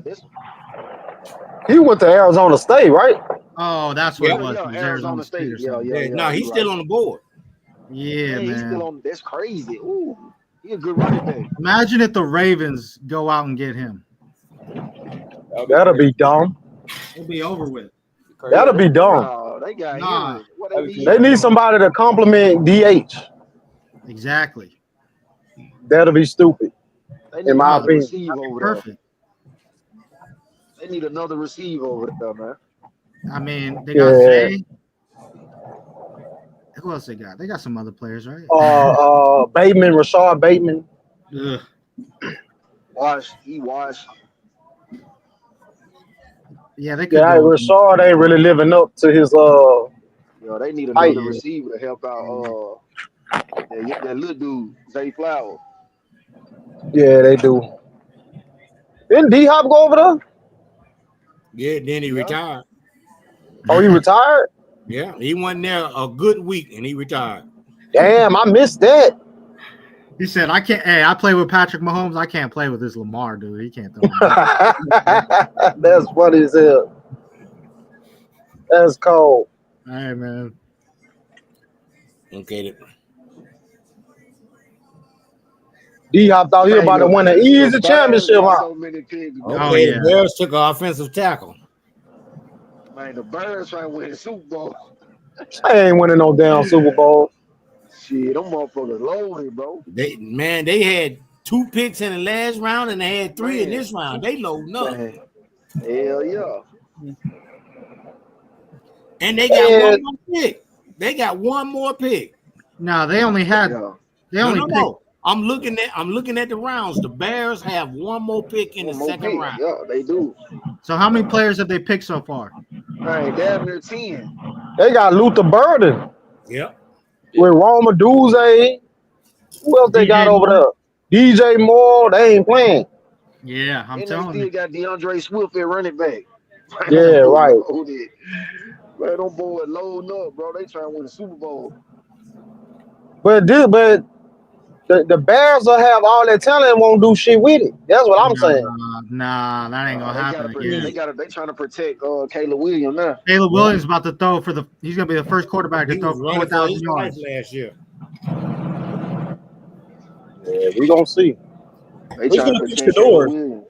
He went to Arizona State, right? Oh, that's what Yeah, it was. Yeah, It was Arizona State. or Yeah, something. yeah. No, he's you're still right. on the board. Yeah, He's still man. on. That's crazy. Ooh, he a good running back. Imagine if the Ravens go out and get him. That'll be dumb. It'll be over with. That'll be dumb. No, they got Nah. him. What They need somebody to compliment DH. Exactly. That'll be stupid. They need in my another opinion. receiver over there. Perfect. They need another receiver over there, man. I mean, they got Yeah. Zay. Who else they got? They got some other players, right? Bateman, Rashard Bateman. Ugh. He washed. Yeah, they could. Yeah, go. Rashard ain't really living up to his Yeah, they need another Height. receiver to help out. That little dude, Zay Flower. Yeah, they do. Didn't D Hop go over there? Yeah, then he retired. Oh, he retired? Yeah, he wasn't there a good week and he retired. Damn, I missed that. He said, "I can't. Hey, I play with Patrick Mahomes. I can't play with this Lamar dude. He can't throw." Him. That's funny as hell. That's cold. All right, man. Okay. D Hop thought he was about to win an easy championship. Huh? So many picks. Oh, Okay, yeah. the Bears took an offensive tackle. Man, the Bears trying to win the Super Bowl. I ain't winning no damn Super Bowl. Shit, them motherfuckers loaded, bro. They had 2 picks in the last round and they had 3 in this round. They loading up. Man, hell yeah. And they got one more pick. They got one more pick. No, they only had. Yeah. They only picked. No. I'm looking at the rounds. The Bears have one more pick in the One more second pick. round. Yeah, they do. So how many players have they picked so far? Man, damn near 10. They got Luther Burden Yep. with Roma Duze. Who else they DJ got over Moore. there? DJ Moore. They ain't playing. Yeah, I'm And they telling still you. got DeAndre Swift at running back. Yeah, right. Loaded. Man, them boys loading up, bro. They trying to win the Super Bowl. But the Bears will have all that talent and won't do shit with it. That's what I'm saying. Nah, that ain't gonna happen again. They trying to protect Caleb Williams now. Caleb Williams about to throw for the. He's gonna be the first quarterback to He throw was for running for 4,000 his life yards. last year. Yeah, we gonna see. They Who's trying gonna to be protect Shador? Caleb Williams.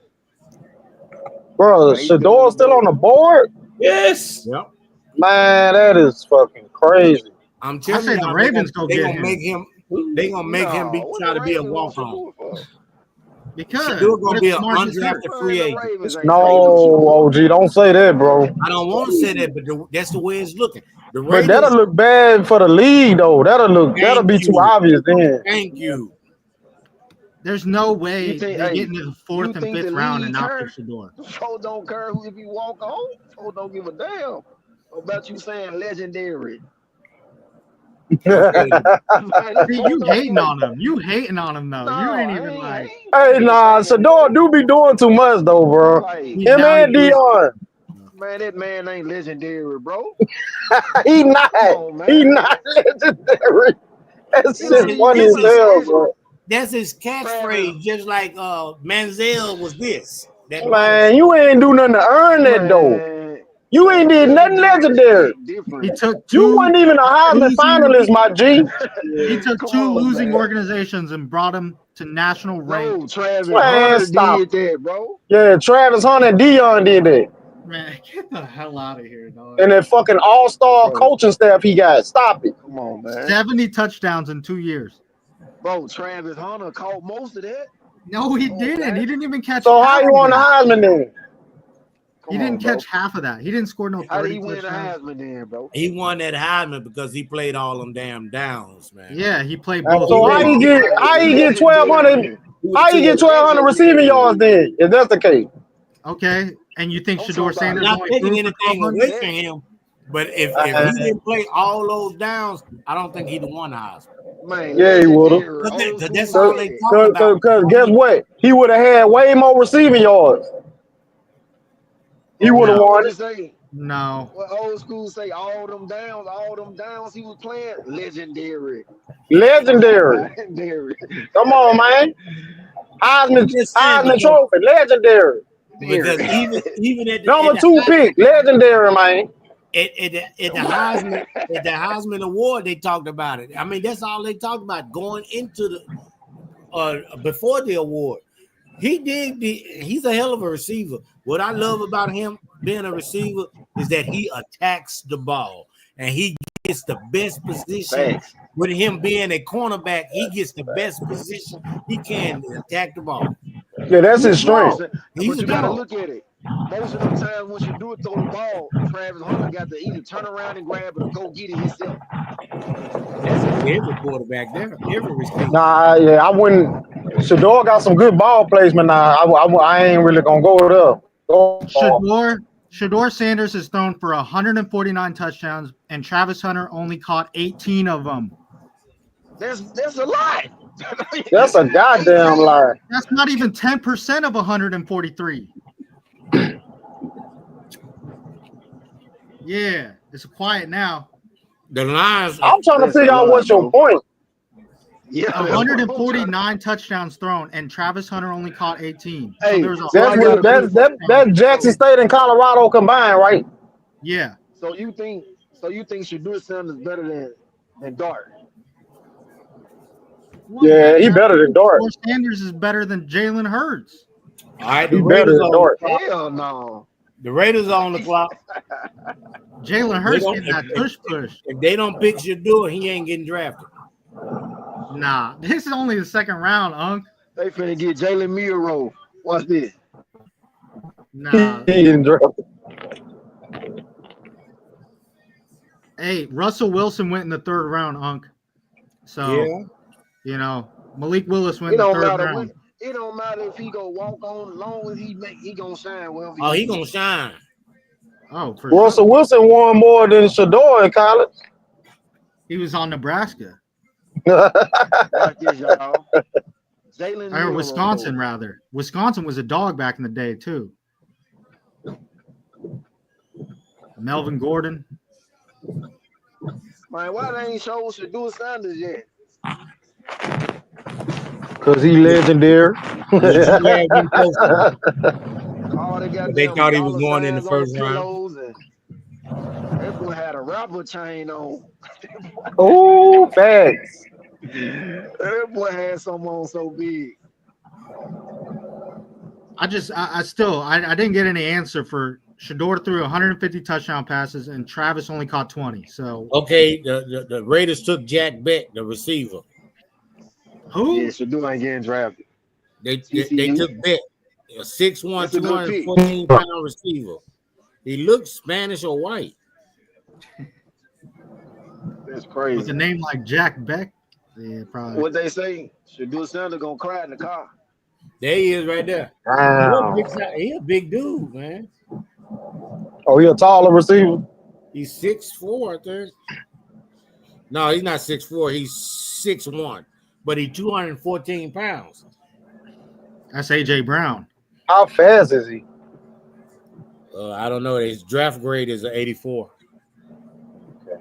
Bro, Shador's still on the board? Yes. Yep. Man, that is fucking crazy. I'm telling you, say the Ravens go they get gonna him. make him. They gonna make him be what try the to be a Ravens walk want on. Shador for? Because Shador gonna be an Lamar just hurt. undrafted free Man, the agent. Ravens ain't No, trading Shador. OG, don't say that, bro. I don't want to say that, but that's the way it's looking. The But Ravens. that'll look bad for the league, though. That'll be too obvious then. Thank you. There's no way You think- they hey, get into the 4th you and think 5th the round league and not hurt? pick Shador. Folks don't care who if you walk on. Folks don't give a damn about you saying legendary. Man, See, you hating on him. You hating on him though. No, you ain't I even like. Hey, nah, Shador do be doing too much, though, bro. Like, He's Him down and to his- Dion. man, that man ain't legendary, bro. He not. on, man. He not legendary. That's He shit not- funny he as not- hell, bro. That's his catchphrase, just like Manziel was this. Man, you ain't do nothing to earn that, though. Man, You ain't did nothing legendary. different. He took You two. wasn't even a Heisman losing- finalist, my G. He took Come 2 on, losing man. organizations and brought them to national rank. No, Travis Man, Hunter stop. did that, bro. Yeah, Travis Hunter and Dion did that. Man, get the hell out of here, dog. And that fucking all-star Bro. coaching staff he got. Stop it. Come on, man. 70 touchdowns in 2 years. Bro, Travis Hunter caught most of that. No, he Oh, didn't. man. He didn't even catch. So half how you of won the that. Heisman then? Come He didn't on, bro. catch half of that. He didn't score no 30 How did he win the touchdowns. Heisman then, bro? He won that Heisman because he played all them damn downs, man. Yeah, he played both. So how you get 1,200? How you get 1,200 receiving yards then? If that's the case, Okay, and you think I'm Shador talking about Sanders Not only taking threw for anything 1,200? away from him. But if he didn't play all those downs, I don't think he'd have won the Heisman. Man, Yeah, he would've. Because that's all they talk about. Because guess what? He would have had way more receiving yards. He would have won it. Say, No. what old school say, all them downs he was playing, legendary. Legendary. Come on, man. Heisman Trophy, legendary. Because even at the, Number 2 pick, legendary, man. At the Heisman Award, they talked about it. I mean, that's all they talked about going into the before the award. He's a hell of a receiver. What I love about him being a receiver is that he attacks the ball and he gets the best position. Thanks. With him being a cornerback, he gets the best position he can to attack the ball. Yeah, that's his strength. But you gotta look at it. Most of the time, once you do it, throw the ball, Travis Hunter got to either turn around and grab it or go get it himself. That's every quarterback there, every receiver. Nah, yeah, I wouldn't. Shador got some good ball placement. Nah, I ain't really gonna go there. Shador Sanders has thrown for 149 touchdowns, and Travis Hunter only caught 18 of them. That's a lot. That's a goddamn lie. That's not even 10% of 143. Yeah, it's quiet now. The Lions. I'm trying to figure out what's your point. Yeah, 149 touchdowns thrown, and Travis Hunter only caught 18. Hey, that's Jackson State and Colorado combined, right? Yeah. So you think Shador Sanders is better than Dart? Yeah, he better than Dart. Shador Sanders is better than Jalen Hurts. All right, He better than Dart. Hell no. The Raiders are on the clock. Jalen Hurts getting that push. If they don't pick Shador, he ain't getting drafted. Nah, this is only the second round, Unc. They finna get Jalen Milroe. What's this? Nah. He didn't draft. Hey, Russell Wilson went in the third round, Unc. So, you know, Malik Willis went in the third round. It don't matter if he go walk on, long as he gonna shine. He gonna shine. Oh, for Russell Wilson won more than Shador in college. He was on Nebraska. Watch this, y'all. Jalen Or Wisconsin, rather. Wisconsin was a dog back in the day, too. Melvin Gordon. Man, why they ain't show Shador Sanders yet? Because he legendary. They thought he was going in the first round. That boy had a rapper chain on. Oh, facts. That boy had something on so big. I didn't get any answer for Shador threw 150 touchdown passes and Travis only caught 20. So okay, the Raiders took Jack Beck, the receiver. Who? Yeah, Shador ain't getting drafted. They took Beck, a 6'1", 214-pound receiver. He looks Spanish or white. That's crazy. With a name like Jack Beck? Yeah, probably. What they say? Shador Sanders gonna cry in the car. There he is right there. Wow. He a big dude, man. Oh, he a taller receiver? He's 6'4", I think. No, he's not 6'4". He's 6'1", but he's 214 pounds. That's A.J. Brown. How fast is he? I don't know. His draft grade is an 84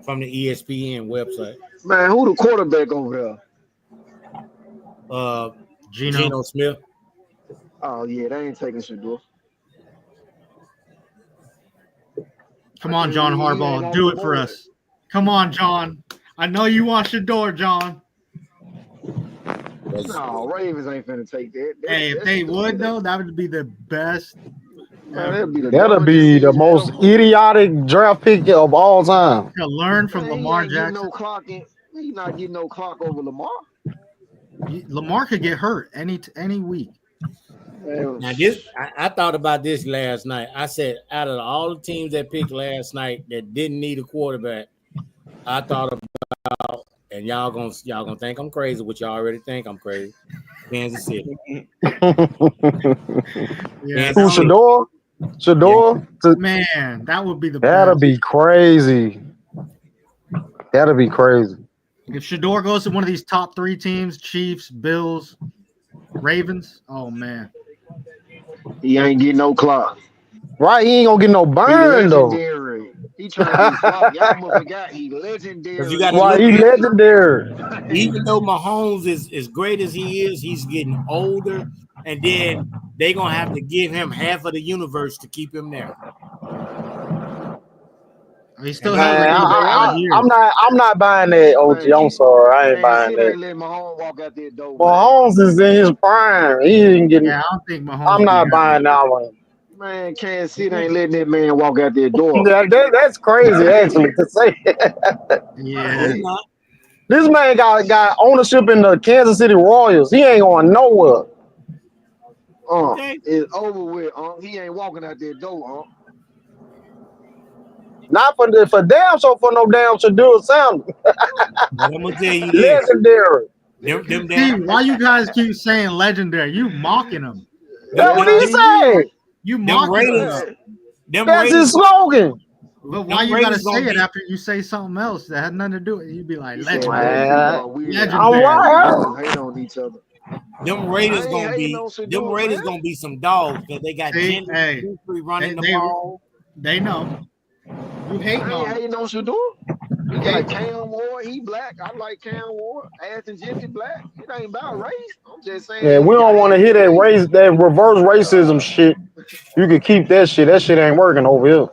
from the ESPN website. Man, who the quarterback over there? Geno Smith. Oh, yeah, they ain't taking Shador. Come on, John Harbaugh. Do it for us. Come on, John. I know you want Shador, John. No, Ravens ain't finna take that. Hey, if they would, though, that would be the best. Man, that'll be the most idiotic draft pick of all time. To learn from Lamar Jackson. He's not getting no clock over Lamar. Lamar could get hurt any week. Now I thought about this last night. I said, out of all the teams that picked last night that didn't need a quarterback, I thought about, and y'all gonna think I'm crazy, which y'all already think I'm crazy. Kansas City. Who, Shador? Shador, Man, that would be the that'll best. be crazy. That'll be crazy. If Shador goes to one of these top 3 teams, Chiefs, Bills, Ravens, oh man. He ain't getting no clock. Right, he ain't gonna get no He burn though. legendary. He trying to get clock. Y'all must forgot he legendary. You gotta Why look he at it. legendary? Even though Mahomes is as great as he is, he's getting older, and then they gonna have to give him half of the universe to keep him there. He still Man, has like 8 years. I'm not buying that, OG. I'm sorry, I ain't buying Ain't that. letting Mahomes walk out that door. Mahomes is in his prime. He ain't getting. Yeah, I don't think Mahomes. I'm not buying that one. Man, Kansas City ain't letting that man walk out that door. That's crazy, actually, to say. Yeah. This man got ownership in the Kansas City Royals. He ain't going nowhere. It's over with. He ain't walking out that door. Not for damn sure for no damn Shador Sanders. But I'm gonna tell you this. Legendary. See, why you guys keep saying legendary? You mocking him. That's what he said. You mocking him. That's his slogan. But why you gotta say it after you say something else that had nothing to do with it? You'd be like legendary. Legendary. Hate on each other. Them Raiders gonna be some dogs because they got Gentry running the ball. They know. You hating on hating on Shador. You got Cam Ward, he black. I like Cam Ward. Ashton Jeffrey black. It ain't about race. I'm just saying. Yeah, we don't want to hear that reverse racism shit. You can keep that shit. That shit ain't working over here.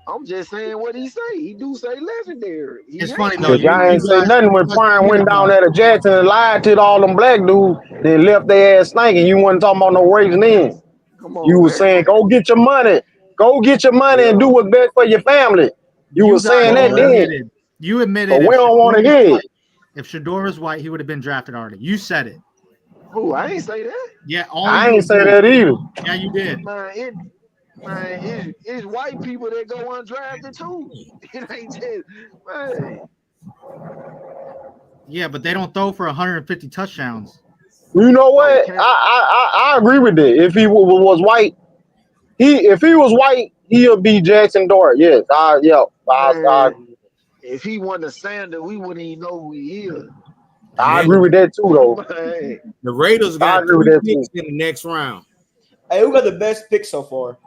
I'm just saying what he say. He do say legendary. It's funny though. I ain't say nothing when Prime went down there to Jackson and lied to all them black dudes. They left their ass stinking. You wasn't talking about no race then. You was saying, go get your money. Go get your money and do what's best for your family. You were saying that then. You admitted. But we don't want to hear it. If Shador was white, he would have been drafted already. You said it. Oh, I ain't say that. Yeah, I ain't say that either. Yeah, you did. It's white people that go undrafted too. It ain't just, man. Yeah, but they don't throw for 150 touchdowns. You know what? I agree with that. If he was white, if he was white, he'll be Jackson Dart. Yes, if he wasn't a Sander, we wouldn't even know who he is. I agree with that too, though. The Raiders got 3 picks in the next round. Hey, who got the best pick so far?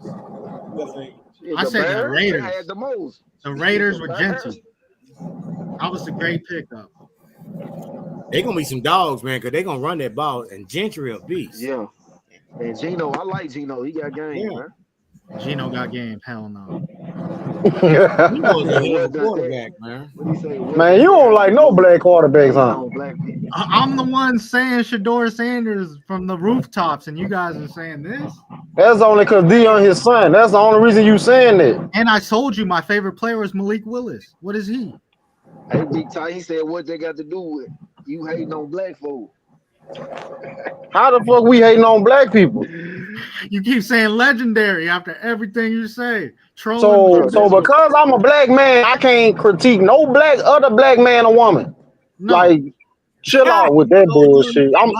I said the Raiders. Had the most. The Raiders were gentle. That was a great pickup. They're gonna be some dogs, man, because they're gonna run that ball and Gentry a beast. Yeah. And Gino, I like Gino. He got game, man. Gino got game. Hell no. He was a hell of a quarterback, man. Man, you don't like no black quarterbacks, huh? I'm the one saying Shador Sanders from the rooftops, and you guys are saying this. That's only because Dion his son. That's the only reason you saying that. And I told you my favorite player is Malik Willis. What is he? Hey, Big Ty, he said what they got to do with you hating on black folks. How the fuck we hating on black people? You keep saying legendary after everything you say. Trolling so because I'm a black man, I can't critique no other black man or woman. No. Like, chill out with that bullshit. I'm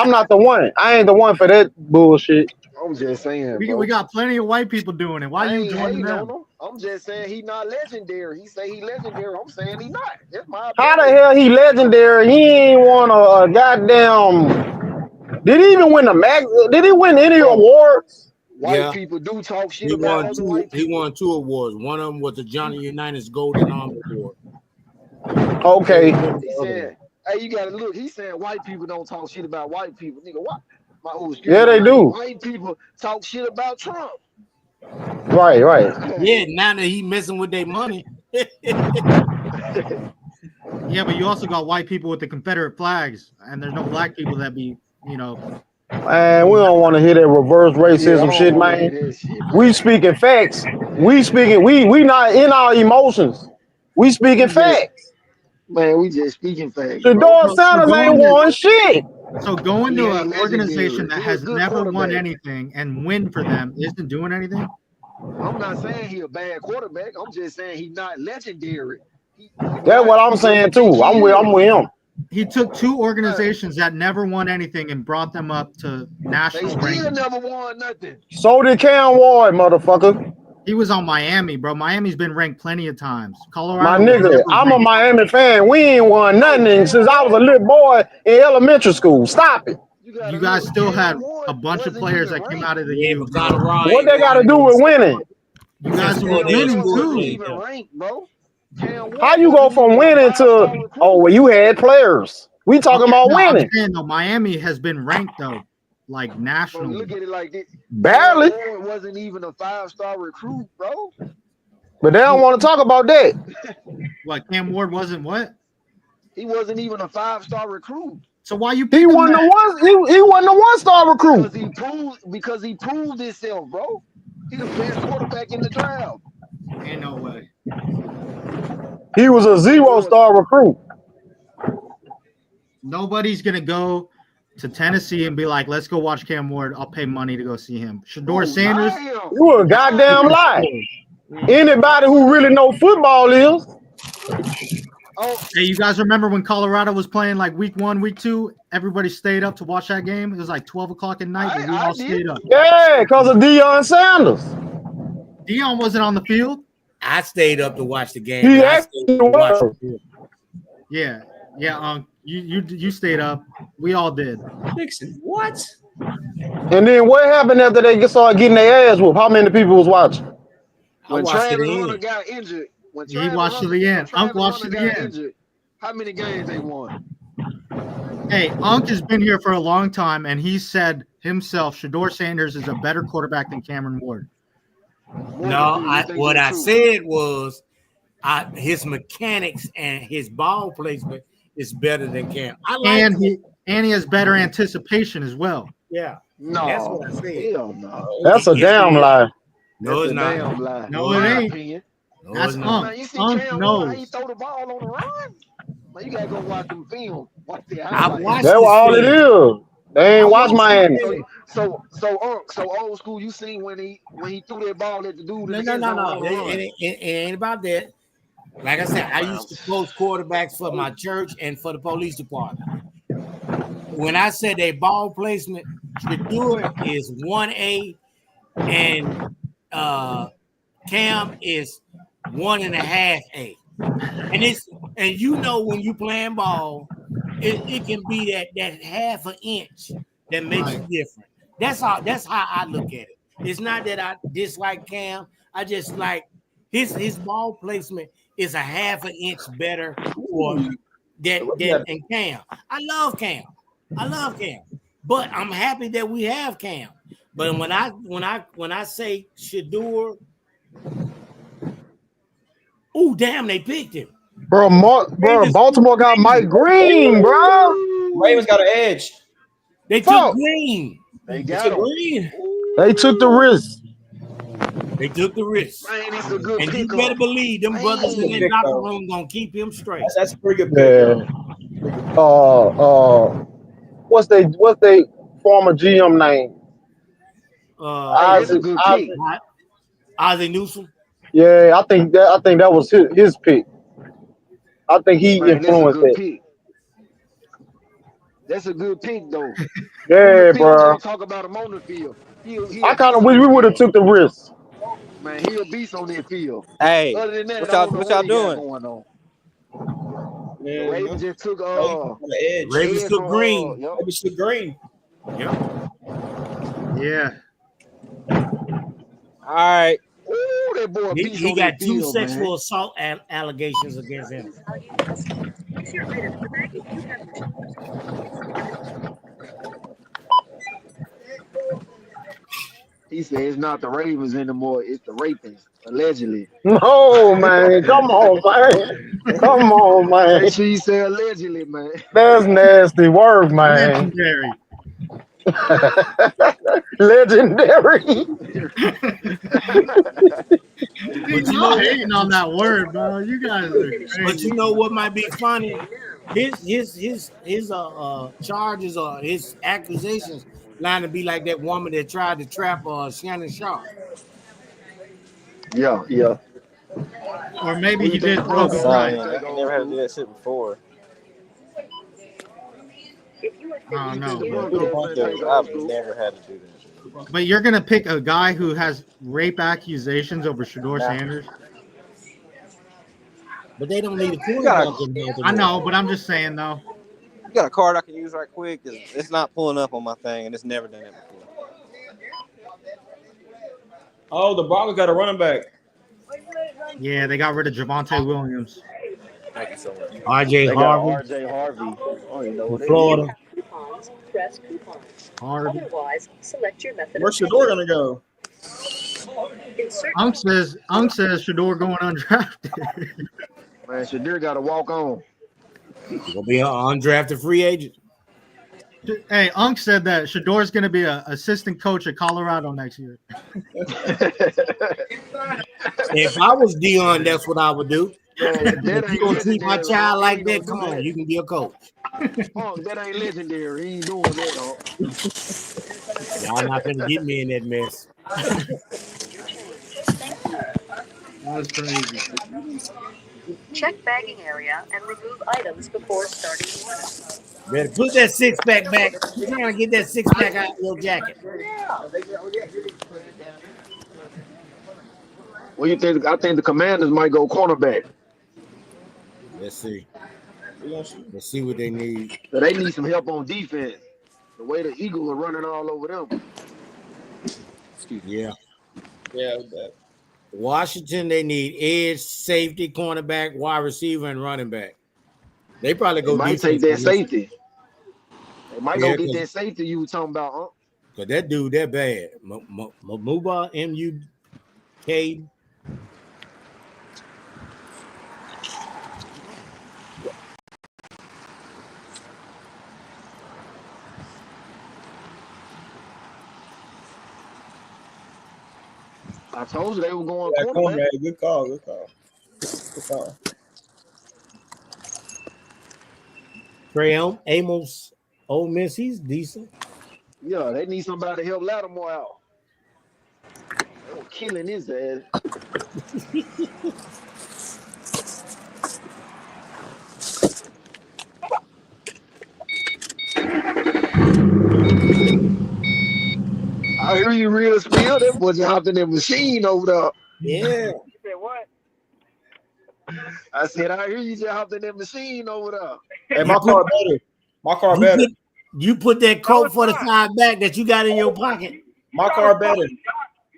not the one. I ain't the one for that bullshit. I'm just saying. We got plenty of white people doing it. Why you joining them? I'm just saying he not legendary. He say he legendary. I'm saying he not. That's my opinion. How the hell he legendary? He ain't won a goddamn. Did he even win Did he win any awards? White people do talk shit about other white people. He won 2 awards. One of them was the Johnny Unitas Golden Arm Award. Okay. He said, hey, you gotta look. He's saying white people don't talk shit about white people. Nigga, what? Yeah, they do. White people talk shit about Trump. Right. Yeah, now that he messing with their money. Yeah, but you also got white people with the Confederate flags, and there's no black people that be, Man, we don't want to hear that reverse racism shit, man. We speaking facts. We not in our emotions. We speaking facts. Man, we just speaking facts. Shador Sanders ain't won shit. So going to an organization that has never won anything and win for them isn't doing anything? I'm not saying he a bad quarterback. I'm just saying he's not legendary. That's what I'm saying too. I'm with him. he took two organizations that never won anything and brought them up to They national still ranking. never won nothing. So did Cam Ward, motherfucker. He was on Miami, bro. Miami's been ranked plenty of times. My Colorado. was nigga, never I'm a ranked. Miami fan. We ain't won nothing since I was a little boy in elementary school. Stop it. You guys still had a bunch of players that came out of the Yeah, U. but Colorado. What they got to do with winning? You guys were Well, they winning scored too. late. Even ranked, bro. How you go from winning to, oh, well, you had players. We talking about No, I'm winning. saying though, Miami has been ranked though, like Bro, nationally. look at it like this. Barely. Cam Ward wasn't even a 5-star recruit, bro. But they don't want to talk about that. Like Cam Ward wasn't what? He wasn't even a 5-star recruit. So why you? He picking wasn't that? the one. He wasn't a one-star recruit. Because he proved himself, bro. He the best quarterback in the draft. Ain't no way. He was a 0-star recruit. Nobody's gonna go to Tennessee and be like, "Let's go watch Cam Ward. I'll pay money to go see him." Shador Sanders. You a goddamn lie. Anybody who really know football is. Oh, Hey, you guys remember when Colorado was playing like week 1, week 2? Everybody stayed up to watch that game. It was like 12 o'clock at night, but we I all did. stayed up. Yeah, because of Deion Sanders. Dion wasn't on the field. I stayed up to watch the game. He I stayed actually up to watch was. it. Yeah. You stayed up. We all did. Dixon, what? And then what happened after they started getting their ass whooped? How many people was watching? I when watched it Travis in. Hunter got injured, when He Travis watched Hunter, to the end. when Travis Unc watched Hunter to the got end. injured, how many games they won? Hey, Unc has been here for a long time, and he said himself, Shador Sanders is a better quarterback than Cameron Ward. No, what I said was his mechanics and his ball placement is better than Cam. I like And he has better anticipation as well. yeah. No, That's what I said. hell no. That's a damn lie. No, it's That's a not. damn lie. No, In it my ain't. opinion. No, That's it's not. Unc. Man, you see Unc Cam Ward, how knows. he throw the ball on the run? Man, you gotta go watch them film. Watch the I highlights. watched That's this all it film. is. They ain't watch Miami. So old school. You seen when he threw that ball at the dude? No, in the no, end no, zone no. on the run? It ain't about that. Like I said, I used to coach quarterbacks for my church and for the police department. When I said they ball placement, Shador is 1A and Cam is 1.5 A. And you know when you playing ball, it can be that half an inch that makes you different. That's how I look at it. It's not that I dislike Cam. I just like his ball placement is a half an inch better for than Cam. I love Cam. But I'm happy that we have Cam. But when I say Shador, oh damn, they picked him. Bro, Baltimore got Mike Green, bro. Ravens got an edge. They took Green. They It's got a him. green. They took the risk. They took the risk. Man, it's a good And you pickup. better believe them brothers in Pick that locker though. room gonna keep him straight. That's a pretty good pick. Yeah. What's they former GM name? That's a good pick. Ozzie Newsome. Yeah, I think that was his pick. I think he Man, that's a influenced good it. pick. That's a good pick, though. Yeah, People bro. don't talk about him on the field. He'll I kind of beast wish on we that would have field. took the risk. Man, he'll beast on that field. Hey, Other than that, what I y'all don't know what y'all he got doing? going on. Yeah, The Ravens just took on the edge. Ravens Ed took from, Green. yep. Ravens took green. Yeah. All right. Ooh, that boy beast He on got that 2 field, sexual man. assault allegations against him. He said it's not the Ravens anymore. It's the rapists, allegedly. No, man. Come on, man. Come on, man. Make sure you say allegedly, man. That's nasty work, man. Legendary. Legendary. Dude, y'all hating on that word, bro. You guys are But crazy. you know what might be funny? His charges or his accusations line to be like that woman that tried to trap Shannon Sharp. Yeah. Or maybe Who he you think did throw the the Broncos right. might take I old never had to school? do that shit before. I don't know. The But, Broncos take old I've school. never had to do that. but you're gonna pick a guy who has rape accusations over Shador Sanders. But they don't need a gotta- quarterback in I know, but I'm just saying though. You got a card I can use right quick? 'Cause it's not pulling up on my thing, and it's never done it before. Oh, the Broncos got a running back. Yeah, they got rid of Javonte Williams. Thank you so much. RJ They got Harvey R.J. Harvey. I don't even know from what that Florida. Coupons, press coupons. Harvey. Otherwise, select your method Where's of Shador gonna go? insert. Unc says Shador going undrafted. is. Man, Shadir got to walk on. He's gonna be an undrafted free agent. Hey, Unc said that Shador's gonna be an assistant coach at Colorado next year. If I was Dion, that's what I would do. That If ain't you gonna treat my legendary. child like He that, ain't come gonna do on, that. you can be a coach. Oh, that ain't legendary. He ain't doing that, dog. Y'all not gonna get me in that mess. That's crazy. Check bagging area and remove items before starting order. Better put that six pack back. You're trying to get that six pack out of your jacket. What do you think? I think the Commanders might go cornerback. Let's see. Let's see what they need. So they need some help on defense. The way the Eagles are running all over them. Yeah. Yeah, Washington, they need edge, safety, cornerback, wide receiver, and running back. They probably They go might defense take that on this. safety. They might Yeah, go get 'cause- that safety you were talking about, huh? Cause that dude, that bad. Muba, M-U-K. I told you they were going Yeah, cornerback. cornerback. Good call. Good call. Good call. Trey Amos, Ole Miss, he's decent. Yeah, they need somebody to help Lattimore out. They were killing his ass. I hear you real spill. That boy just hopped in that machine over there. Yeah. You said what? I said, I hear you just hopped in that machine over there. Hey, my car better. My car better. You put that Colt 45 back that you got in your pocket. My car better. You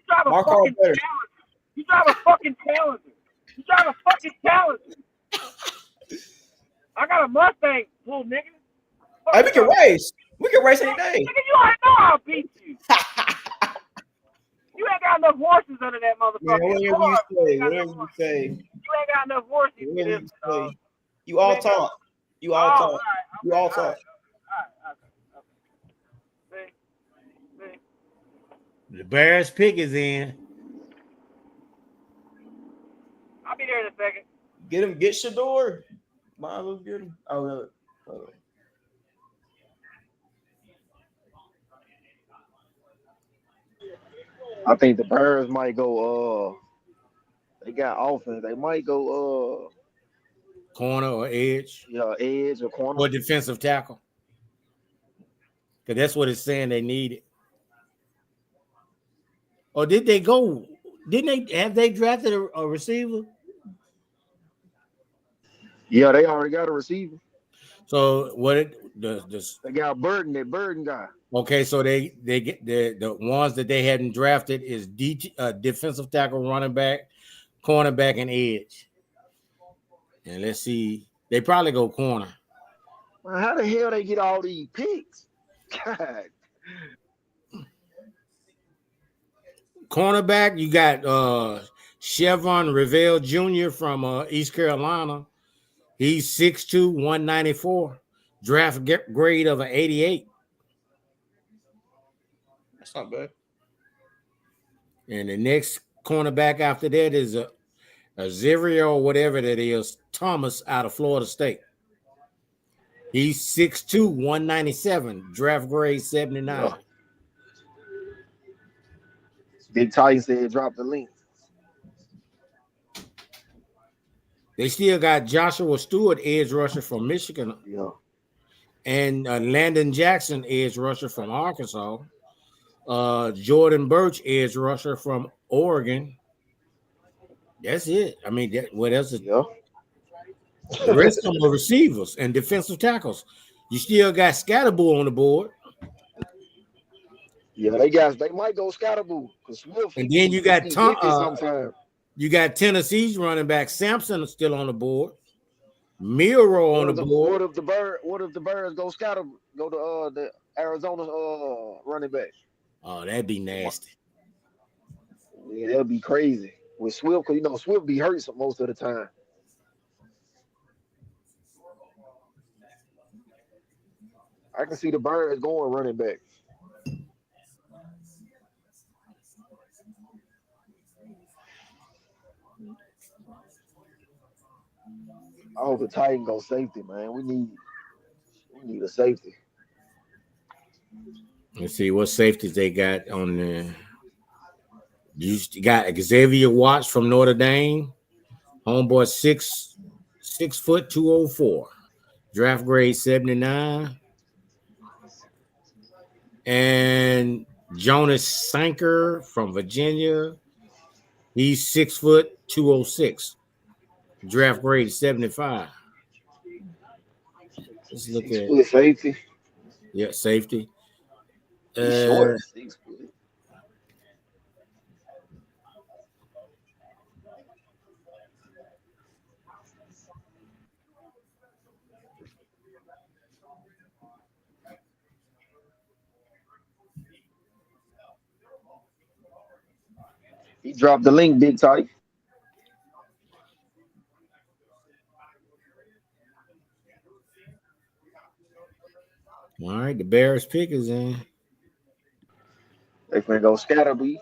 drive a My car fucking better. Challenger. You drive a fucking Challenger. You drive a fucking Challenger. I got a Mustang, little nigga. Hey, we can race. We can race any day. Nigga, you already know I'll beat you. You ain't got enough horses under that Yeah, motherfucker. whatever you say. Whatever you say. You ain't got enough horses for Whatever this. you dog. say. You all talk. You all Oh, talk. right, You all okay, talk. all right. See? The Bears pick is in. I'll be there in a second. Get him. Get Shador. Might as well get him. Oh, really? Oh. I think the Bears might go. They got offense. They might go. Corner or edge Edge or corner. or defensive tackle. Because that's what it's saying they needed. Or did they go? Didn't they drafted a receiver? Yeah, they already got a receiver. So what They got Burden, that Burden guy. okay, so they get the ones that they hadn't drafted is defensive tackle, running back, cornerback, and edge. And let's see, they probably go corner. Man, how the hell they get all these picks? God. Cornerback, you got Chevron Revelle Jr. from East Carolina. He's 6'2", 194, draft grade of an 88. That's not bad. And the next cornerback after that is a Xavier or whatever that is, Thomas out of Florida State. He's 6'2", 197, draft grade 79. Yeah. Big Titan said drop the link. They still got Joshua Stewart, edge rusher from Michigan. Yeah. and Landon Jackson, edge rusher from Arkansas. Jordan Birch, edge rusher from Oregon. That's it. I mean, what else? Yeah. The rest of them are receivers and defensive tackles. You still got Scatterbull on the board. Yeah, they might go Scatterboo because Swift. And then you got sometimes. You got Tennessee's running back Sampson is still on the board. Miro on the board. What if the Birds go go to the Arizona running back? Oh, that'd be nasty. Yeah, that'd be crazy with Swift because Swift be hurt most of the time. I can see the Birds going running back. I hope the Titan go safety, man. We need a safety. Let's see what safeties they got on there. You got Xavier Watts from Notre Dame. Homeboy 6 foot 204. Draft grade 79. And Jonas Sanker from Virginia. He's 6 foot 206. Draft grade 75. Let's look at safety. Yeah, safety. Short, 6 foot. He dropped the link, Big Tight. All right, the Bears pick is in. They finna go Scatterbee.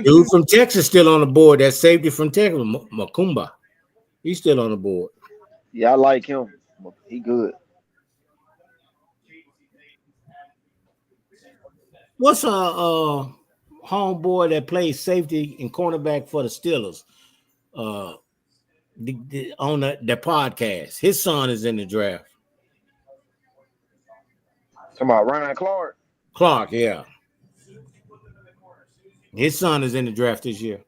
Dude from Texas still on the board. That safety from Texas, Makumba. He's still on the board. Yeah, I like him. He good. What's a homeboy that plays safety and cornerback for the Steelers? On the podcast, his son is in the draft. Talking about Ryan Clark. Clark, yeah. His son is in the draft this year.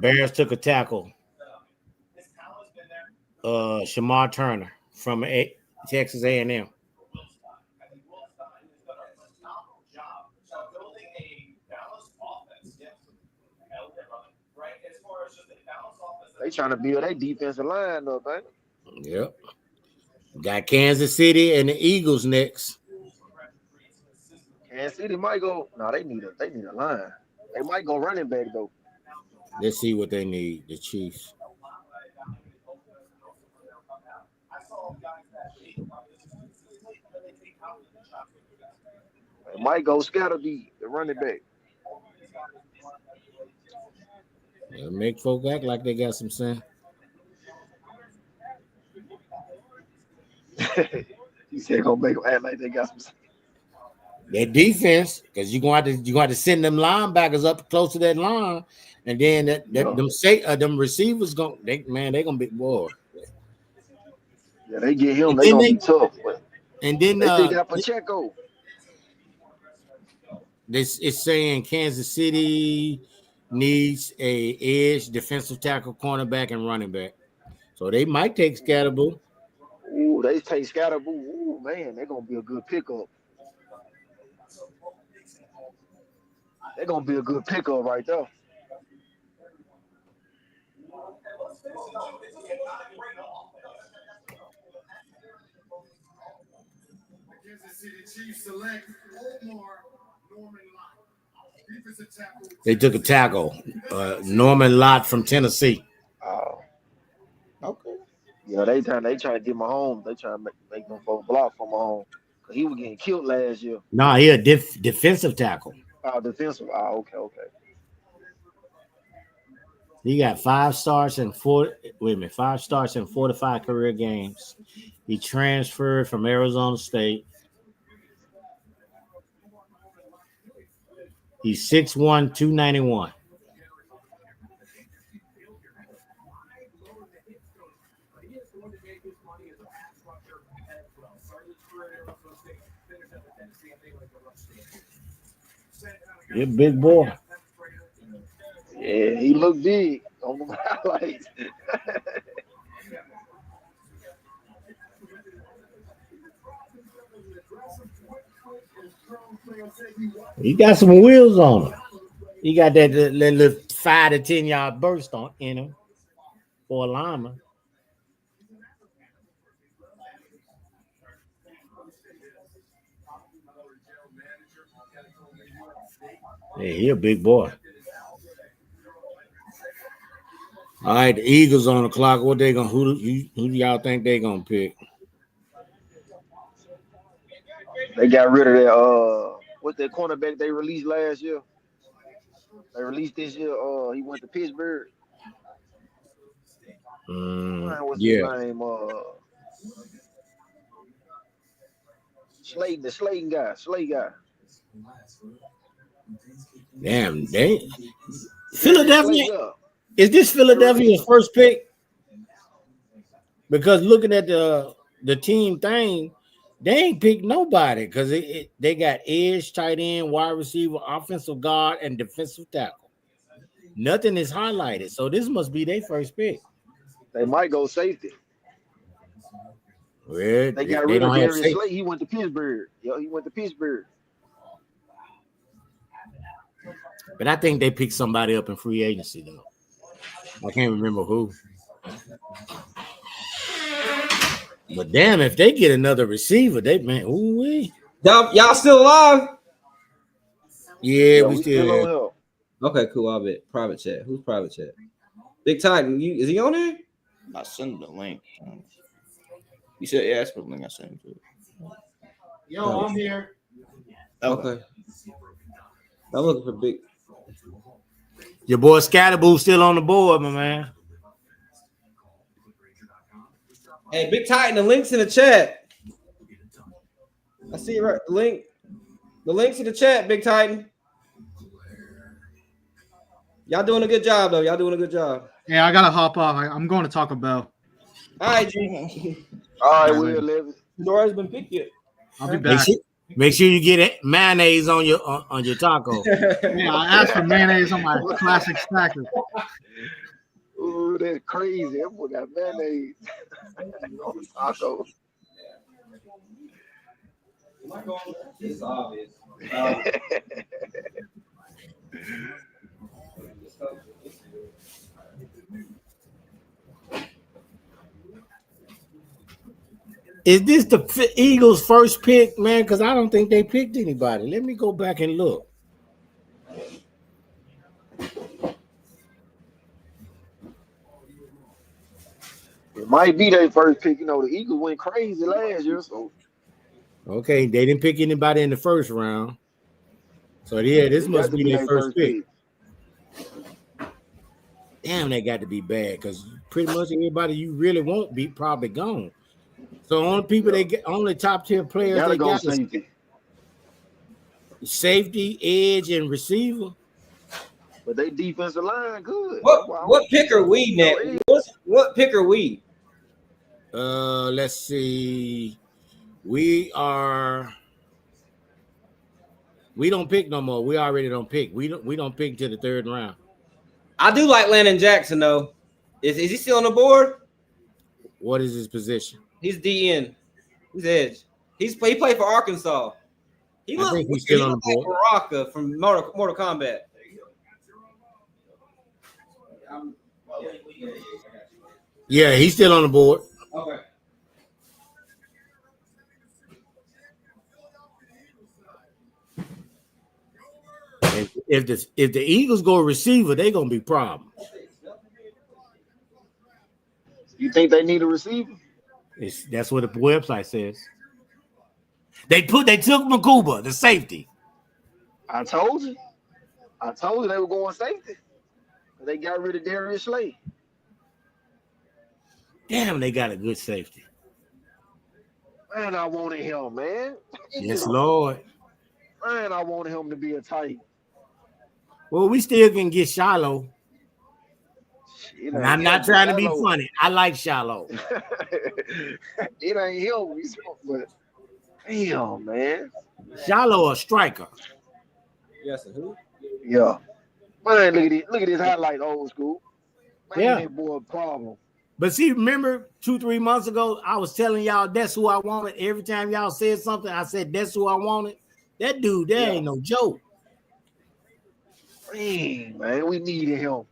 Bears took a tackle. Shamar Turner from Texas A&M. They trying to build their defensive line up, man. Yep. Got Kansas City and the Eagles next. Kansas City might go. No, they need a line. They might go running back though. Let's see what they need. The Chiefs. They might go Scatterbee, the running back. Yeah, make folk act like they got some sense. He said gonna make them act like they got some sense. Their defense, because you're going to have to send them linebackers up close to that line, and then them receivers they're gonna be bored. Yeah, they get him. They gonna be tough. And then they think that Pacheco. It's saying Kansas City needs a edge, defensive tackle, cornerback, and running back. So they might take Scatterboo. Ooh, they take Scatterboo. Ooh, man, they're gonna be a good pickup. They're gonna be a good pickup right there. They took a tackle, Norman Lott from Tennessee. Oh, okay. Yeah, they trying to get Mahomes. They trying to make them folks block for Mahomes because he was getting killed last year. Nah, he a defensive tackle. Oh, defensive. Oh, okay. He got 5 starts and 45 career games. He transferred from Arizona State. He's 6'1", 291. You're a big boy. Yeah, he looked big on the highlights. He got some wheels on him. He got that little 5 to 10 yard burst in him for a lineman. Yeah, he a big boy. All right, the Eagles on the clock. What they gonna? Who do y'all think they gonna pick? They got rid of that. What's that cornerback they released last year? They released this year. He went to Pittsburgh. What's his name? Slayton, the Slayton guy. Slay guy. Damn, Philadelphia. Is this Philadelphia's first pick? Because looking at the team thing, they ain't picked nobody because they got edge, tight end, wide receiver, offensive guard, and defensive tackle. Nothing is highlighted, so this must be their first pick. They might go safety. Well, they got rid of Darius Slay. He went to Pittsburgh. Yo, he went to Pittsburgh. But I think they picked somebody up in free agency, though. I can't remember who. But damn, if they get another receiver, Y'all still alive? Yeah, we still. Okay, cool. I'll bet. Private chat. Who's private chat? Big Titan. Is he on there? I sent him the link. You said ask for the link. I sent him to it. Yo, I'm here. Okay. I'm looking for Big. Your boy Scatterboo still on the board, my man. Hey, Big Titan, the link's in the chat. I see it right. The link's in the chat, Big Titan. Y'all doing a good job, though. Y'all doing a good job. Yeah, I gotta hop off. I'm going to Taco Bell. All right, G. All right, we'll live it. Fedora's been picked yet. I'll be back. Make sure you get mayonnaise on your taco. Yeah, I asked for mayonnaise on my classic stacker. Ooh, that's crazy. That boy got mayonnaise on the taco. It's obvious. Is this the Eagles' first pick, man? Because I don't think they picked anybody. Let me go back and look. It might be their first pick. You know, the Eagles went crazy last year, so. Okay, they didn't pick anybody in the first round. So, yeah, this must be their first pick. Damn, they got to be bad because pretty much everybody you really won't be probably gone. So only people they get, only top tier players they got safety. Safety, edge, and receiver. But they defensive line good. What pick are we next? What pick are we? Let's see. We don't pick no more. We already don't pick. We don't pick till the third round. I do like Landon Jackson though. Is he still on the board? What is his position? He's DN. He's edge. He played for Arkansas. I think he's still on the board. Like Baraka from Mortal Kombat. Yeah, he's still on the board. Okay. If the Eagles go receiver, they're gonna be problems. You think they need a receiver? That's what the website says. They took Makuba, the safety. I told you they were going safety. They got rid of Darius Slay. Damn, they got a good safety. Man, I wanted him, man. Yes, Lord. Man, I wanted him to be a Titan. Well, we still can get Shiloh. It And ain't I'm not him, trying to be Shiloh. funny. I like Shiloh. It ain't him. But damn, man. Shiloh a striker. Yes, who? Yeah. Man, look at this highlight, old school. Man, Yeah. that boy a problem. But see, remember 2-3 months ago, I was telling y'all that's who I wanted. Every time y'all said something, I said that's who I wanted. That dude, there ain't no joke. Man, we needed him.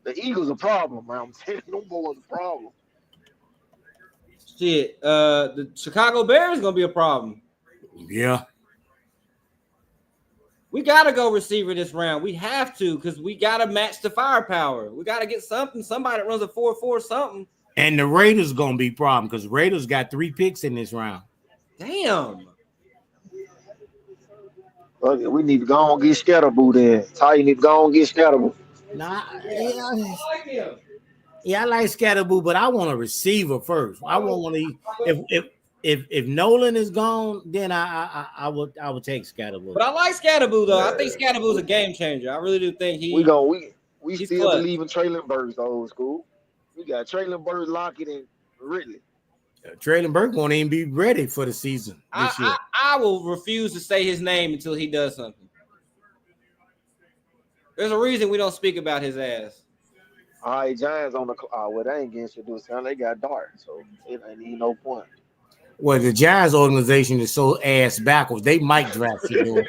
The Eagles a problem, man. I'm telling you, them boys a problem. Shit. The Chicago Bears gonna be a problem. Yeah. We gotta go receiver this round. We have to, because we gotta match the firepower. We gotta get something. Somebody that runs a 4-4 something. And the Raiders gonna be a problem because Raiders got 3 picks in this round. Damn. Okay, we need to go and get Scatterboo then. Ty, you need to go and get Scatterboo. Nah, yeah, I like Scatterboo, but I want a receiver first. I want one of these. If Nolan is gone, then I would take Scatterboo. But I like Scatterboo though. I think Scatterboo's a game changer. I really do think We he's still clutch. believe in Traylon Burks, old school. We got Traylon Burks, Lockett, and Ridley. Traylon Burke won't even be ready for the season this year. I will refuse to say his name until he does something. There's a reason we don't speak about his ass. All right, Giants on the well, they ain't getting introduced. They got Dart, so it ain't even no point. Well, the Giants organization is so ass backwards. They might draft you.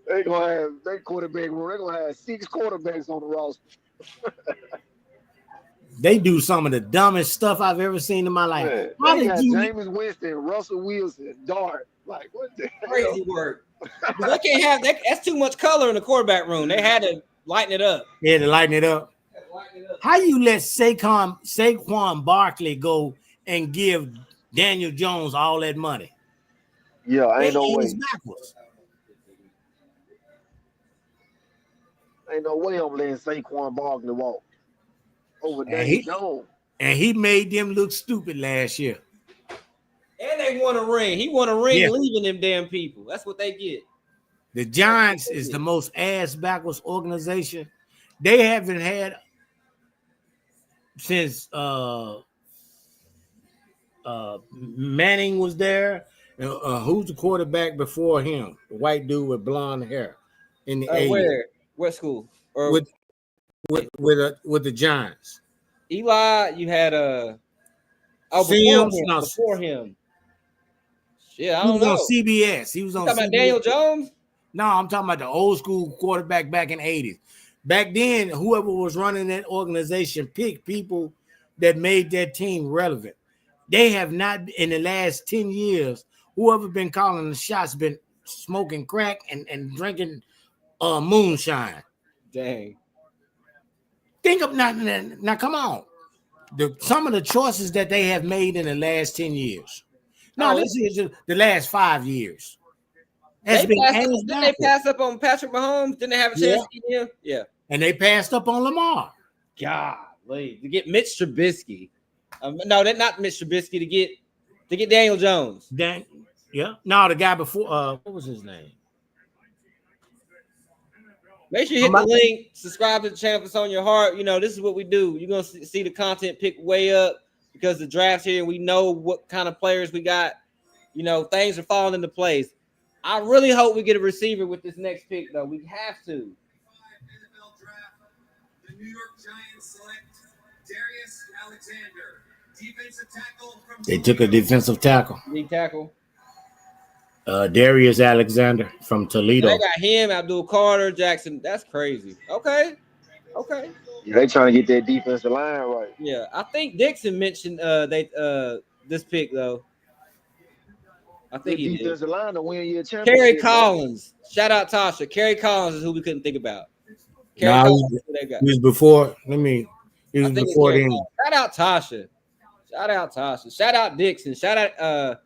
They gonna have their quarterback room. They're gonna have 6 quarterbacks on the roster. They do some of the dumbest stuff I've ever seen in my life. Man, How they did got you? Jameis Winston, Russell Wilson, Dart. Like what the Crazy hell? work. They can't have that. That's too much color in the quarterback room. They had to lighten it up. Yeah, to lighten it up. How you let Saquon Barkley go and give Daniel Jones all that money? Yeah, ain't no way. He's backwards. Ain't no way I'm letting Saquon Barkley walk over Daniel Jones. And he made them look stupid last year. And they won a ring. He won a ring leaving them damn people. That's what they get. The Giants is the most ass backwards organization. They haven't had since Manning was there. Who's the quarterback before him? The white dude with blonde hair in the 80s. Where? What school? Or With the Giants. Eli, you had Sims, before him. Shit, I He don't was know. on CBS. He was You on talking CBS. about Daniel Jones? No, I'm talking about the old school quarterback back in the 80s. Back then, whoever was running that organization picked people that made that team relevant. They have not, in the last 10 years, whoever been calling the shots been smoking crack and drinking moonshine. Dang. Think of now come on. Some of the choices that they have made in the last 10 years. No, this is the last 5 years. Didn't they pass up on Patrick Mahomes? Didn't they have a chance to get him? Yeah. And they passed up on Lamar. Golly, to get Mitch Trubisky. No, that's not Mitch Trubisky. To get Daniel Jones. No, the guy before. What was his name? Make sure you hit the link. Subscribe to the channel if it's on your heart. You know, this is what we do. You're gonna see the content pick way up because the draft's here and we know what kind of players we got. You know, things are falling into place. I really hope we get a receiver with this next pick, though. We have to. The New York Giants select Darius Alexander, defensive tackle from. They took a defensive tackle. Big tackle. Darius Alexander from Toledo. They got him, Abdul Carter, Jackson. That's crazy. Okay. Yeah, they trying to get that defensive line right. Yeah, I think Dixon mentioned this pick though. I think he did. Defensive line to win your championship. Kerry Collins. Shout out Tasha. Kerry Collins is who we couldn't think about. Kerry Collins is who they got. He was before. He was before them. Shout out Tasha. Shout out Dixon. Shout out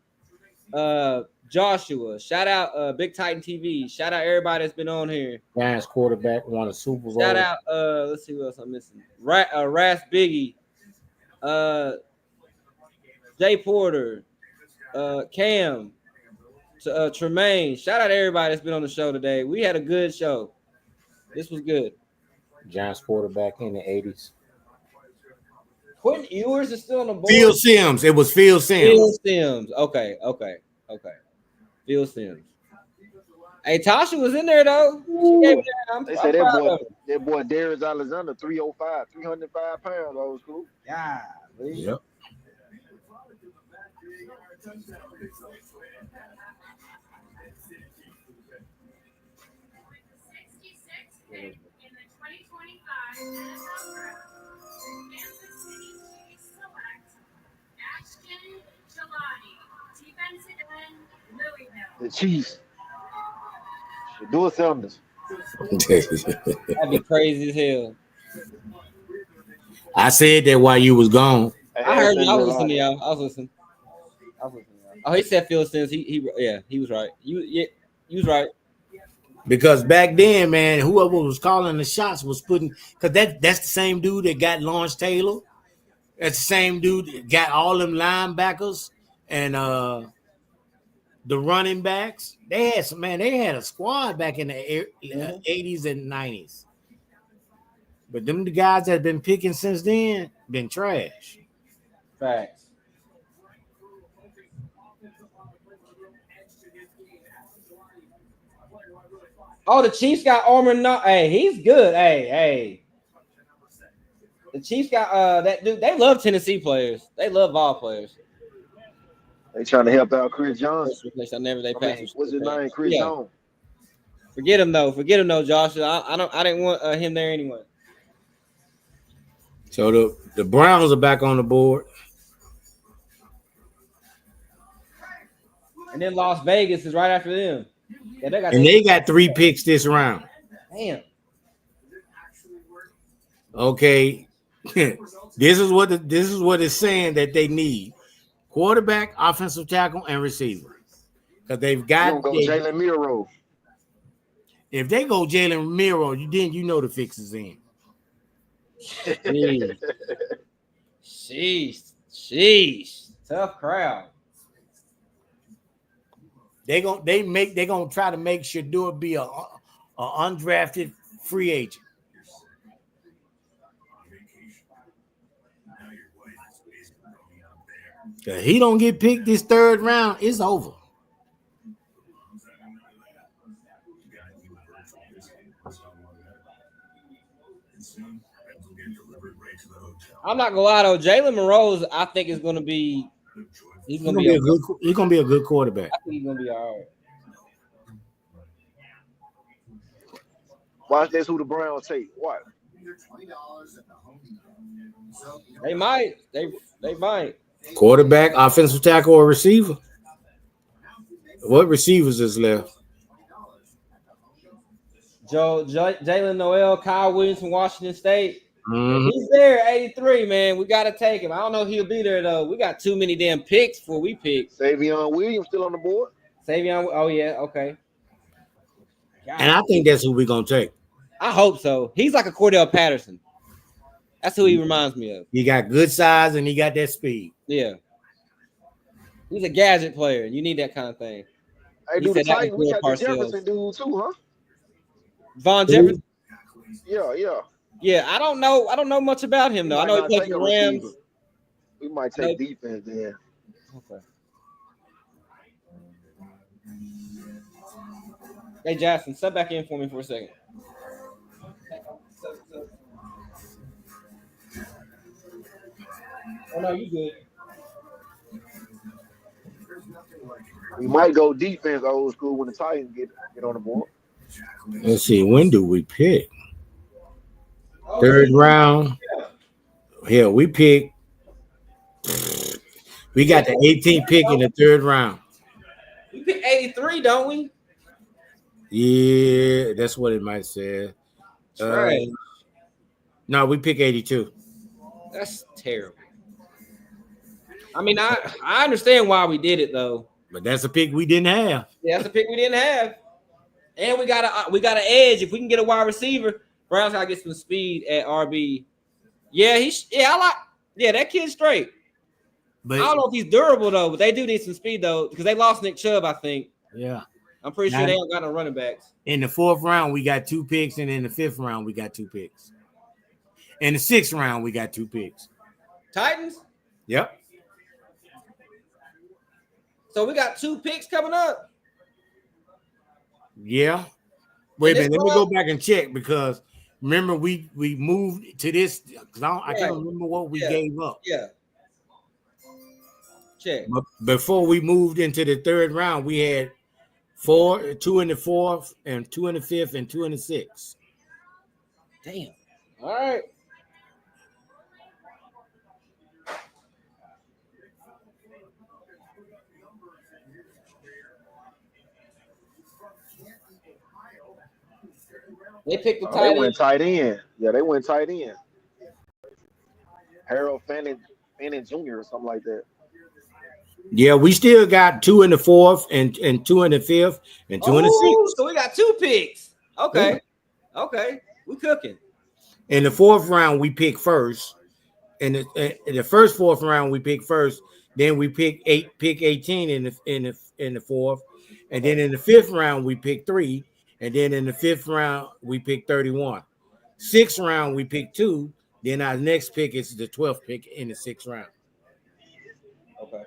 Joshua. Shout out Big Titan TV. Shout out everybody that's been on here. Giants quarterback won a Super Bowl. Shout out let's see what else I'm missing. Ras Biggie, Jay Porter, Cam, Tremaine. Shout out to everybody that's been on the show today. We had a good show. This was good. Giants quarterback in the 80s. Quentin Ewers is still on the board. Phil Simms. It was Phil Simms. Phil Simms. Okay. Phil Simms. Hey, Tasha was in there though. She gave me that. They said that boy Darius Alexander 305, 305 pounds, old school. Yeah. Yep. The Chiefs. Shador Sanders. That'd be crazy as hell. I said that while you was gone. I heard you. I was listening to y'all. I was listening. Oh, he said Phil Simms. He was right. You was right. Because back then, man, whoever was calling the shots was putting, because that's the same dude that got Lawrence Taylor. That's the same dude that got all them linebackers and the running backs. They had a squad back in the 80s and 90s. But them the guys that have been picking since then been trash. Facts. Oh, the Chiefs got Armor. No, hey, he's good. Hey. The Chiefs got that dude. They love Tennessee players. They love ball players. They trying to help out Chris Jones. What's his name? Chris Jones. Forget him though, Josh. I didn't want him there anyway. So the Browns are back on the board. And then Las Vegas is right after them. Yeah, they got 3 picks this round. Damn. Okay. This is what it's saying that they need: quarterback, offensive tackle, and receiver. Because they've got Jalen Miro. If they go Jalen Miro, then you know the fix is in. Sheesh. Tough crowd. They gonna try to make Shador be a undrafted free agent. If he don't get picked this 3rd round, it's over. I'm not gonna lie though, Jalen Monroe, I think is gonna be. He's gonna be a good quarterback. I think he's gonna be all right. Watch this. Who the Browns take? What? They might. They might. Quarterback, offensive tackle, or receiver. What receivers is left? Jalen Noel, Kyle Williams from Washington State. Mm-hmm. He's there, 83, man. We got to take him. I don't know if he'll be there, though. We got too many damn picks before we pick. Savion Williams still on the board? Oh, yeah, okay. God. And I think that's who we're going to take. I hope so. He's like a Cordell Patterson. That's who he reminds me of. He got good size and he got that speed. Yeah. He's a gadget player, and you need that kind of thing. Hey, dude, we got the Jefferson dude, too, huh? Von Jefferson? Yeah. Yeah, I don't know much about him though. I know he plays for the Rams. We might take defense then. Okay. Hey, Jackson, step back in for me for a second. Oh no, you good. We might go defense old school when the Titans get on the board. Let's see. When do we pick? 3rd round. Here we pick. We got the 18th pick in the 3rd round. We pick 83, don't we? Yeah, that's what it might say. Right. No, we pick 82. That's terrible. I mean, I understand why we did it though. But that's a pick we didn't have. Yeah, that's a pick we didn't have. And we got an edge. If we can get a wide receiver, Browns gotta get some speed at RB. Yeah, that kid's straight. But I don't know if he's durable though, but they do need some speed though, because they lost Nick Chubb, I think. yeah. I'm pretty sure they don't got no running backs. In the 4th round, we got 2 picks, and in the 5th round, we got 2 picks. In the 6th round, we got 2 picks. Titans? Yep. So we got 2 picks coming up. Yeah. Wait a And minute. this Let me go one- back and check because remember we moved to this because I can't remember what we gave up. Yeah. Check. But before we moved into the 3rd round, we had 2 in the 4th, and 2 in the 5th, and 2 in the 6th. Damn. All right. They picked the They tight went end. tight end. Yeah, they went tight end. Harold Fanning Jr. or something like that. Yeah, we still got 2 in the 4th, and 2 in the 5th, and 2 in the 6th. So we got 2 picks. Okay. Okay. We cooking. In the 4th round, we pick first. In the first 4th round, we pick first. Then we pick 18 in the 4th, and then in the 5th round we pick 3, and then in the 5th round we pick 31. 6th round we pick 2. Then our next pick is the 12th pick in the 6th round. Okay.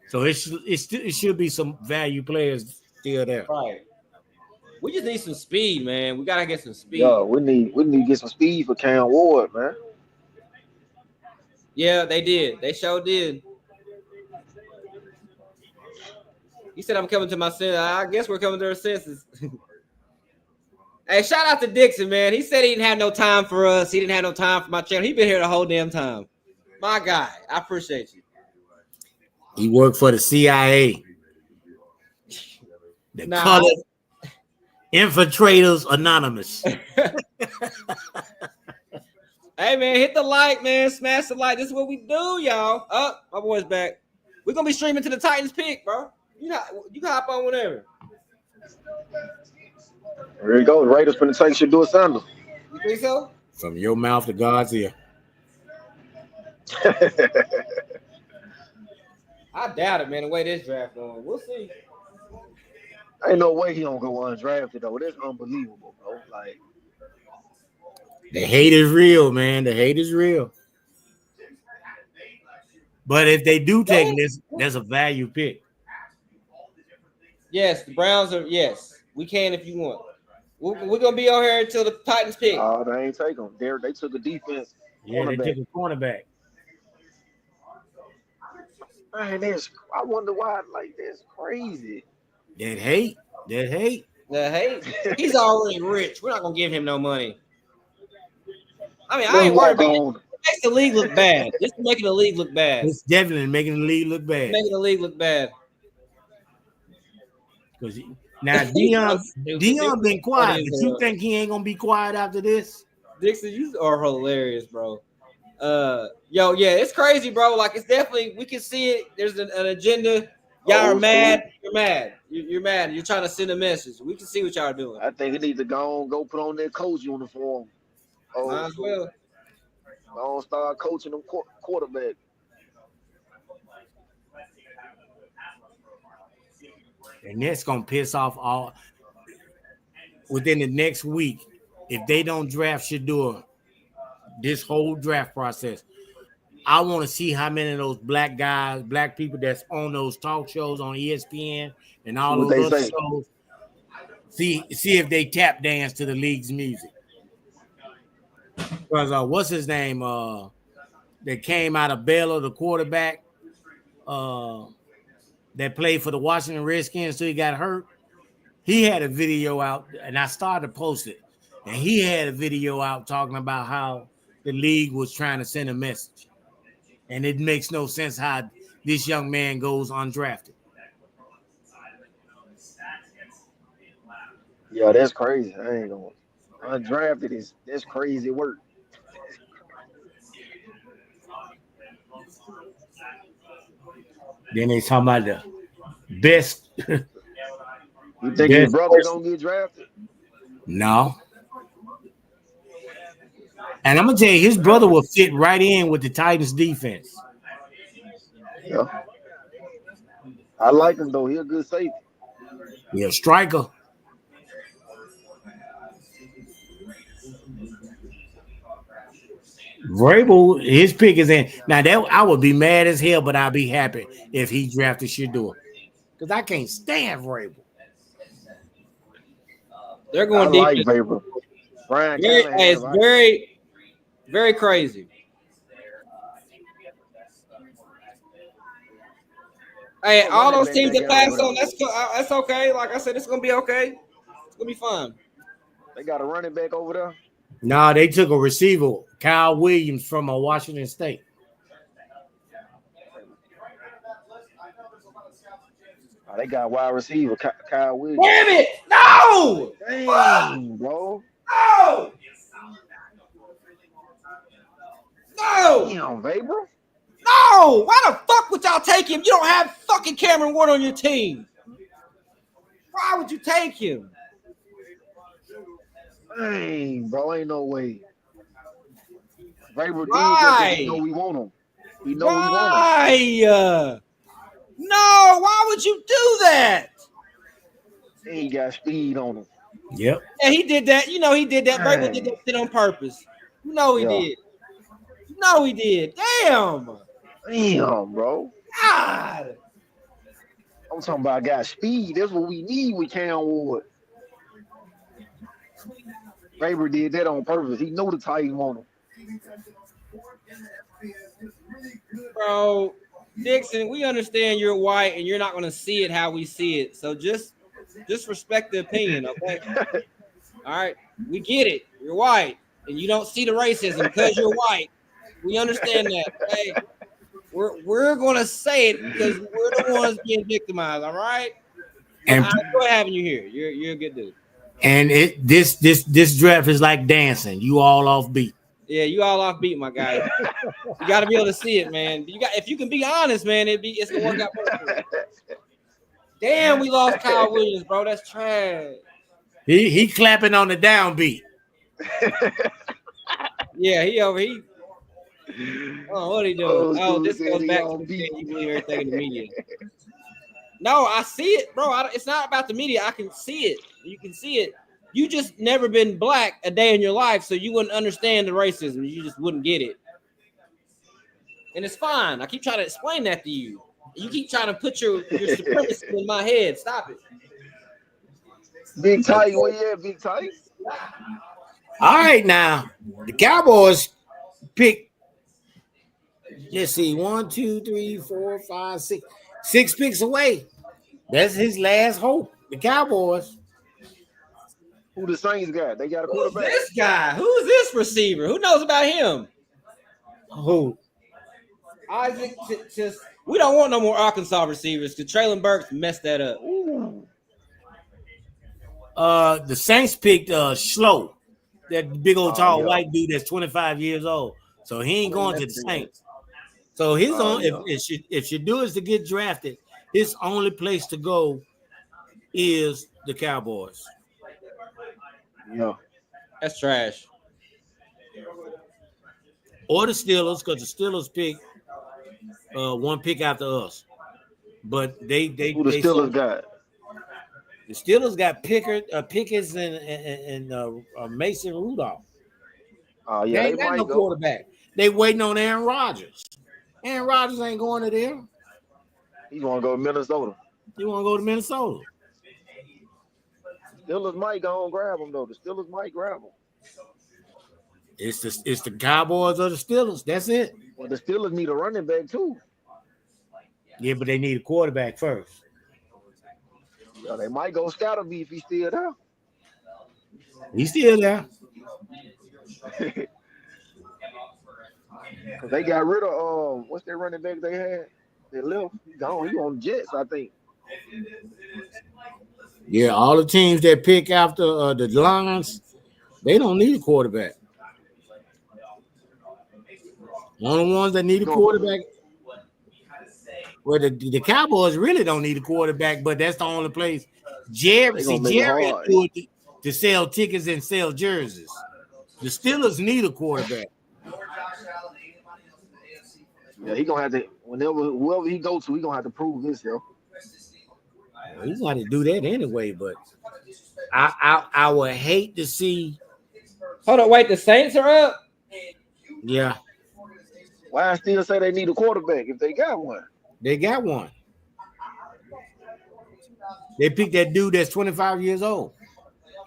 So it should be some value players still there. Right. We just need some speed, man. We gotta get some speed. Yeah, we need to get some speed for Cam Ward, man. Yeah, they did. They sure did. He said, I'm coming to my senses. I guess we're coming to our senses. Hey, shout out to Dixon, man. He said he didn't have no time for us. He didn't have no time for my channel. He been here the whole damn time. My guy, I appreciate you. He worked for the CIA. The Nah. Colored Infiltrators Anonymous. Hey, man, hit the like, man. Smash the like. This is what we do, y'all. Oh, my boy's back. We're going to be streaming to the Titans pick, bro. You can hop on whenever. There you go. The Raiders finna take Shedeur Sanders. You think so? From your mouth to God's ear. I doubt it, man, the way this draft going. We'll see. Ain't no way he don't go undrafted though. That's unbelievable, bro. Like The hate is real, man. The hate is real. But if they do take this, there's a value pick. Yes, the Browns are. Yes, we can if you want. We're gonna be on here until the Titans pick. oh, they ain't take him. They took a defense. Yeah, they took a cornerback. Man, I wonder why. Like that's crazy. That hate. The hate. He's already rich. We're not gonna give him no money. I mean, I ain't worried about it. It makes the league look bad. This is making the league look bad. It's definitely making the league look bad. Making the league look bad. Because now Dion been quiet. But you think he ain't gonna be quiet after this? Dixon, you are hilarious, bro. Yeah, it's crazy, bro. Like it's definitely we can see it. There's an agenda. Y'all are mad. You're mad. You're mad. You're trying to send a message. We can see what y'all are doing. I think he needs to go put on that coach uniform. Might as well. Go on, start coaching them quarterback. And that's gonna piss off all within the next week if they don't draft Shedeur. This whole draft process, I want to see how many of those black guys, black people that's on those talk shows on ESPN and all those other shows. See if they tap dance to the league's music. Because what's his name? That came out of Baylor, the quarterback that played for the Washington Redskins till he got hurt. He had a video out, and I started to post it. And he had a video out talking about how the league was trying to send a message. And it makes no sense how this young man goes undrafted. Yeah, that's crazy. I ain't gonna undrafted that's crazy work. Then they talking about Best. You think his brother gonna get drafted? No. And I'm gonna tell you, his brother will fit right in with the Titans defense. Yeah. I like him though. He a good safety. Yeah, striker. Vrabel, his pick is in. Now that I would be mad as hell, but I'd be happy if he drafted Shador. Because I can't stand Vrabel. They're going I deep. like Vrabel. Brian It's very, very crazy. Hey, all those teams that pass on, that's okay. Like I said, it's gonna be okay. It's gonna be fun. They got a running back over there. Nah, they took a receiver, Kyle Williams from Washington State. Oh, they got wide receiver Kyle Williams. Damn it! No! Dang, bro. No! No! Damn, Vrabel. No! Why the fuck would y'all take him? You don't have fucking Cameron Ward on your team. Why would you take him? Dang, bro, ain't no way. Vrabel did Why? we know we want him. We know we want him. Why? No, why would you do that? He got speed on him. Yep. And he did that. You know he did that. Vrabel did that shit on purpose. You know he did. You know he did. Damn. Damn, bro. God. I'm talking about got speed. That's what we need with Cam Ward. Vrabel did that on purpose. He knew the Titans want him. Bro, Dixon, we understand you're white and you're not going to see it how we see it. So just respect the opinion, okay? All right? We get it. You're white and you don't see the racism because you're white. We understand that, okay? We're going to say it because we're the ones being victimized, all right? And I enjoy having you here. You're a good dude. And this draft is like dancing. You all off beat. Yeah, you all off beat, my guy. You got to be able to see it, man. If you can be honest, man, it's gonna work out perfect. Damn, we lost Kyle Williams, bro. That's trash. He clapping on the downbeat. Yeah, he. Oh, what he doing? Oh, this goes back to the you believe everything in the media. No, I see it, bro. It's not about the media. I can see it. You can see it. You just never been black a day in your life, so you wouldn't understand the racism. You just wouldn't get it. And it's fine. I keep trying to explain that to you. You keep trying to put your supremacy in my head. Stop it. Big Tight, where you at, Big Tight? All right, now the Cowboys pick. Let's see, 1, 2, 3, 4, 5, 6. 6 picks away. That's his last hope. The Cowboys. Who the Saints got? They got a quarterback. Who's this guy? Who's this receiver? Who knows about him? Who? Isaac. Just we don't want no more Arkansas receivers because Traylon Burks messed that up. Ooh. The Saints picked Schlo, that big old tall white dude that's 25 years old. So he ain't going to the Saints. So his if Shador is to get drafted, his only place to go is the Cowboys. Yeah, that's trash. Or the Steelers, because the Steelers pick one pick after us. But who the Steelers got? The Steelers got Pickens and Mason Rudolph. Oh yeah, they ain't got no quarterback. They waiting on Aaron Rodgers. Aaron Rodgers ain't going to there. He want to go to Minnesota. He want to go to Minnesota. Steelers might go and grab him though. The Steelers might grab him. It's the Cowboys or the Steelers. That's it. Well, the Steelers need a running back too. Yeah, but they need a quarterback first. Yeah, they might go Scatterby if he's still there. He's still there. Cause they got rid of what's their running back they had? They left. He gone. He on Jets, I think. Yeah, all the teams that pick after the Lions, they don't need a quarterback. Only ones that need a quarterback. Well, the Cowboys really don't need a quarterback, but that's the only place. Jerry do it to sell tickets and sell jerseys. The Steelers need a quarterback. Yeah, he gonna have to whoever he goes to, he gonna have to prove this, yo. Well, he's gonna have to do that anyway, but I would hate to see. Hold on, wait, the Saints are up? Yeah. Why I still say they need a quarterback if they got one? They got one. They picked that dude that's 25 years old.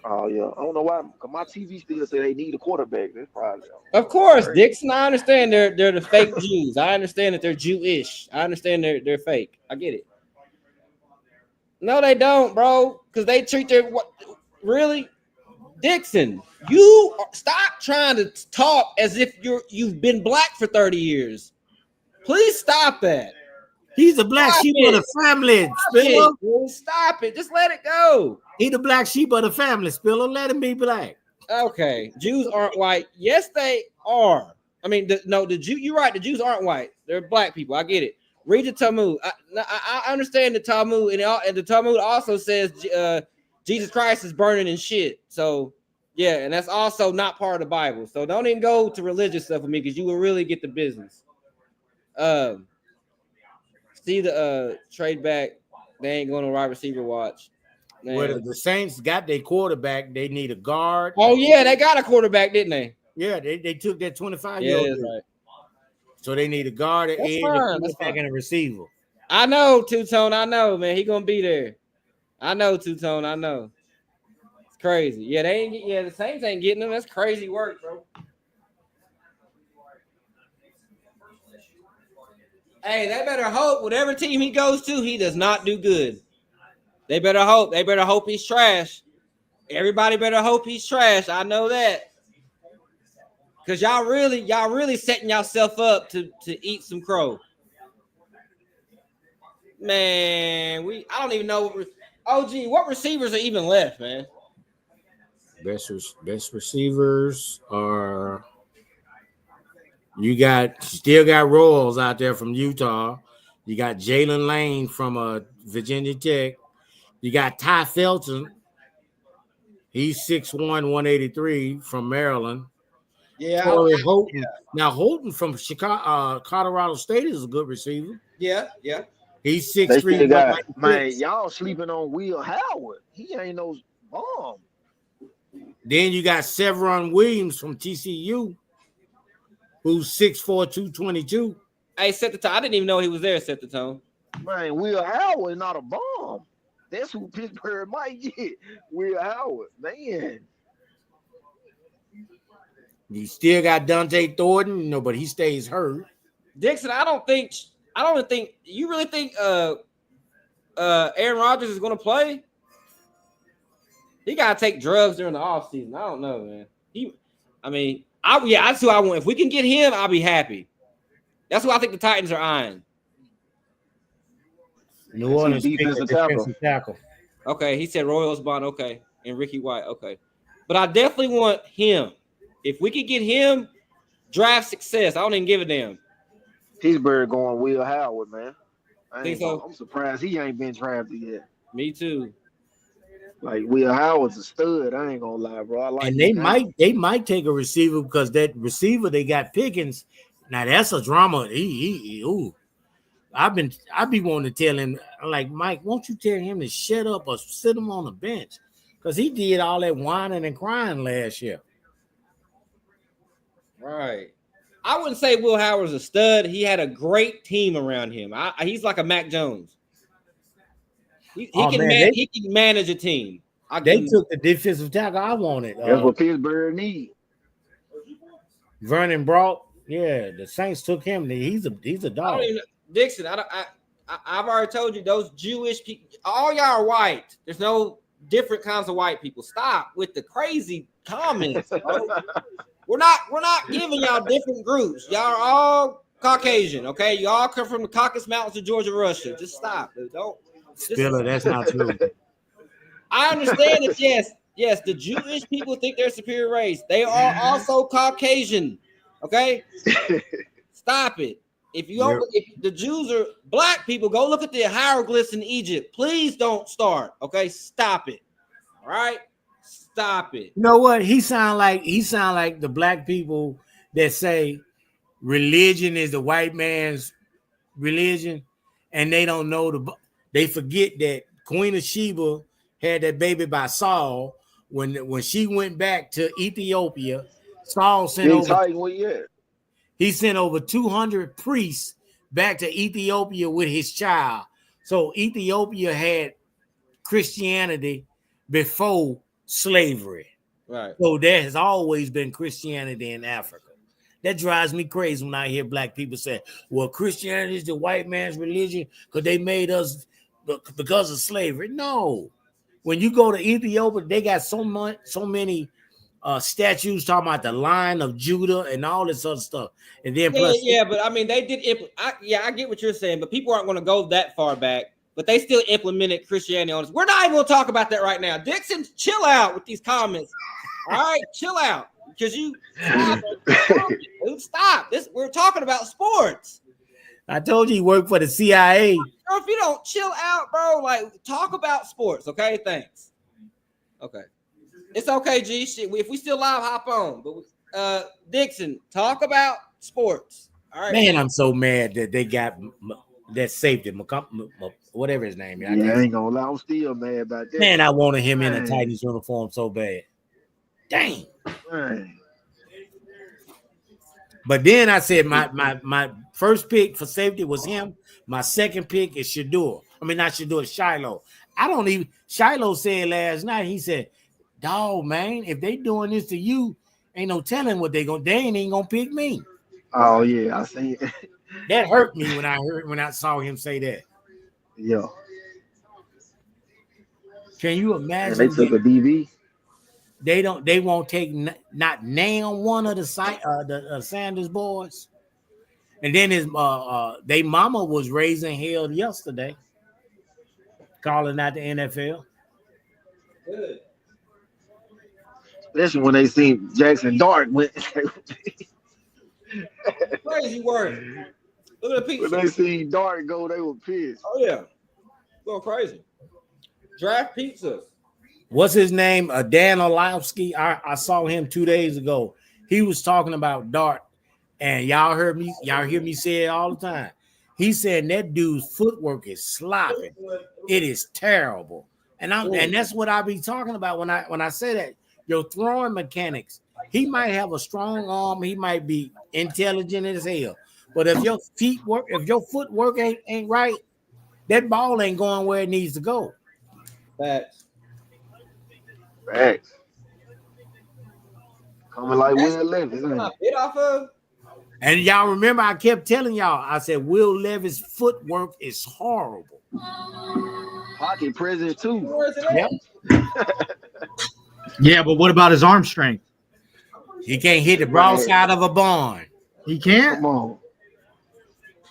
Oh yeah, I don't know why. Cause my TV still say they need a quarterback. That's probably Of course, Dixon. I understand they're the fake Jews. I understand that they're Jewish. I understand they're fake. I get it. No, they don't, bro. Because they treat their really, Dixon. You stop trying to talk as if you've been black for 30 years. Please stop that. He's the black sheep of the family, Spiller. Stop it. Just let it go. He the black sheep of the family, Spiller. Let him be black. Okay. Jews aren't white. Yes, they are. I mean, you're right. The Jews aren't white. They're black people. I get it. Read the Talmud. I understand the Talmud, and the Talmud also says Jesus Christ is burning in shit. So, yeah, and that's also not part of the Bible. So don't even go to religious stuff with me because you will really get the business. See the trade back. They ain't going to wide receiver watch. Well, the Saints got their quarterback. They need a guard. Oh, yeah, they got a quarterback, didn't they? Yeah, they took that 25-year-old. Yeah, right. So they need a guard, an edge, a quarterback, and a receiver. I know, Two-Tone. I know, man. He going to be there. I know, Two-Tone. I know. It's crazy. Yeah, the Saints ain't getting them. That's crazy work, bro. Hey, they better hope whatever team he goes to, he does not do good. They better hope. They better hope he's trash. Everybody better hope he's trash. I know that. Because y'all really setting yourself up to eat some crow. Man, I don't even know. What receivers are even left, man? Best receivers are. You still got Royals out there from Utah. You got Jalen Lane from Virginia Tech. You got Ty Felton. He's 6'1", 183 from Maryland. Yeah. Holton. Now Holton from Chicago, Colorado State is a good receiver. Yeah. He's 6'3". Man, y'all sleeping on Will Howard. He ain't no bomb. Then you got Sevron Williams from TCU. Who's 6'4", 222. Hey, set the tone. I didn't even know he was there, set the tone. Man, Will Howard is not a bomb. That's who Pittsburgh might get. Will Howard, man. You still got Dante Thornton, but he stays hurt. Dixon, I don't think you really think Aaron Rodgers is gonna play? He gotta take drugs during the offseason. I don't know, man. That's who I want. If we can get him, I'll be happy. That's who I think the Titans are eyeing. New Orleans defensive tackle. Okay, he said Royals Bond. Okay, and Ricky White. Okay, but I definitely want him. If we could get him, draft success. I don't even give a damn. Pittsburgh going Will Howard, man. I'm surprised he ain't been drafted yet. Me too. Like Will Howard's a stud. I ain't gonna lie, bro. I like. And they might take a receiver because that receiver they got Pickens. Now that's a drama. I be wanting to tell him, like, Mike, won't you tell him to shut up or sit him on the bench? Because he did all that whining and crying last year. Right. I wouldn't say Will Howard's a stud. He had a great team around him. He's like a Mac Jones. He can manage a team. They took the defensive tackle I wanted. That's what Pittsburgh need. Vernon Brought. Yeah, the Saints took him. He's a dog. Dixon, I've already told you those Jewish people, all y'all are white. There's no different kinds of white people. Stop with the crazy comments. We're not giving y'all different groups. Y'all are all Caucasian, okay? You all come from the Caucasus Mountains of Georgia, Russia. Just stop. Don't. Spiller, that's not true. I understand that. Yes, the Jewish people think they're superior race. They are also Caucasian. Okay, stop it. If you don't, if the Jews are black people, go look at the hieroglyphs in Egypt. Please don't start. Okay, stop it. All right, stop it. You know what? He sound like the black people that say religion is the white man's religion, and they don't know they forget that Queen of Sheba had that baby by Saul. When she went back to Ethiopia, Saul sent he sent over 200 priests back to Ethiopia with his child. So Ethiopia had Christianity before slavery. Right. So there has always been Christianity in Africa. That drives me crazy when I hear black people say, well, Christianity is the white man's religion because they made us because of slavery. No. When you go to Ethiopia, they got so many statues talking about the Lion of Judah and all this other stuff. And then but I mean, they did. I get what you're saying, but people aren't going to go that far back. But they still implemented Christianity on us. We're not even going to talk about that right now. Dixon, chill out with these comments. All right, chill out because you stop. We're talking about sports. I told you work for the CIA. Bro, if you don't chill out, bro, like talk about sports. Okay, thanks. Okay. It's okay, G. Shit, if we still live, hop on. But Dixon, talk about sports. All right, man. I'm so mad that they got that safety, whatever his name is. I ain't gonna lie, I'm still mad about that. Man, I wanted him in a Titans uniform so bad. Dang. Man. But then I said my first pick for safety was him. My second pick is Shador. I mean, not Shador, Shiloh. Shiloh said last night, he said, dog, man, if they doing this to you, ain't no telling what they ain't gonna pick me. Oh yeah, I see it. That hurt me when I saw him say that. Yeah. Can you imagine? And they took a DB. They won't take not name one of the Sanders boys. And then his they mama was raising hell yesterday, calling out the NFL. Good. Especially when they seen Jackson Dart went. Crazy word. Look at the picture. When they seen Dart go, they were pissed. Oh yeah, going crazy. Draft pizza. What's his name? Dan Orlovsky. I saw him 2 days ago. He was talking about Dart, and y'all hear me say it all the time. He said that dude's footwork is sloppy. It is terrible, and that's what I be talking about when I say that. Your throwing mechanics. He might have a strong arm. He might be intelligent as hell. But if your footwork ain't right, that ball ain't going where it needs to go. Facts. Coming like Will Levis. And y'all remember I kept telling y'all, I said Will Levis' footwork is horrible. Pocket president too. Yep. Yeah, but what about his arm strength? He can't hit the broadside of a barn. He can't? Come on.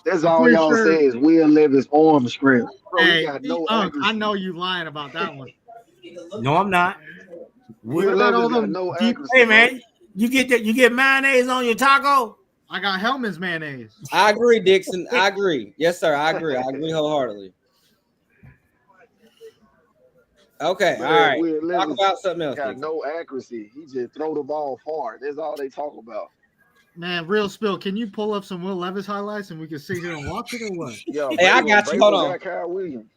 That's all y'all say is Will Levis' arm strength. Bro, hey, got no I know you lying about that one. No, I'm not. Will Levis got no accuracy. Hey man, you get mayonnaise on your taco? I got Hellman's mayonnaise. I agree, Dixon. I agree. Yes, sir. I agree wholeheartedly. Okay, all right. Talk about something else. Got no accuracy. He just throw the ball far. That's all they talk about. Man, real spill. Can you pull up some Will Levis highlights and we can sit here and watch it or what? Yo, hey, I got you. Hold on. Kyle Williams.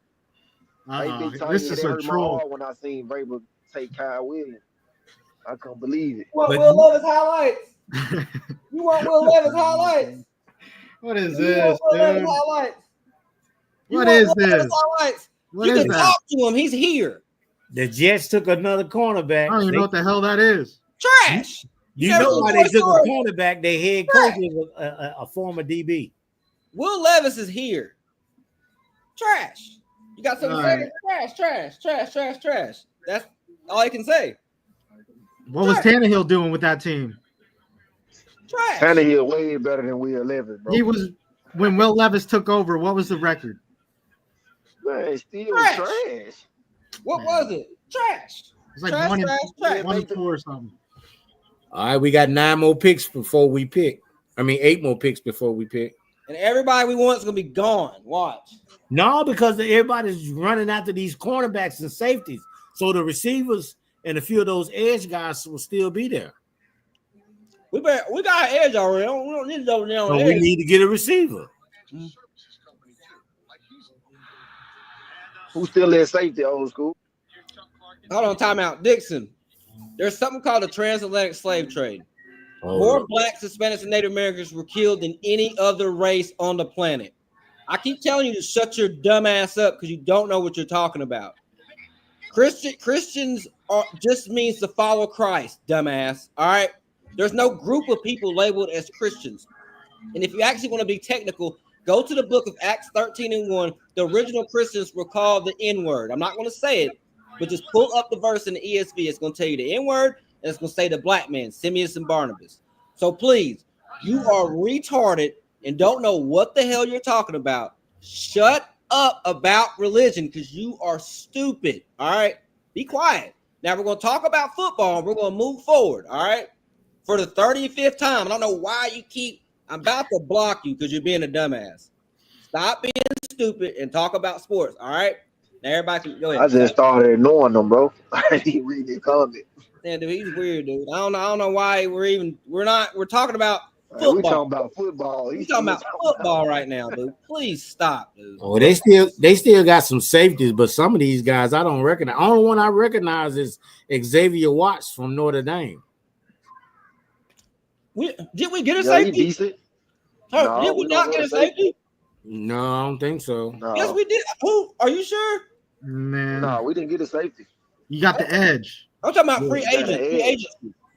This is a troll. When I seen Vrabel take Kyle Williams, I couldn't believe it. What Will Levis highlights? You want Will Levis highlights? What is this, dude? What is this? You can that? talk to him. He's here. The Jets took another cornerback. I don't even know what the hell that is. Trash. You know why they took a cornerback? Their head coach is a former DB. Will Levis is here. Trash. You got something to say? Trash. That's all I can say. What was Tannehill doing with that team? Trash. Tannehill way better than Will Levis, bro. He was when Will Levis took over. What was the record? Man, still trash. What was it? Trash. It's like trash. 1-2 or something. All right, we got 9 more picks before we pick. I mean, 8 more picks before we pick. And everybody we want is gonna be gone. Watch. No, because everybody's running after these cornerbacks and safeties. So the receivers and a few of those edge guys will still be there. We got an edge already. We don't need to go down. So we need to get a receiver. Who's still at safety, old school? Hold on, timeout. Dixon. There's something called the transatlantic slave trade. More blacks, Hispanics, and Native Americans were killed than any other race on the planet. I keep telling you to shut your dumb ass up because you don't know what you're talking about. Christians just means to follow Christ, dumbass. All right. There's no group of people labeled as Christians. And if you actually want to be technical, go to the book of Acts 13:1. The original Christians were called the N-word. I'm not going to say it, but just pull up the verse in the ESV. It's going to tell you the N-word, and it's going to say the black men, Simeon and Barnabas. So please, you are retarded and don't know what the hell you're talking about. Shut up about religion because you are stupid. All right. Be quiet. Now we're going to talk about football. We're going to move forward. All right. For the 35th time. I don't know why you keep. I'm about to block you because you're being a dumbass. Stop being stupid and talk about sports. All right. Now everybody can go ahead. I just started ignoring them, bro. I didn't read the comment. Yeah, dude, he's weird, dude. I don't know why we're talking about football. We're talking about football. We're talking about football right now, dude. Please stop, dude. Oh, they still got some safeties, but some of these guys I don't recognize. The only one I recognize is Xavier Watts from Notre Dame. Did we get a safety? Decent. No, did we not get a safety? No, I don't think so. No. Yes, we did. Who? Are you sure? Man, No, we didn't get a safety. you got the edge. I'm talking about free agent.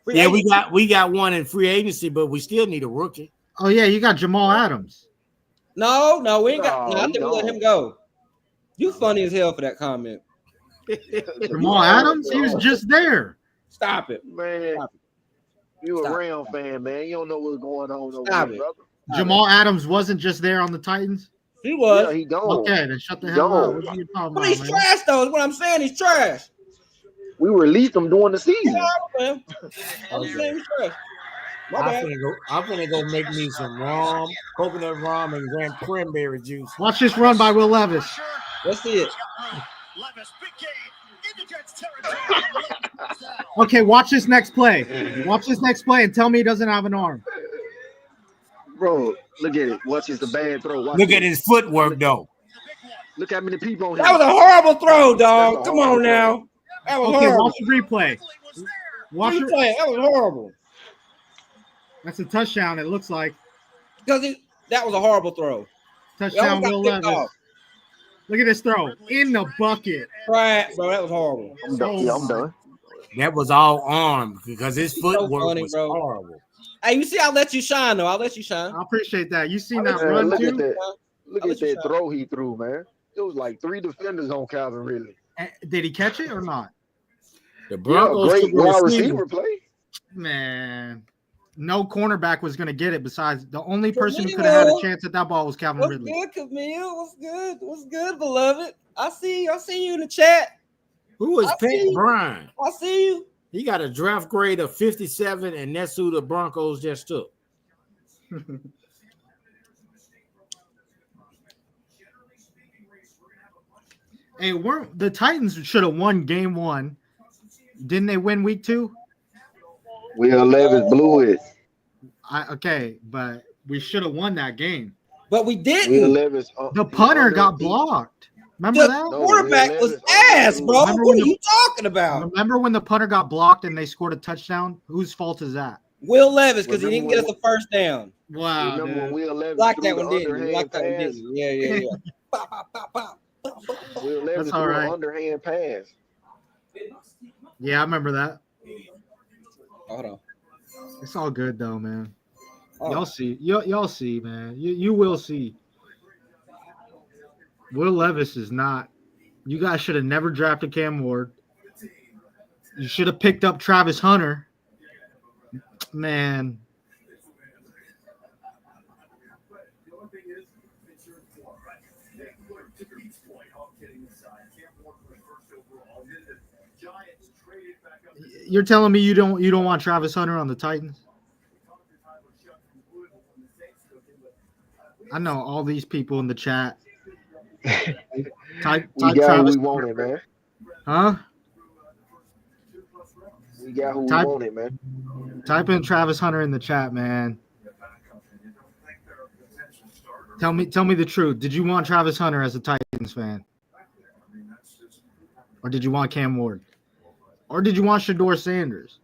Yeah, we got one in free agency, but we still need a rookie. Oh yeah, you got Jamal Adams. No, we ain't got. No, No, I think we let him go. You funny as hell for that comment. Jamal Adams, he was just there. Stop it, Man, Stop you Stop a Ram fan, man. You don't know what's going on over Stop there, it. brother. Jamal Adams wasn't just there on the Titans. He was. Yeah, he gone. Okay, then shut the hell up. What are you talking But he's about, man? trash, though. Is what I'm saying. He's trash. We released him during the season. Man. I'm just saying he's trash. My bad. I'm gonna go make me some rum, coconut rum, and cranberry juice. Watch this run by Will Levis. Let's see it. Okay, watch this next play. Watch this next play and tell me he doesn't have an arm. Bro, look at it. Watch it's a bad throw. Watch Look it. at his footwork, though. Look how many people on him. That was a horrible throw, dog. That's a Come on horrible now. That was Okay, horrible. watch the replay. Watch it. Replay. That was horrible. That's a touchdown, it looks like. Because that was a horrible throw. Touchdown, That Will was got picked Levis. off. Look at this throw. In the bucket. Right, bro. That was horrible. I'm done. Yeah, I'm done. That was all armed because his footwork funny, was bro. horrible. Hey, you see, I'll let you shine, though. I'll let you shine. I appreciate that. You seen that Man, run look too? at that. Look I'll at let you that shine. throw he threw, man. It was like 3 defenders on Calvin Ridley. Did he catch it or not? The Yeah, Broncos great took a wide receiver. receiver play. Man, no cornerback was going to get it besides the only person who could have had a chance at that ball was Calvin What's Ridley. good, Camille? What's good? What's good, beloved? I see you in the chat. Who is I Pat see you. Bryant? I see you. He got a draft grade of 57, and that's who the Broncos just took. Hey, weren't the Titans should have won game 1? Didn't they win week 2? Will Levis blew it. Okay, but we should have won that game. But we Will didn't. Levis. The punter got blocked. Remember The that? quarterback Will was Levis- ass, bro. Remember What when are you talking about? Remember when the punter got blocked and they scored a touchdown? Whose fault is that? Will Levis, because he didn't Remember get us a first down. Wow, Remember when dude. Will Levis Like threw that the one, didn't you? underhand Like that one, pass? didn't you? Yeah. Pop, pop, pop, pop. Will Levis That's all threw right. an underhand pass. Yeah, I remember that. Hold on. It's all good though, man. Oh. Y'all see, y'all see, man. You will see. Will Levis is not. You guys should have never drafted Cam Ward. You should have picked up Travis Hunter. Man, you're telling me you don't want Travis Hunter on the Titans? I know all these people in the chat. Type We got who Travis. we wanted, man. Huh? We got who Type- we wanted, man. Type in Travis Hunter in the chat, man. Tell me the truth. Did you want Travis Hunter as a Titans fan? Or did you want Cam Ward? Or did you want Shador Sanders?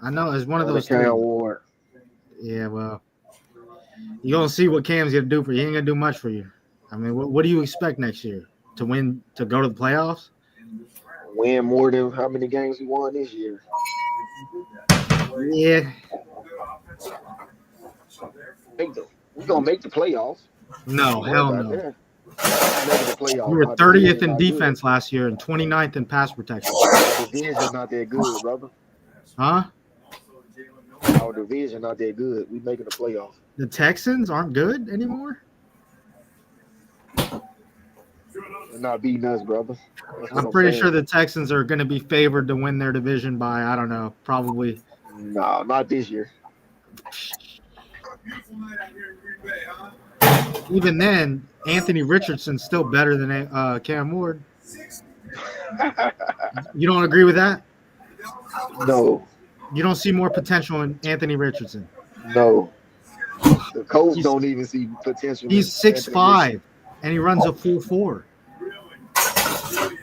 I know it's one of those Cam three. Ward. Yeah, well, you're going to see what Cam's going to do for you. He ain't going to do much for you. I mean, what do you expect next year? To win, to go to the playoffs? Win more than how many games we won this year. Yeah. We're going to make the playoffs. No, hell no. Making the playoffs. You were Our 30th division's in not defense last year and 29th in pass protection. good. Our division's not that good, brother. Huh? Our division not that good. We making the playoffs. The Texans aren't good anymore? They're not beating us, brother. That's what I'm pretty saying. sure the Texans are going to be favored to win their division by, I don't know, probably. No, not this year. Even then, Anthony Richardson's still better than Cam Ward. You don't agree with that? No, You don't see more potential in Anthony Richardson. no. The coach don't even see potential. He's in Anthony 6'5", and he runs a 4.4. Richardson.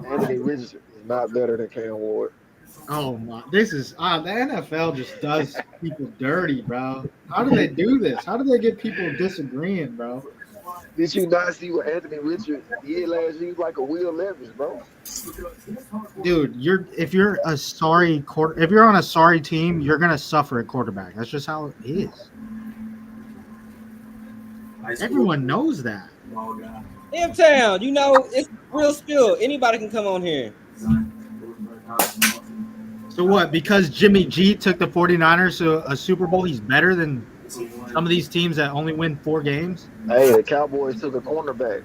Anthony Richardson is not better than Cam Ward. Oh my! This is the NFL just does people dirty, bro. How do they do this? How do they get people disagreeing, bro? Did you not see what Anthony Richardson did last year? He's like a Will Levis, bro. Dude, if you're on a sorry team, you're gonna suffer at quarterback. That's just how it is. Everyone knows that. M-Town, you know, it's real spill. Anybody can come on here. So what? Because Jimmy G took the 49ers to a Super Bowl, he's better than some of these teams that only win 4 games? Hey, the Cowboys took a cornerback.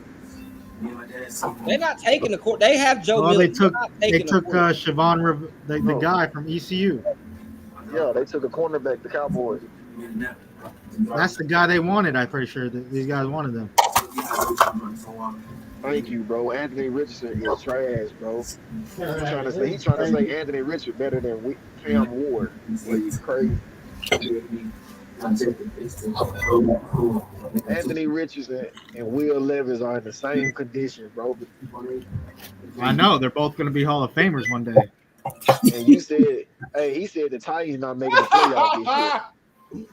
They're not taking the court. They have Joe Well, Miller. they took They're not taking the court. Siobhan, the guy from ECU. Yeah, they took a cornerback, the Cowboys. That's the guy they wanted. I'm pretty sure that these guys wanted them. Thank you, bro. Anthony Richardson is trash, bro. He's trying to say Anthony Richardson better than Cam Ward. Well, you crazy. Anthony Richardson and Will Levis are in the same condition, bro. I know they're both going to be Hall of Famers one day. And you said, he said the Titans not making the playoff this year.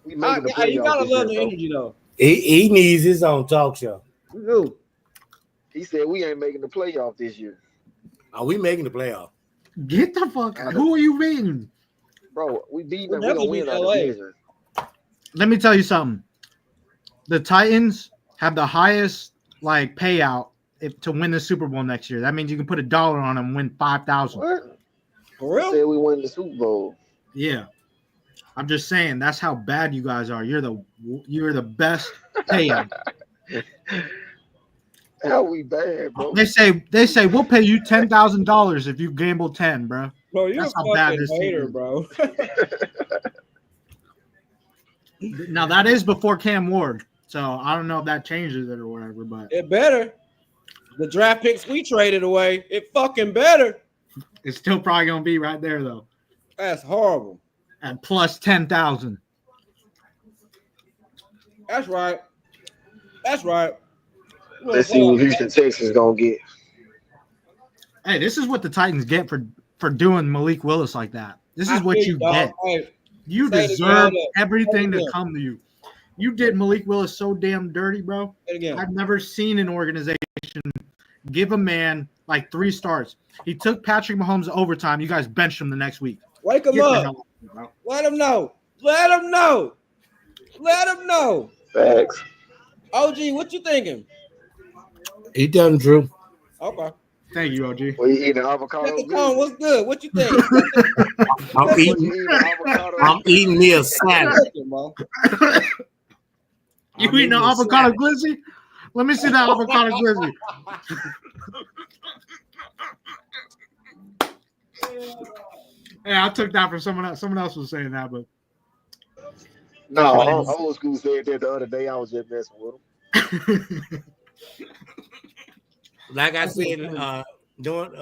We making the playoff You gotta this love year, the bro. energy though. He needs his own talk show. Who? He said we ain't making the playoff this year. Are we making the playoff? Get the fuck out. Who are you beating? Bro, we beat them. We'll We gonna win definitely our beat LA. division. Let me tell you something. The Titans have the highest payout to win the Super Bowl next year. That means you can put $1 on them and win 5,000. What? For real? Said we win the Super Bowl. Yeah. I'm just saying that's how bad you guys are. You're the best payout. How we bad, bro? They say we'll pay you $10,000 if you gamble 10, bro. Bro, you're That's a how bad fucking this team hater, is. bro. Now that is before Cam Ward, so I don't know if that changes it or whatever. But It better. The draft picks we traded away, it fucking better. it's still probably gonna be right there though, That's horrible. at plus 10,000. That's right. That's right. Let's see what Houston, Texas gonna get. Hey, this is what the Titans get for doing Malik Willis like that. This is what you get. Hey, You say it deserve again. everything Say it to again. come to you. You did Malik Willis so damn dirty, bro. say it again. I've never seen an organization give a man 3 starts. He took Patrick Mahomes to overtime. You guys benched him the next week. Wake him Get the up. hell out of here, bro. Let him know. Let him know. Let him know. Facts. OG, what you thinking? He done, Drew. Okay. Thank you, OG. Well, you eating avocado? Check the tone. What's good? What you think? I'm What eating. you eating avocado? I'm eating me a salad. You eating an avocado glizzy? Let me see that avocado glizzy. Yeah, I took that from someone else. Someone else was saying that, but No, old school said that the other day. I was just messing with him. Like I said, during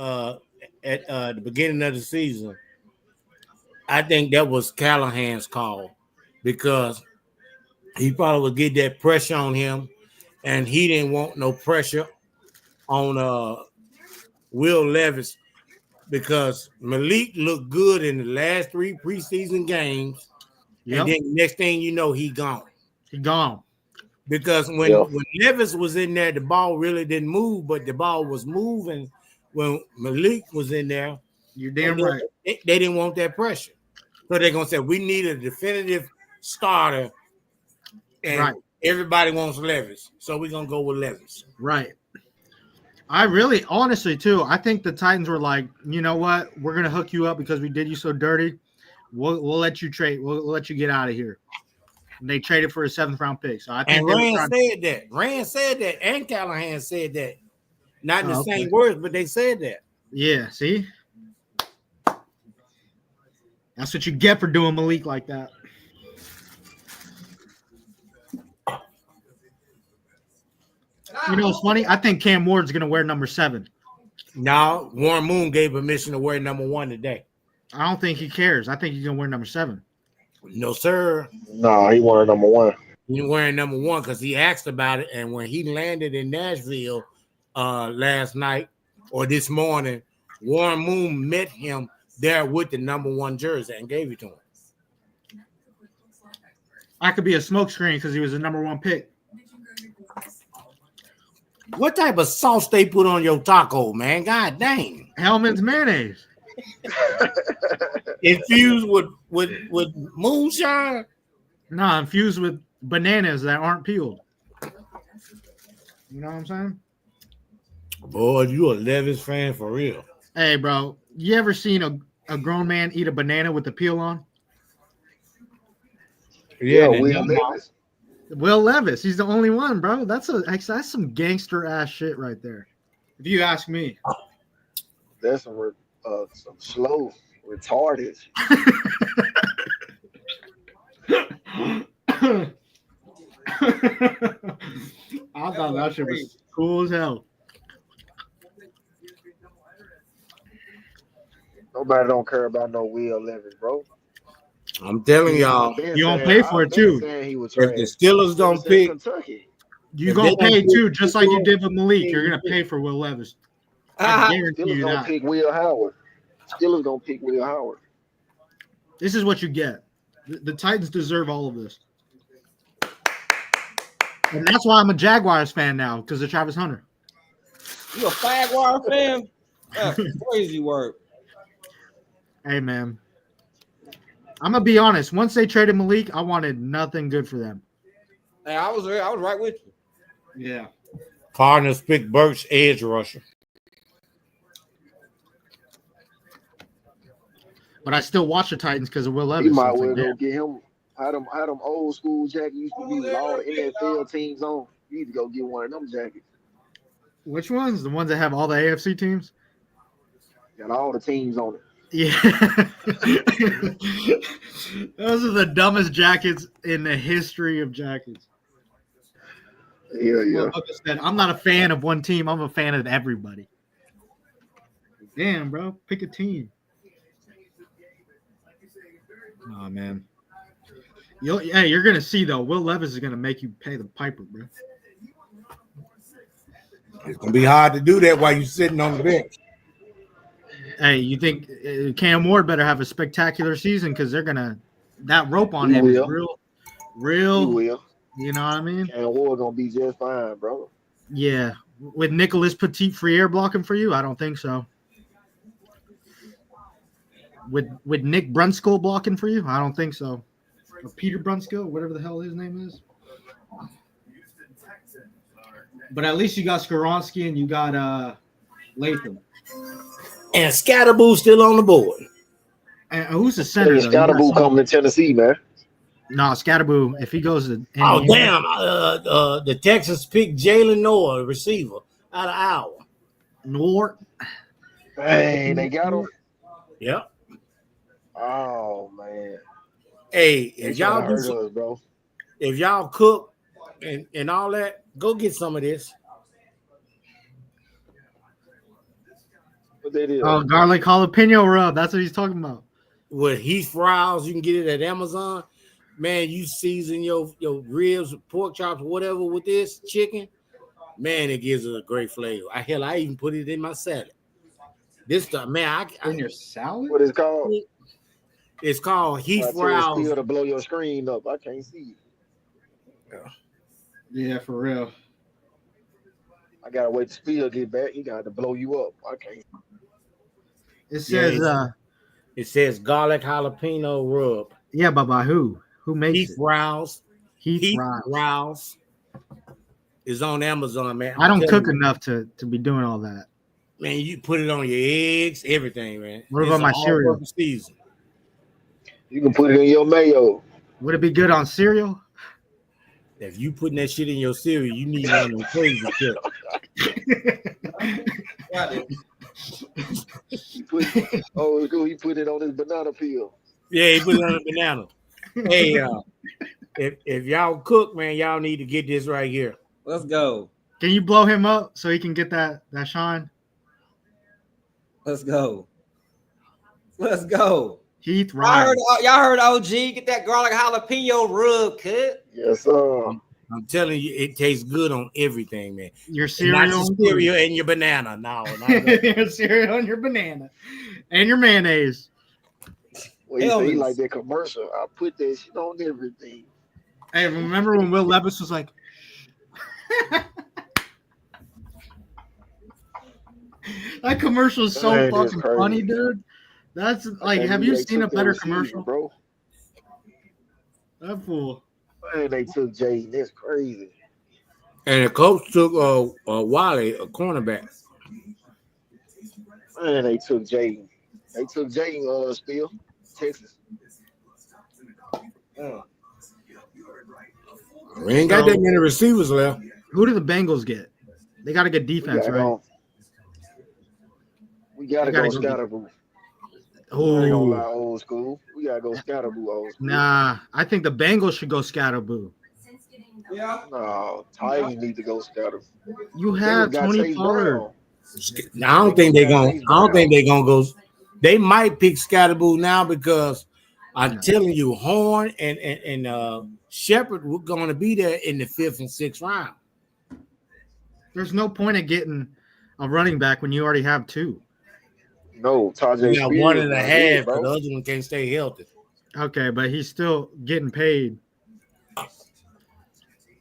at the beginning of the season, I think that was Callahan's call because he probably would get that pressure on him, and he didn't want no pressure on Will Levis because Malik looked good in the last 3 preseason games, and then next thing you know, he gone. He gone. Because when Levis was in there, the ball really didn't move, but the ball was moving when Malik was in there. You're damn right. They didn't want that pressure. So they're going to say, we need a definitive starter, and everybody wants Levis. So we're going to go with Levis. Right. I really, honestly, too, I think the Titans were like, you know what? We're going to hook you up because we did you so dirty. We'll let you trade. We'll let you get out of here. And they traded for a 7th-round pick. So I think and Rand said that. Rand said that, and Callahan said that. Not in the same words, but they said that. Yeah, see? That's what you get for doing Malik like that. You know, it's funny. I think Cam Ward's going to wear number 7. No, Warren Moon gave permission to wear number 1 today. I don't think he cares. I think he's going to wear number 7. No, sir. No, he wearing number 1. He's wearing number 1 because he asked about it. And when he landed in Nashville last night or this morning, Warren Moon met him there with the number 1 jersey and gave it to him. I could be a smokescreen because he was the number 1 pick. What type of sauce they put on your taco, man? God dang. Hellman's mayonnaise. Infused with moonshine? No, infused with bananas that aren't peeled. You know what I'm saying? Boy, you a Levis fan for real. Hey, bro, you ever seen a grown man eat a banana with the peel on? Yeah, Will Levis. Will Levis, he's the only one, bro. That's some gangster ass shit right there. If you ask me. That's some slow, retarded. I thought that shit was cool as hell. Nobody don't care about no Will Levis, bro. I'm telling y'all, you gonna pay for it too. If the Steelers don't pick, you gonna pay too, just like you did with Malik. You're gonna pay for Will Levis. I guarantee Steelers you gonna that. pick Will Howard. Steelers gonna pick Will Howard. This is what you get. The Titans deserve all of this, and that's why I'm a Jaguars fan now because of Travis Hunter. You a Jaguar fan? That's crazy work. Hey man, I'm gonna be honest. Once they traded Malik, I wanted nothing good for them. Hey, I was right with you. Yeah. Cardinals pick Burks edge rusher. But I still watch the Titans because of Will Levis. He might So well it's like, go get him. How them old school jackets used to be with all the NFL teams on. You need to go get one of them jackets. which ones? The ones that have all the AFC teams? Got all the teams on it. Yeah. Those are the dumbest jackets in the history of jackets. Yeah. Like I said, I'm not a fan of one team. I'm a fan of everybody. Damn, bro. Pick a team. Oh, man. You're going to see, though. Will Levis is going to make you pay the piper, bro. It's going to be hard to do that while you're sitting on the bench. Hey, you think Cam Ward better have a spectacular season because they're going to – that rope on him is real. He will. You know what I mean? Cam Ward going to be just fine, bro. Yeah. With Nicholas Petit-Frere blocking for you? I don't think so. With Nick Brunskill blocking for you? I don't think so. Or Peter Brunskill, whatever the hell his name is. But at least you got Skoronski and you got Latham. And Scatterboo still on the board. And who's the center? Hey, Scatterboo coming to Tennessee, man. No, Scatterboo, if he goes to Oh, Indiana, damn. The Texans picked Jalen Noah, receiver, out of Iowa. Nort. Hey, they got him. Yep. Oh, man. Hey, They if y'all tryna do hurt some, us, bro. if y'all cook and all that, go get some of this. What that is? Oh, garlic jalapeno rub. That's what he's talking about. With Heath Fries, you can get it at Amazon. Man, you season your ribs, pork chops, whatever with this chicken. Man, it gives it a great flavor. I even put it in my salad. This stuff, man, In your salad? What it's called? it's called Heath I tell Fries. Spill to blow your screen up. I can't see it. Yeah, for real. I gotta wait to Spill get back. He got to blow you up. I can't. It says, It says garlic jalapeno rub. yeah, but by who? Who makes Heath it? Rouse. Heath Rouse is on Amazon, man. I don't telling cook you, enough to be doing all that. man. You put it on your eggs, everything, man. What about my cereal? All-purpose season. You can put it in your mayo. Would it be good on cereal? If you putting that shit in your cereal, you need one of them crazy chips. He put he put it on his banana peel. Yeah, he put it on a banana. Hey, if y'all cook, man, y'all need to get this right here. Let's go. Can you blow him up so he can get that shine? Let's go. Let's go. Heath Y'all Ryan. heard OG get that garlic jalapeno rub, cut. Yes, sir. I'm telling you, it tastes good on everything, man. Your Not cereal, your cereal and your banana. No, not that. your cereal and your banana, and your mayonnaise. Well, he say he Hellman's. like that commercial. I put that shit on everything. Hey, remember when Will Levis was like, that commercial is so Man, it's fucking crazy. funny, dude. That's like, can't have believe you they seen a took that better receiver, commercial? bro? That fool. Man, they took Jaden. That's crazy. And the coach took Wiley, a cornerback. Man, they took Jaden. They took Jaden Spill, Texas. We ain't got that many receivers left. Who do the Bengals get? They got to get defense, right? We gotta They go gotta go get- Scatterboo. I ain't gonna lie, Oh, old school. We gotta go Scatterboo, old school. nah. I think the Bengals should go Scatterboo. Yeah. No, Titans need to go Scatterboo. You have Bengals got Tony Chase Pollard. Brown. I don't think they're gonna go. They might pick Scatterboo now because I'm telling you, Horn and Shepard were gonna be there in the 5th and 6th round. There's no point in getting a running back when you already have two. No, Tajay You got Spears, 1.5, man, but the bro. other one can't stay healthy. Okay, but he's still getting paid.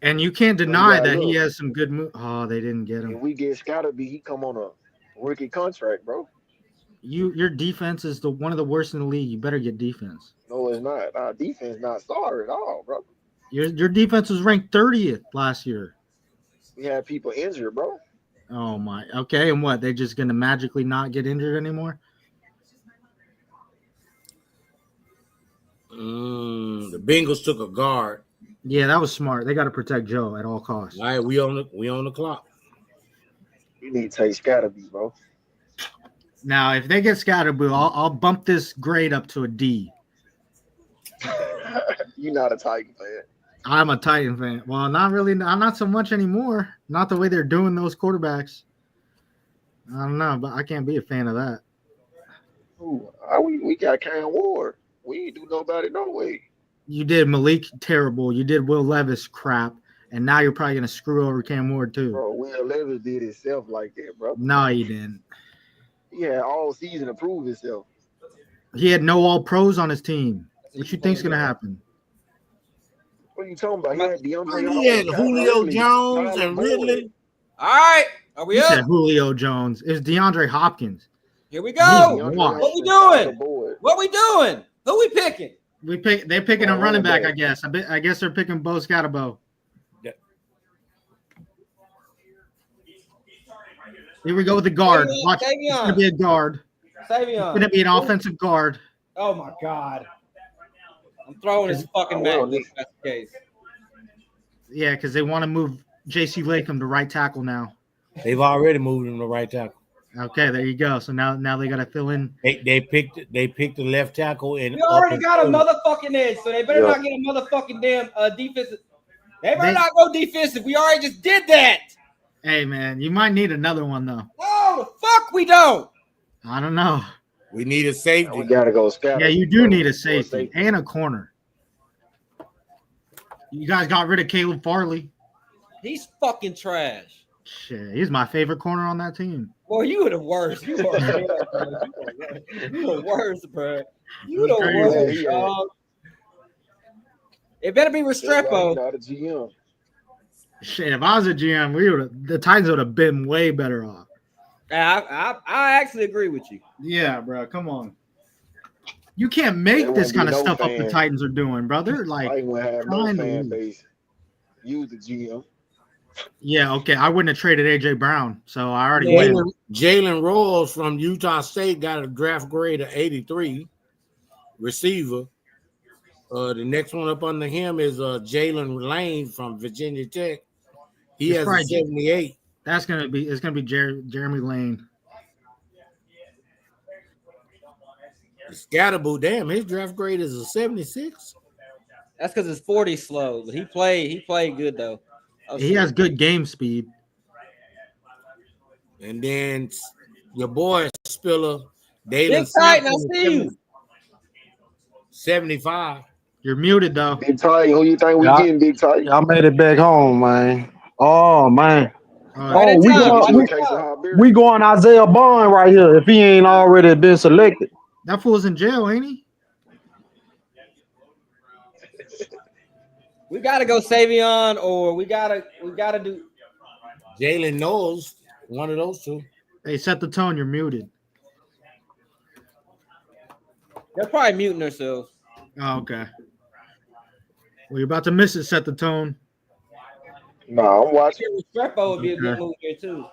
And you can't deny gotta that he look. has some good moves. Oh, they didn't get If him. we get Scatterboo, he come on a rookie contract, bro. Your defense is one of the worst in the league. You better get defense. No, it's not. Our defense not sorry at all, bro. Your defense was ranked 30th last year. We had people injured, bro. Oh my. Okay, and what? They're just gonna magically not get injured anymore? The Bengals took a guard. Yeah, that was smart. They got to protect Joe at all costs. All right, we on the clock. You need to take Scatterboo, bro. Now, if they get Scatterboo, I'll bump this grade up to a D. You're not a Titan fan. I'm a Titan fan. Well, not really. I'm not so much anymore. Not the way they're doing those quarterbacks. I don't know, but I can't be a fan of that. Ooh, we got Cam Ward. We ain't do nobody no way. You did Malik terrible. You did Will Levis crap, and now you're probably gonna screw over Cam Ward too. Bro, Will Levis did himself like that, bro. No, he didn't. He had all season to prove himself. He had no All Pros on his team. What you think's gonna happen? What are you talking about? He had DeAndre He had Hopkins, Julio Ridley, Jones Tyler and Boyd. Ridley. All right. Are we You up? said Julio Jones. It's DeAndre Hopkins. Here we He's go. DeAndre washed. What we Hopkins, Tyler doing? Boyd. What we doing? Who we picking? They're picking a running back, back. I guess. I guess they're picking Bo Scatterbo. Yeah. Here we go with the guard. Watch. It's Savion. gonna be a guard. It's Savion. gonna be an offensive guard. Oh my God. I'm throwing his fucking I will, back if that's the case. Yeah, because they want to move J.C. Latham to right tackle now. They've already moved him to right tackle. Okay, there you go. So now they got to fill in. They picked the left tackle and We already got a motherfucking edge, so they better not get a motherfucking damn defensive. They better not go defensive. We already just did that. Hey man, you might need another one though. No, the fuck we don't. I don't know. We need a safety. We gotta go scout. Yeah, you do need a safety and a corner. You guys got rid of Caleb Farley. He's fucking trash. Shit, he's my favorite corner on that team. Boy, you were the worst. You were the worst, bro. You the worst, dog. It better be Restrepo. Not a GM. Shit, if I was a GM, the Titans would have been way better off. I actually agree with you. Yeah, bro. Come on. You can't make There this won't kind be of no stuff up the fan. Titans are doing, brother. Like, I won't have no trying to fan lose. base. You the GM. Yeah, okay. I wouldn't have traded AJ Brown, so I already win. Jalen Royals from Utah State got a draft grade of 83, receiver. The next one up under him is Jalen Lane from Virginia Tech. He has a 78. It's gonna be Jeremy Lane. Scatterboo, damn, his draft grade is a 76. That's because his 40 slow, but he played good though. He has good game speed. And then your boy Spiller, Big Dalen Titan, I Sampson, see you. 75. You're muted though. Big Titan, who you think we getting, Big Titan? Y'all made it back home, man. Oh man. Right, we going Isaiah Bond right here if he ain't already been selected. That fool's in jail, ain't he? We gotta go Savion, or we gotta do Jalen Knowles, one of those two. Hey, set the tone. You're muted. They're probably muting themselves. Oh, okay. Well, you're about to miss it. Set the tone. No, I'm watching. Restrepo would be a good move here too.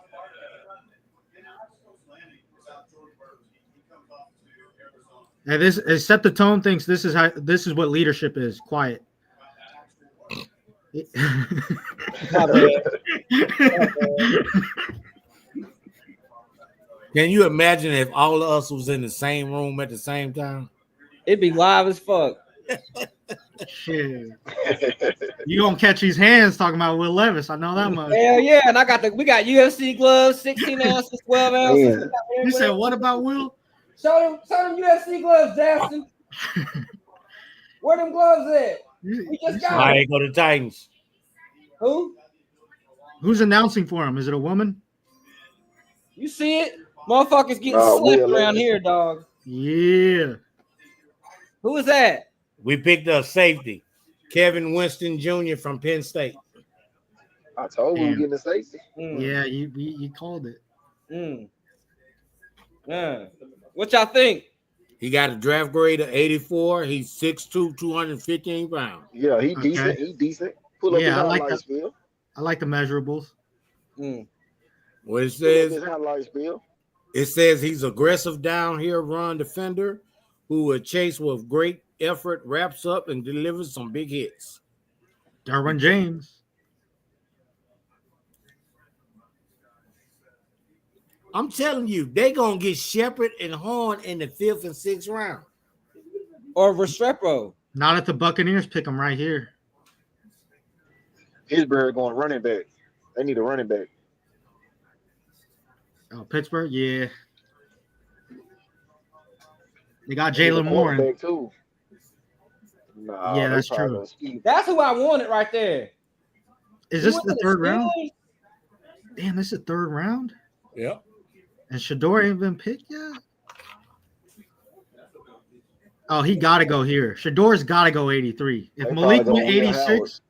Hey, this set the tone thinks this is what leadership is. Quiet. Can you imagine if all of us was in the same room at the same time? It'd be live as fuck. Shit. You gonna catch these hands talking about Will Levis? I know that much. Hell yeah, and we got UFC gloves, 16 ounces, 12 ounces. You said what about Will? Show them UFC gloves, Jackson. Where them gloves at? We just got I them. ain't go to Titans. Who? Who's announcing for him? Is it a woman? You see it? Motherfuckers getting Will slept around Levis. here, dog. Yeah. Who is that? We picked up safety, Kevin Winston Jr. from Penn State. I told you we getting a safety. Yeah, you called it. Yeah. What y'all think? He got a draft grade of 84. He's 6'2", 215 pounds. Yeah, he decent. Okay. He decent. Pull up his Yeah, I like highlights, that. Bill. I like the measurables. What it Pull up says, his highlights, Bill. it says he's aggressive down here run defender who will chase with great effort, wraps up, and delivers some big hits. Derwin James. I'm telling you, they're going to get Shepard and Horn in the 5th and 6th round. Or Restrepo? Not if the Buccaneers pick him right here. Pittsburgh going running back. They need a running back. Oh, Pittsburgh, yeah. They got They need a Jalen Warren. quarterback, too. Nah, Yeah, they that's probably true. gonna ski. That's who I wanted right there. Is You this went the to third round? Steelers? Damn, this is third round? Yep. And Shador ain't been picked yet? Oh, he got to go here. Shador's got to go 83. If They Malik probably went go Will Howard. 86,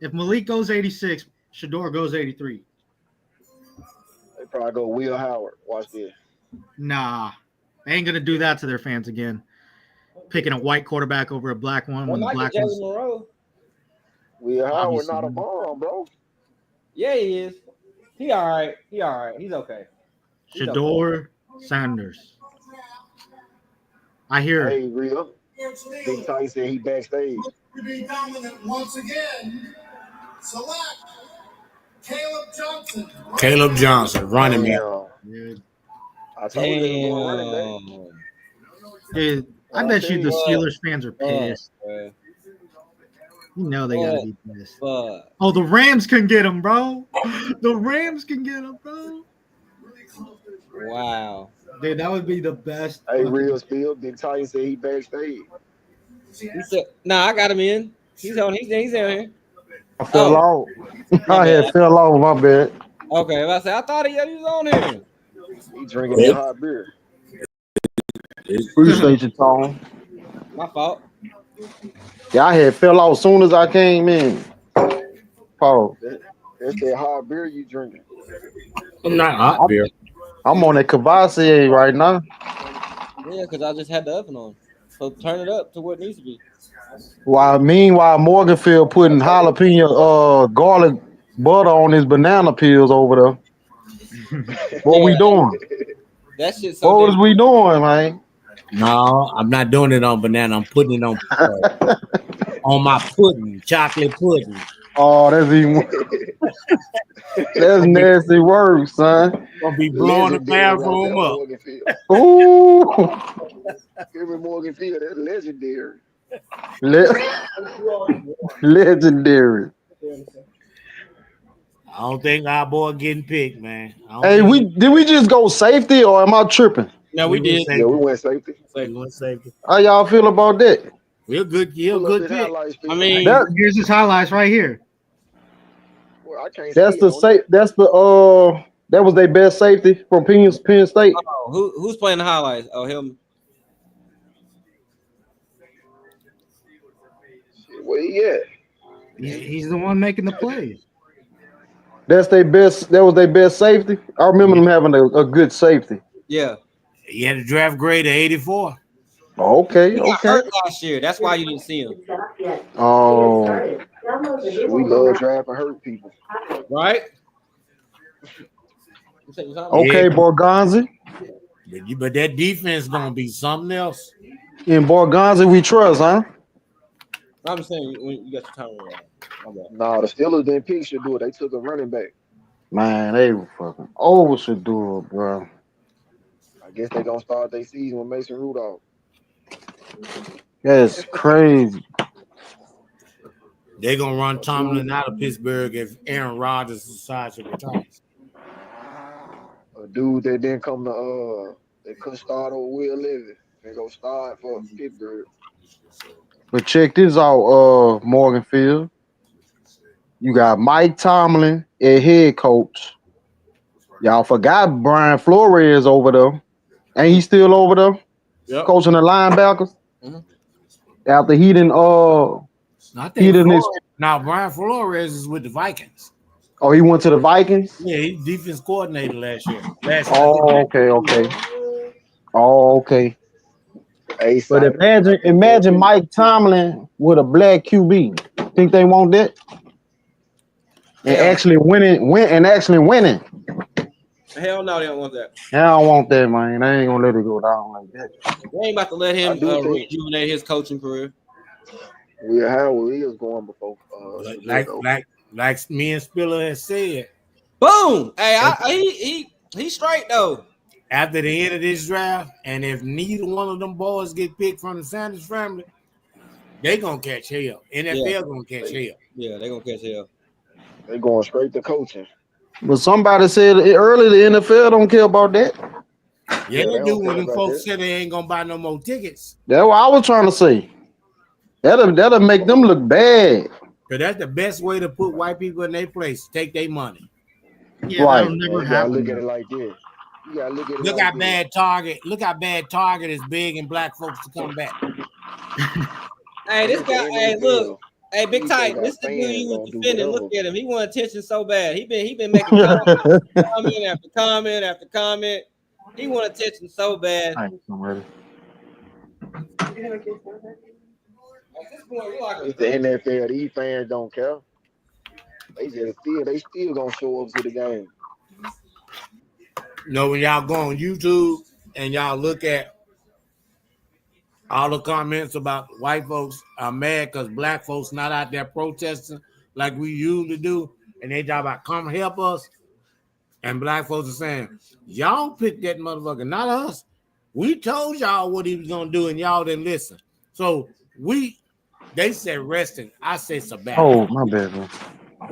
if Malik goes 86, Shador goes 83. They probably go Will Howard. Watch this. Nah, they ain't going to do that to their fans again. Picking a white quarterback over a black one They when the might black get one's... Jalen Monroe. Will Howard Obviously. not a bomb, bro. Yeah, he is. He all right. He all right. He's okay. He's okay. Shador Sanders. I hear it. Hey, real. Big Ty said he backstage. To be dominant once again. Select Caleb Johnson. Caleb Johnson, running back. Damn. I told you they were going running back. Damn. Dude, I bet you the Steelers fans are pissed. Bruh. You know they gotta be pissed. Fuck. Oh, the Rams can get him, bro. The Rams can get him, bro. Wow. Dude, that would be the best. Hey, real spill. Big Titan said he backstage. He said, "Nah, I got him in. He's on. He's down here." I fell off. I had fell off. My bad. Okay, I said I thought he was on here. He drinking that hot beer. Appreciate you, Tom. My fault. Yeah, I had fell off as soon as I came in. Paul. That's that hot beer you drinking. I'm not hot beer. I'm on that Cavassier right now. Yeah, because I just had the oven on. So turn it up to what it needs to be. Meanwhile, Morganfield putting jalapeno garlic butter on his banana peels over there. What we doing? That shit so What was we doing, man? No, I'm not doing it on banana. I'm putting it on my pudding, chocolate pudding. Oh, that's even that's nasty work, son. Gonna be blowing the bathroom up. Ooh, Every Morganfield, that's legendary. Legendary. I don't think our boy getting picked, man. Hey, did we just go safety or am I tripping? No, we did. Yeah, we went safety. We went safety. How y'all feel about that? We're good. Yeah, good pick. I mean, here's his highlights right here. Well, I can't That's see the it on safe. That's the that was their best safety from Penn State. oh, who's playing the highlights? Oh, him. there. Where he at? He's the one making the plays. That's their best. That was their best safety. I remember them having a good safety. Yeah. He had a draft grade of 84. Okay, He got okay. hurt last year. That's why you didn't see him. Oh, We love drafting hurt people. Right? okay, Borgonzi. But that defense gonna be something else. In Borgonzi, we trust, huh? I'm saying when you got your time around. Nah, the Steelers didn't pick should do it. They took a running back. Man, they were fucking over should do it, bro. I guess they gonna start their season with Mason Rudolph. That's crazy. They're gonna run Tomlin out of Pittsburgh if Aaron Rodgers decides to retire. A dude that didn't come to they couldn't start over Will Levis. They go start for Pittsburgh. But check this out, Morganfield. You got Mike Tomlin at head coach. Y'all forgot Brian Flores over there. Ain't he still over there? Yep. Coaching the linebackers. After he didn't Now Brian Flores is with the Vikings. Oh, he went to the Vikings? Yeah, he's defense coordinator last year. Okay. Hey, but imagine Mike Tomlin with a black QB. Think they want that? And actually winning. Hell no, they don't want that. I don't want that, man. They ain't gonna let it go down like that. They ain't about to let him rejuvenate his coaching career. Will Howard is going before. Like me and Spiller has said. Boom! Hey, he's straight though. After the end of this draft, and if neither one of them boys get picked from the Sanders family, they gonna catch hell. NFL gonna catch hell. Yeah, they gonna catch hell. They going straight to coaching. But somebody said earlier the NFL don't care about that. Yeah, they do when them folks say they ain't gonna buy no more tickets. That's what I was trying to say. That'll make them look bad. Because that's the best way to put white people in their place. Take their money. Yeah, right. that'll never You gotta happen. look at it like this. You gotta look at it Look like how this. bad Target. Look how bad Target is begging black folks to come back. Hey, this guy. Hey, look. Hey, Big He Tight. think This the our dude you fans was gonna do defending. whatever. Look at him. He want attention so bad. He been making comment after comment after comment. He want attention so bad. I'm ready. It's the NFL. These fans don't care. They still gonna show up to the game. You know, when y'all go on YouTube and y'all look at all the comments about white folks are mad because black folks not out there protesting like we usually do, and they talk about come help us. And black folks are saying, y'all picked that motherfucker, not us. We told y'all what he was gonna do, and y'all didn't listen. So they said resting. I said sabbatical. Oh, my bad, bro.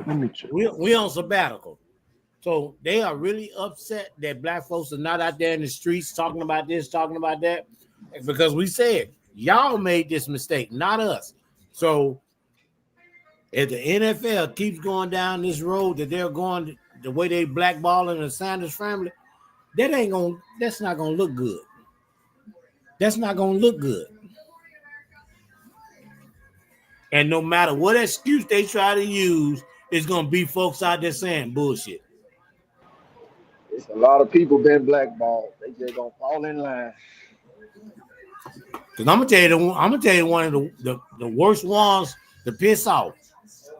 Let me check. We on sabbatical. So they are really upset that black folks are not out there in the streets talking about this, talking about that, because we said y'all made this mistake, not us. So if the NFL keeps going down this road that they're going, the way they blackballing the Sanders family, that's not gonna look good. That's not gonna look good. And no matter what excuse they try to use, it's gonna be folks out there saying bullshit. It's a lot of people been blackballed. They just gonna fall in line. Because I'm gonna tell you one of the worst ones to piss off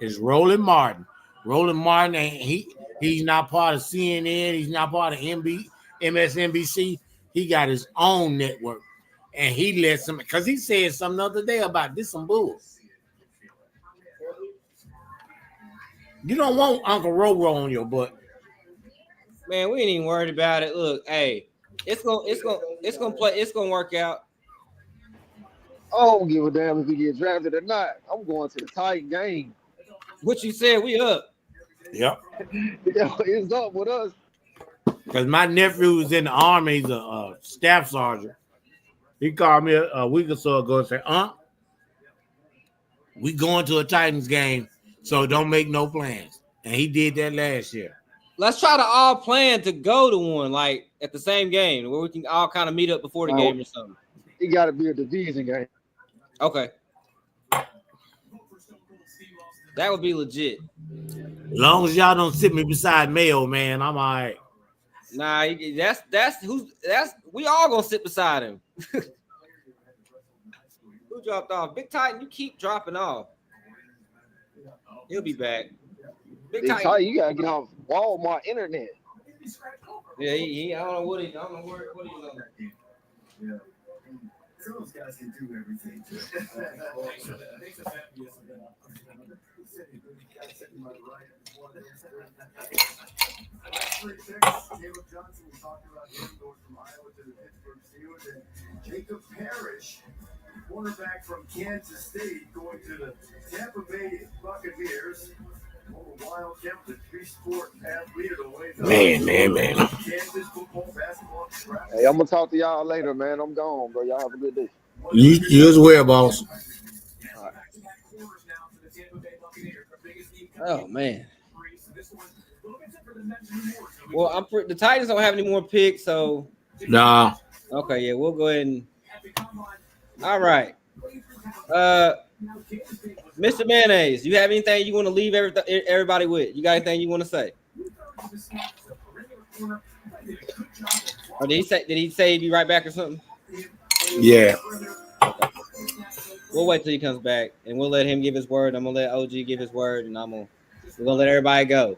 is Roland Martin. Roland Martin, he's not part of CNN. He's not part of MSNBC. He got his own network, and he lets some because he said something the other day about this some bull. You don't want Uncle Roro on your butt. Man, we ain't even worried about it. Look, hey, it's gonna work out. I don't give a damn if he gets drafted or not. I'm going to the Titan game. What you said, we up. Yep. It's up with us. Because my nephew was in the Army. He's a staff sergeant. He called me a week or so ago and said, we going to a Titans game, so don't make no plans. And he did that last year. Let's try to all plan to go to one, like at the same game, where we can all kind of meet up before the game or something. It got to be a division game. Okay. That would be legit. As long as y'all don't sit me beside Mayo, man, I'm all right. Nah, that's we all gonna sit beside him. Who dropped off? Big Titan, you keep dropping off. He'll be back. Big Titan, you gotta get off Walmart internet. Yeah, I don't know what he's on. Yeah. Those guys can do everything. Caleb Johnson was talking about him going from Iowa to the Pittsburgh Steelers, and Jacob Parrish, quarterback from Kansas State, going to the Tampa Bay Buccaneers. Wildcat, the three-sport athlete of the way. Man. Kansas football, basketball, Hey, I'm gonna talk to y'all later, man. I'm gone, bro. Y'all have a good day. You as well, boss. Oh man. Well, the Titans don't have any more picks, so Nah. Okay, yeah, we'll go ahead and. All right. Mr. Mayonnaise, you have anything you want to leave everybody with? You got anything you want to say? Or did he say he'd be right back or something? Yeah. Okay. We'll wait till he comes back and we'll let him give his word. I'm gonna let OG give his word, and we're gonna let everybody go.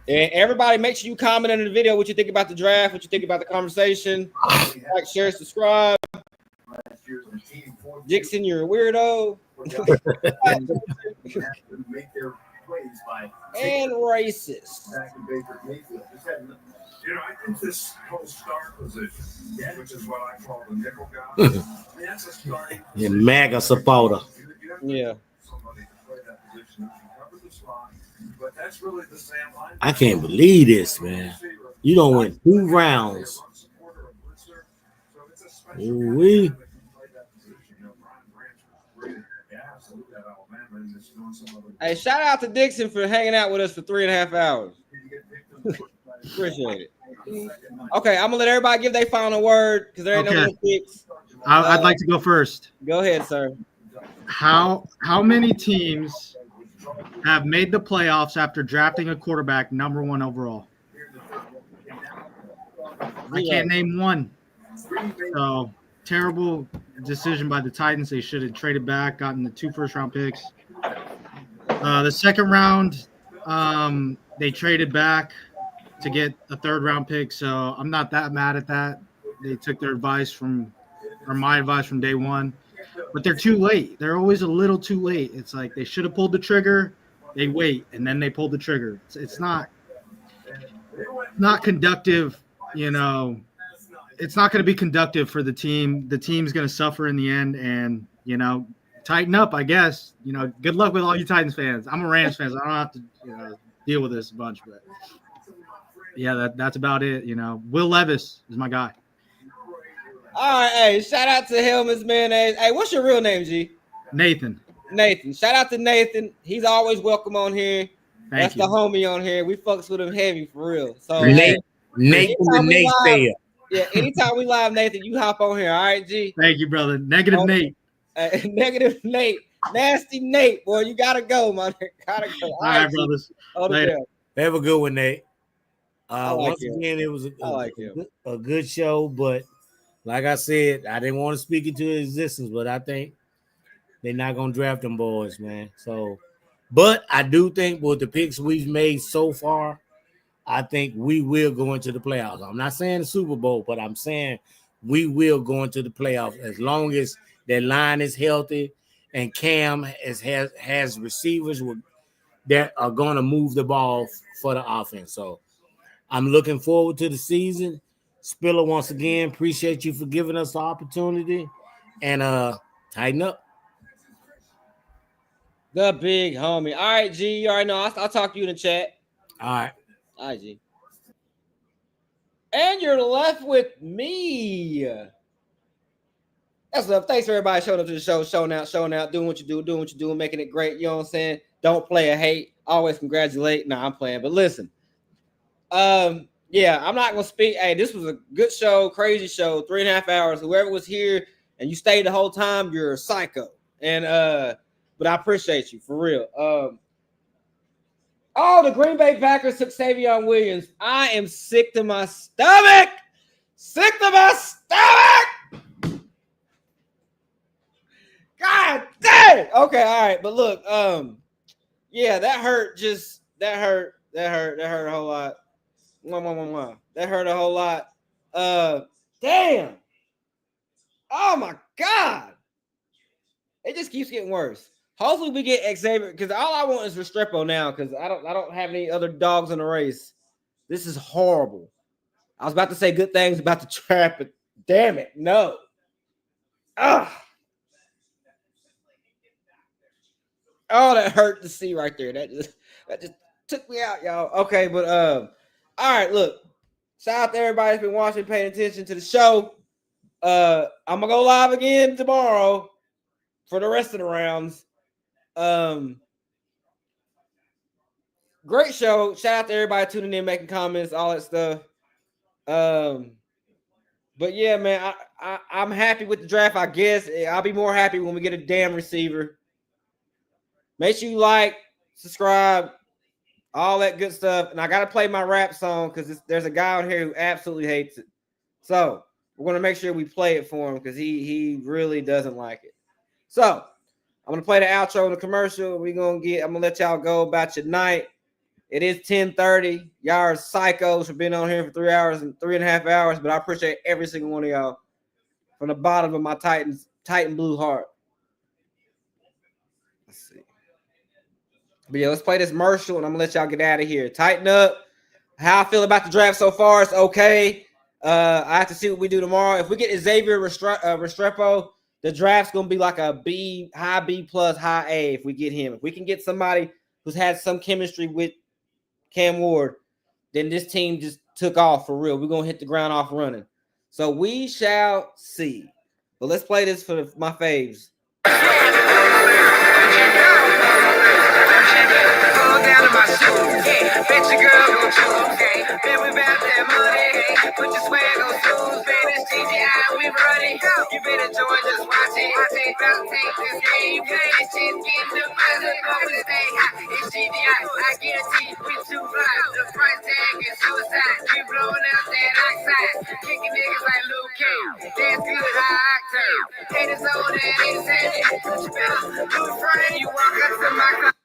And everybody, make sure you comment in the video what you think about the draft, what you think about the conversation. Like, share, subscribe. Dixon, you're a weirdo. And racist. You know, I think this whole star position, which is what I call the nickel guy, that's a starting. You're MAGA supporter. Yeah. I can't believe this, man. You don't win 2 rounds. Ooh-wee. Hey, shout out to Dixon for hanging out with us for 3.5 hours. Appreciate it. Okay, I'm gonna let everybody give their final word because there ain't no more picks. I'd like to go first. Go ahead, sir. How many teams have made the playoffs after drafting a quarterback number 1 overall? I can't name one. So terrible decision by the Titans. They should have traded back, gotten the 2 first-round picks. The second round, they traded back to get a 3rd-round pick. So I'm not that mad at that. They took their advice my advice from day one. But they're too late. They're always a little too late. It's like they should have pulled the trigger. They wait, and then they pull the trigger. It's not. not conductive, you know. It's not going to be conductive for the team. The team's going to suffer in the end, and you know, tighten up, I guess. You know, good luck with all you Titans fans. I'm a Rams fan, so I don't have to, you know, deal with this a bunch. But yeah, that's about it. You know, Will Levis is my guy. All right, hey, shout out to Helmets Mayonnaise. Hey, what's your real name, G? Nathan. Shout out to Nathan. He's always welcome on here. That's you. the homie on here. We fucks with him heavy for real. So Nathan the naysayer. naysayer. Yeah, anytime we live, Nathan, you hop on here. All right, G. Thank you, brother. Negative Nate. Negative Nate. Nasty Nate. Boy, you gotta go, man. Gotta go. All right, brothers. Later. Have a good one, Nate. Once him. again, it was a good show, but like I said, I didn't want to speak into existence, but I think they're not gonna draft them boys, man. So, but I do think with the picks we've made so far, I think we will go into the playoffs. I'm not saying the Super Bowl, but I'm saying we will go into the playoffs as long as that line is healthy and Cam has receivers that are going to move the ball for the offense. So I'm looking forward to the season. Spiller, once again, appreciate you for giving us the opportunity, and tighten up. The big homie. All right, G. You already know. I'll talk to you in the chat. All right. All right, G. And you're left with me. That's enough. Thanks for everybody showing up to the show, showing out, doing what you do, making it great. You know what I'm saying? Don't play a hate. Always congratulate. Nah, I'm playing. But listen. Yeah, I'm not gonna speak. Hey, this was a good show, crazy show, 3.5 hours. Whoever was here and you stayed the whole time, you're a psycho. And but I appreciate you for real. Oh, the Green Bay Packers took Savion Williams. I am sick to my stomach. Sick to my stomach. God dang. Okay, all right. But look, yeah, that hurt. That hurt a whole lot. That hurt a whole lot. Damn. Oh my God. It just keeps getting worse. Hopefully we get Xavier, because all I want is Restrepo now, because I don't have any other dogs in the race. This is horrible. I was about to say good things about the trap, but damn it, no. Ah. Oh, that hurt to see right there. That just took me out, y'all. Okay, but all right, look. Shout out to everybody that's been watching, paying attention to the show. I'm gonna go live again tomorrow for the rest of the rounds. Great show. Shout out to everybody tuning in, making comments, all that stuff. But yeah, man, I'm happy with the draft. I guess I'll be more happy when we get a damn receiver. Make sure you like, subscribe, all that good stuff. And I got to play my rap song because there's a guy out here who absolutely hates it. So we're going to make sure we play it for him because he really doesn't like it. So I'm going to play the outro and the commercial. I'm going to let y'all go about your night. It is 10:30. Y'all are psychos for being on here for 3 hours and 3.5 hours, but I appreciate every single one of y'all from the bottom of my Titan blue heart. Let's see. But yeah, let's play this commercial, and I'm going to let y'all get out of here. Tighten up. How I feel about the draft so far, it's okay. I have to see what we do tomorrow. If we get Xavier Restrepo, the draft's going to be like a B, high B plus, high A if we get him. If we can get somebody who's had some chemistry with Cam Ward, then this team just took off for real. We're going to hit the ground off running. So we shall see. But let's play this for my faves. Down in my shoes, yeah. Bet your girl gon' choose, yeah. Then we about that money, hey. Put your swag on shoes, man. It's GGI, we running. You better join, just watch it. About to take this game, play this shit, get the money, always stay hot. It's GGI, I guarantee we too fly. The price tag is suicide. We blowing out that oxide, kicking niggas like Luke Cage. That's good, high octane. Haters old and haters heavy. You better do front, you walk up to my car.